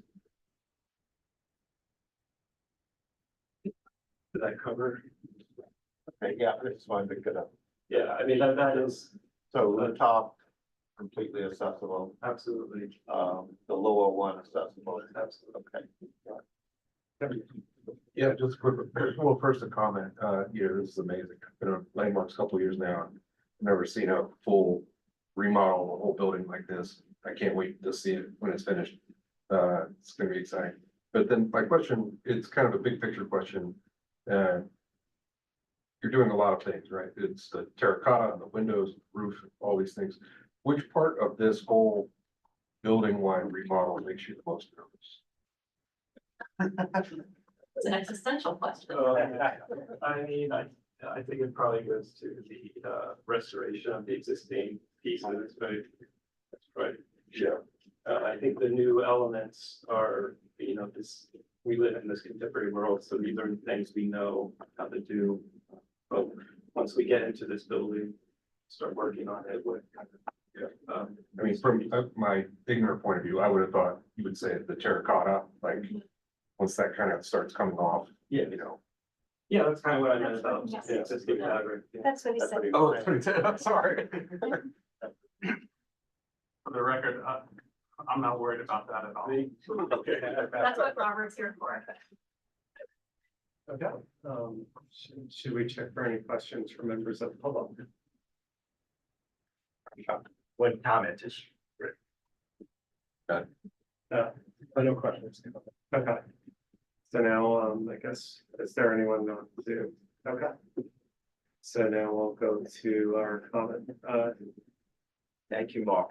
Did that cover? okay, yeah, I just wanted to get up. Yeah, I mean, that is So the top completely accessible, absolutely, the lower one accessible. absolutely. Okay. Yeah, just quick, well, first a comment, this is amazing. I've been on Landmarks a couple of years now. I've never seen a full remodel of a whole building like this. I can't wait to see it when it's finished. It's gonna be exciting. But then my question, it's kind of a big picture question. You're doing a lot of things, right? It's the terracotta and the windows, roof, all these things. Which part of this whole building wide remodel makes you the most nervous? It's an existential question. I mean, I think it probably goes to the restoration of the existing pieces, but that's right. Yeah. I think the new elements are, we live in this contemporary world, so these are things we know how to do. But once we get into this building, start working on it, I mean, from my ignorant point of view, I would have thought you would say the terracotta, like, once that kind of starts coming off. Yeah. Yeah, that's kind of what I meant about Yes. the existing fabric. Yeah. That's what he said. Oh, that's what he said, I'm sorry. For the record, I'm not worried about that at all. Okay. That's what Robert's here for. Okay, should we check for any questions from members of the public? One comment is, No questions. Okay. So now, I guess, is there anyone on Zoom? Okay. So now we'll go to our comment. thank you, Mark.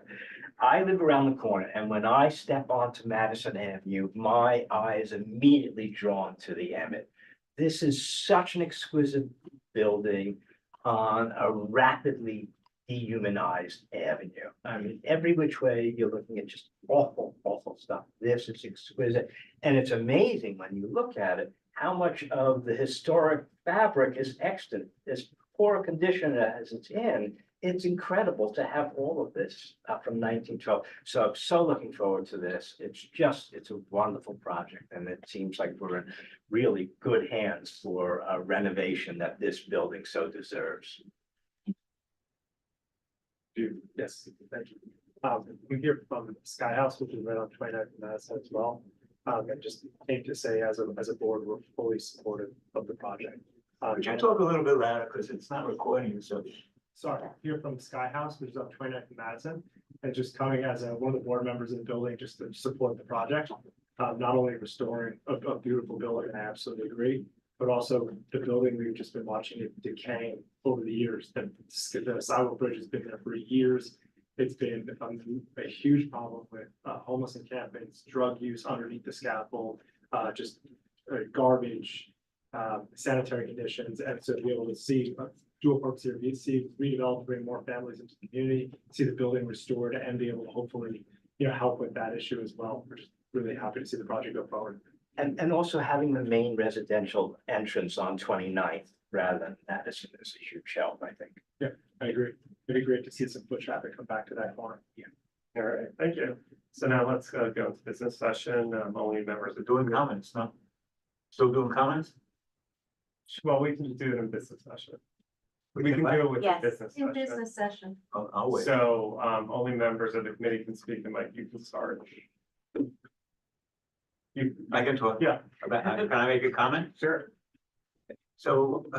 I live around the corner, and when I step onto Madison Avenue, my eye is immediately drawn to the Emmett. This is such an exquisite building on a rapidly dehumanized avenue. I mean, every which way you're looking at just awful, awful stuff. This is exquisite. And it's amazing when you look at it, how much of the historic fabric is extant. As poor a condition as it's in, it's incredible to have all of this from 1912. So I'm so looking forward to this. It's a wonderful project. And it seems like we're in really good hands for a renovation that this building so deserves. Yes, thank you. We hear from Sky House, which is right on 29th and Madison as well. And just came to say, as a board, we're fully supportive of the project. Could you talk a little bit louder, because it's not recording, so. Sorry, here from Sky House, which is on 29th and Madison, and just coming as one of the board members in the building, just to support the project. Not only restoring a beautiful building, I absolutely agree, but also the building, we've just been watching it decaying over the years. The sidewalk bridge has been there for years. It's been a huge problem with homeless encampments, drug use underneath the scaffold, just garbage, sanitary conditions, and so to be able to see dual purpose here, see redevelop, bring more families into the community, see the building restored, and be able to hopefully, help with that issue as well. We're just really happy to see the project go forward. And also having the main residential entrance on 29th rather than Madison is a huge help, I think. Yeah, I agree. It'd be great to see some foot traffic come back to that corner. Yeah. All right, thank you. So now let's go into business session. Only members are Doing comments, no? Still doing comments? Well, we can do it in business session. We can do it with the Yes, business in session. business session. I'll wait. So, only members of the committee can speak, and Mike, you can start. You, I can talk. yeah, Can I make a comment? sure. So,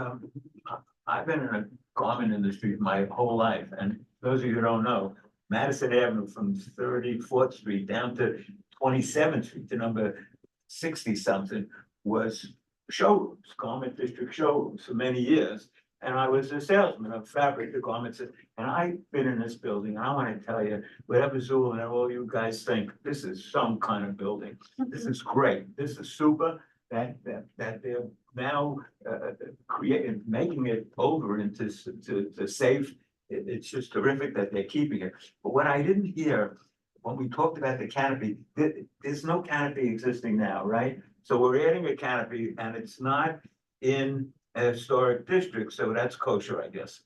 I've been in the garment industry my whole life, and those of you who don't know, Madison Avenue from 34th Street down to 27th Street to number 60 something was showrooms, garment district showrooms for many years. And I was a salesman of fabric, the garments, and I've been in this building, and I want to tell you, whatever Zool and all you guys think, this is some kind of building. This is great. This is super, that they're now creating, making it over into to safe. It's just terrific that they're keeping it. But what I didn't hear when we talked about the canopy, there's no canopy existing now, right? So we're adding a canopy, and it's not in a historic district, so that's kosher, I guess.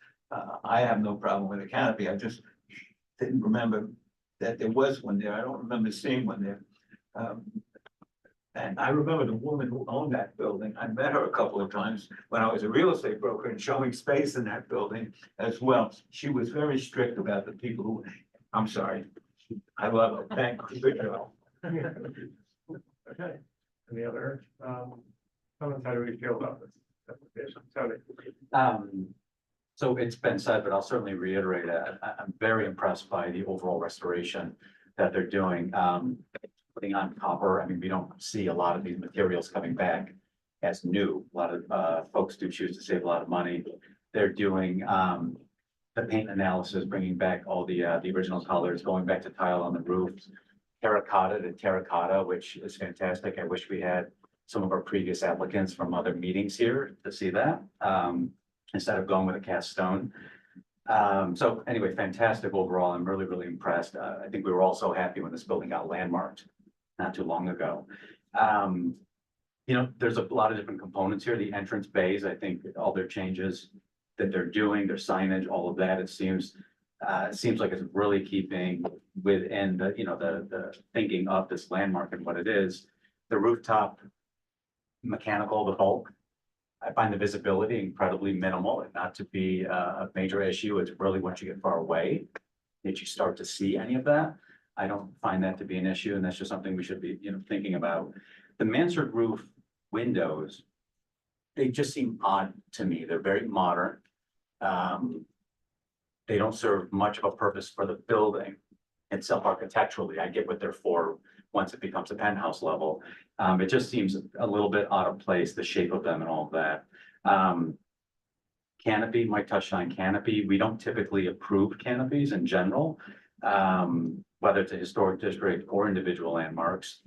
I have no problem with a canopy. I just didn't remember that there was one there. I don't remember seeing one there. And I remember the woman who owned that building. I met her a couple of times when I was a real estate broker and showing space in that building as well. She was very strict about the people who, I'm sorry. I love her. Thank you. Good job. Okay, any other, comments? How do we feel about this application? Tony? So it's been said, but I'll certainly reiterate it. I'm very impressed by the overall restoration that they're doing. Putting on copper, I mean, we don't see a lot of these materials coming back as new. A lot of folks do choose to save a lot of money. They're doing the paint analysis, bringing back all the original colors, going back to tile on the roofs, terracotta to terracotta, which is fantastic. I wish we had some of our previous applicants from other meetings here to see that, instead of going with a cast stone. So anyway, fantastic overall. I'm really, really impressed. I think we were also happy when this building got landmarked not too long ago. There's a lot of different components here. The entrance bays, I think all their changes that they're doing, their signage, all of that, it seems like it's really keeping within the thinking of this landmark and what it is. The rooftop mechanical, the bulk, I find the visibility incredibly minimal and not to be a major issue. It's really once you get far away that you start to see any of that. I don't find that to be an issue, and that's just something we should be, thinking about. The mansard roof windows, they just seem odd to me. They're very modern. They don't serve much of a purpose for the building itself architecturally. I get what they're for once it becomes a penthouse level. It just seems a little bit out of place, the shape of them and all of that. Canopy, Mike touched on canopy. We don't typically approve canopies in general, whether it's a historic district or individual landmarks.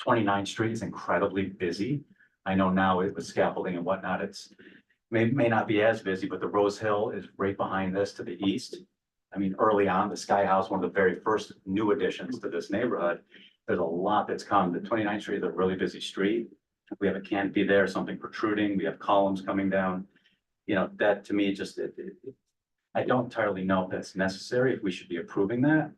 29th Street is incredibly busy. I know now with scaffolding and whatnot, it's may not be as busy, but the Rose Hill is right behind this to the east. I mean, early on, the Sky House, one of the very first new additions to this neighborhood, there's a lot that's come. The 29th Street is a really busy street. We have a canopy there, something protruding. We have columns coming down. That to me, I don't entirely know if that's necessary, if we should be approving that.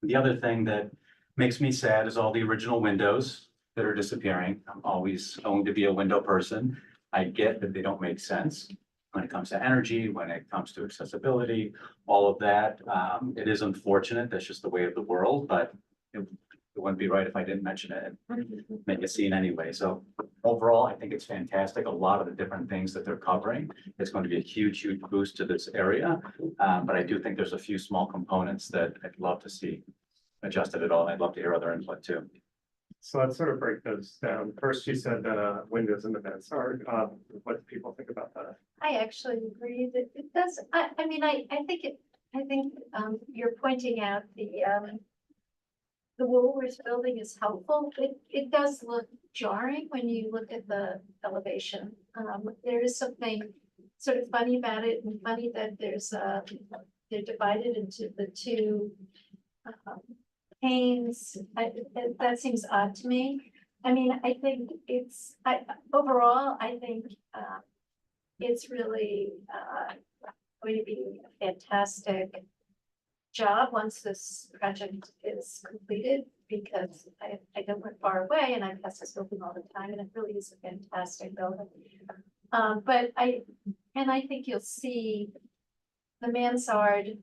The other thing that makes me sad is all the original windows that are disappearing. I'm always going to be a window person. I get that they don't make sense when it comes to energy, when it comes to accessibility, all of that. It is unfortunate. That's just the way of the world, but it wouldn't be right if I didn't mention it and make a scene anyway. So overall, I think it's fantastic. A lot of the different things that they're covering, it's going to be a huge, huge boost to this area. But I do think there's a few small components that I'd love to see adjusted at all. I'd love to hear other input too. So let's sort of break those down. First, you said windows in the mansard. What do people think about that? I actually agree that it does, I mean, I think I think, you're pointing out the Woolworths building is helpful. It does look jarring when you look at the elevation. There is something sort of funny about it, and funny that they're divided into the two panes. That seems odd to me. I mean, I think overall, I think it's really going to be a fantastic job once this project is completed, because I don't live far away and I pass this building all the time, and it really is a fantastic building. But I think you'll see the mansard.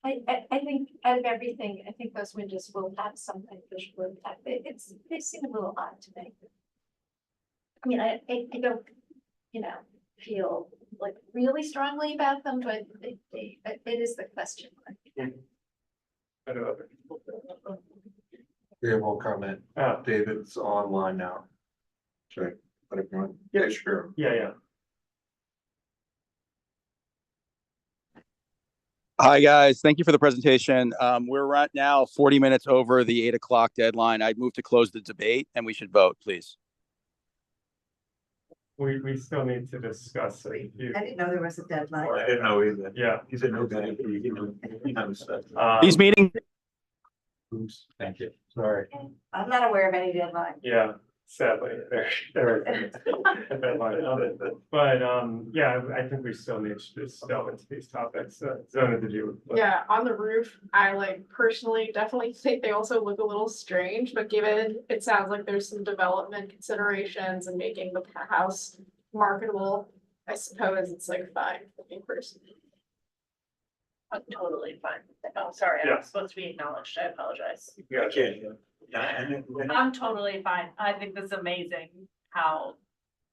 I think out of everything, I think those windows will have some kind of visual impact. They seem a little odd to me. I mean, I don't, feel like really strongly about them, but it is the question mark. We have one comment. David's online now. Should I let him run? Yeah, sure. Yeah. Hi, guys. Thank you for the presentation. We're right now 40 minutes over the 8 o'clock deadline. I'd move to close the debate and we should vote, please. We still need to discuss it. I didn't know there was a deadline. I didn't know either. Yeah. He said no better, kind of stuff. These meetings. Oops, thank you. Sorry. I'm not aware of any deadline. Yeah, sadly, there is a deadline of it. But yeah, I think we still need to just delve into these topics. Zona, did you? Yeah, on the roof, I personally definitely think they also look a little strange, but given it sounds like there's some development considerations and making the house marketable, I suppose it's fine for me personally. I'm totally fine. Oh, sorry, Yeah. I'm supposed to be acknowledged. I apologize. Yeah, and then, I'm totally fine. I think this is amazing how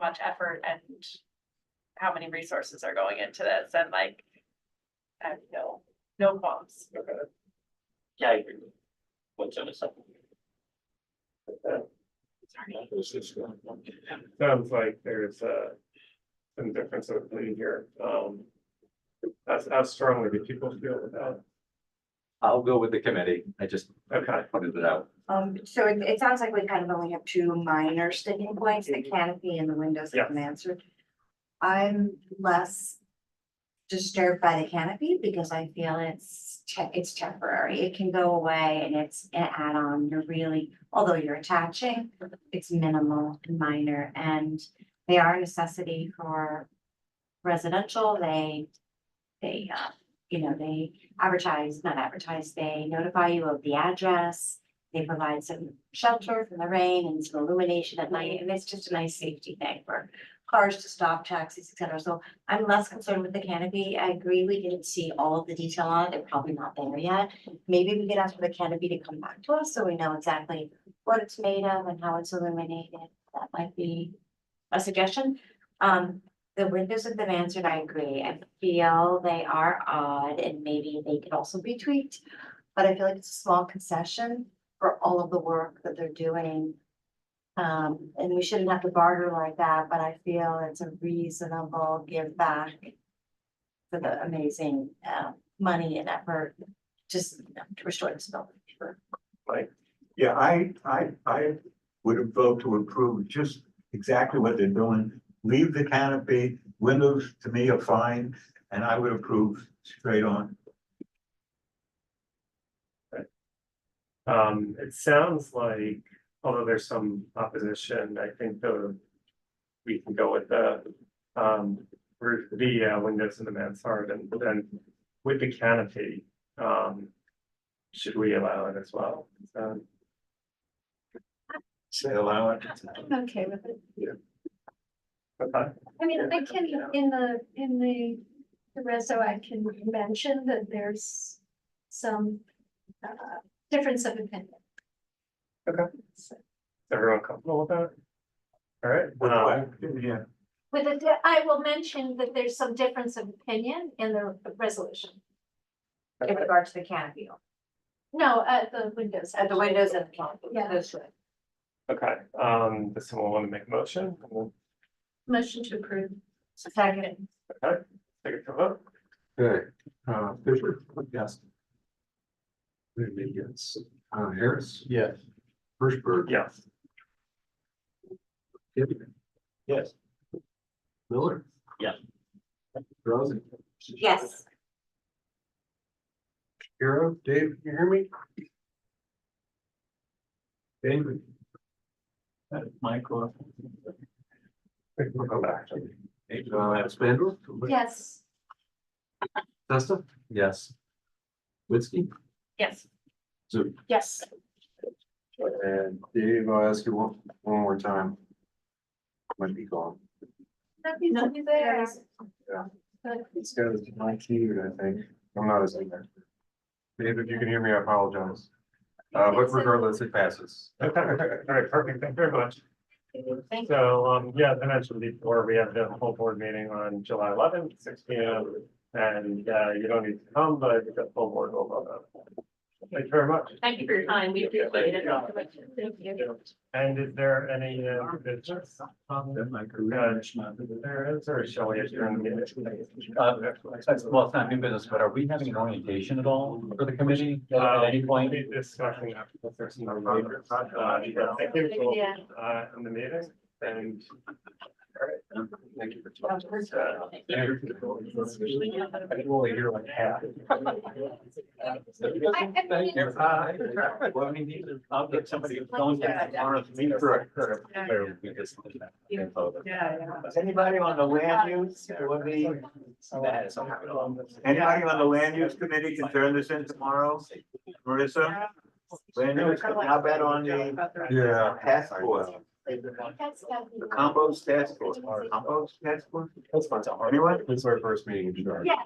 much effort and how many resources are going into this, and I have no qualms. Yeah, I agree with what Jonah said. Sounds like there's some difference of opinion here. How strongly do people feel about? I'll go with the committee. I just Okay. pointed it out. So it sounds like we kind of only have two minor sticking points, the canopy and the windows that have been answered. I'm less disturbed by the canopy because I feel it's temporary. It can go away and it's an add-on. Although you're attaching, it's minimal and minor, and they are a necessity for residential. They they notify you of the address. They provide some shelter from the rain and some illumination at night, and it's just a nice safety thing for cars to stop, taxis, etc. So I'm less concerned with the canopy. I agree, we didn't see all of the detail on it. They're probably not there yet. Maybe we could ask for the canopy to come back to us so we know exactly what it's made of and how it's illuminated. That might be a suggestion. The windows have been answered, I agree. I feel they are odd and maybe they could also be tweaked. But I feel like it's a small concession for all of the work that they're doing. And we shouldn't have to barter like that, but I feel it's a reasonable give back for the amazing money and effort just to restore this building. yeah, I would vote to approve just exactly what they're doing. Leave the canopy, windows to me are fine, and I would approve straight on. It sounds like, although there's some opposition, I think we can go with the roof, the windows in the mansard, and then with the canopy, should we allow it as well? Say allow it. I'm okay with it. Yeah. Okay. I mean, I can, in the reso, I can mention that there's some difference of opinion. Okay. Is everyone comfortable with that? All right. Yeah. I will mention that there's some difference of opinion in the resolution. In regard to the canopy. No, at the windows. At the windows and the canopy. Yeah. Those two. Okay, does someone want to make a motion? Motion to approve. Second. Okay, take it to a vote. Okay, Fisher? Yes. Yes. Harris? Yes. Hirschberg? Yes. Kid? Yes. Miller? Yeah. Rosie? Yes. Hero, Dave, you hear me? David? Michael. We'll go back. Spandrel? Yes. Testa? Yes. Witzke? Yes. Zoo. Yes. And Dave, I'll ask you one more time. Might be gone. Happy to be there. It's got my key, I think. I'm not as in there. Dave, if you can hear me, I apologize. But regardless, it passes. Okay, all right, perfect, thank you very much. So, yeah, as I mentioned before, we have the full board meeting on July 11th, 6 p.m. And you don't need to come, but the full board will vote on it. Thank you very much. Thank you for your time. We appreciate it. Thank you. And is there any business? There is, or shall we adjourn the meeting? Well, it's not new business, but are we having an orientation at all for the committee at any point? We'll be discussing after the first number. Thank you for, in the meeting and. All right, thank you for talking. I can only hear like half. I'll get somebody going to tomorrow to meet. Is anybody on the land use or the? Anybody on the land use committee can turn this in tomorrow? Marissa? Land use, how about on the task force? The compost task force, compost task force? That's fine. Anyone? It's our first meeting in July. Yeah.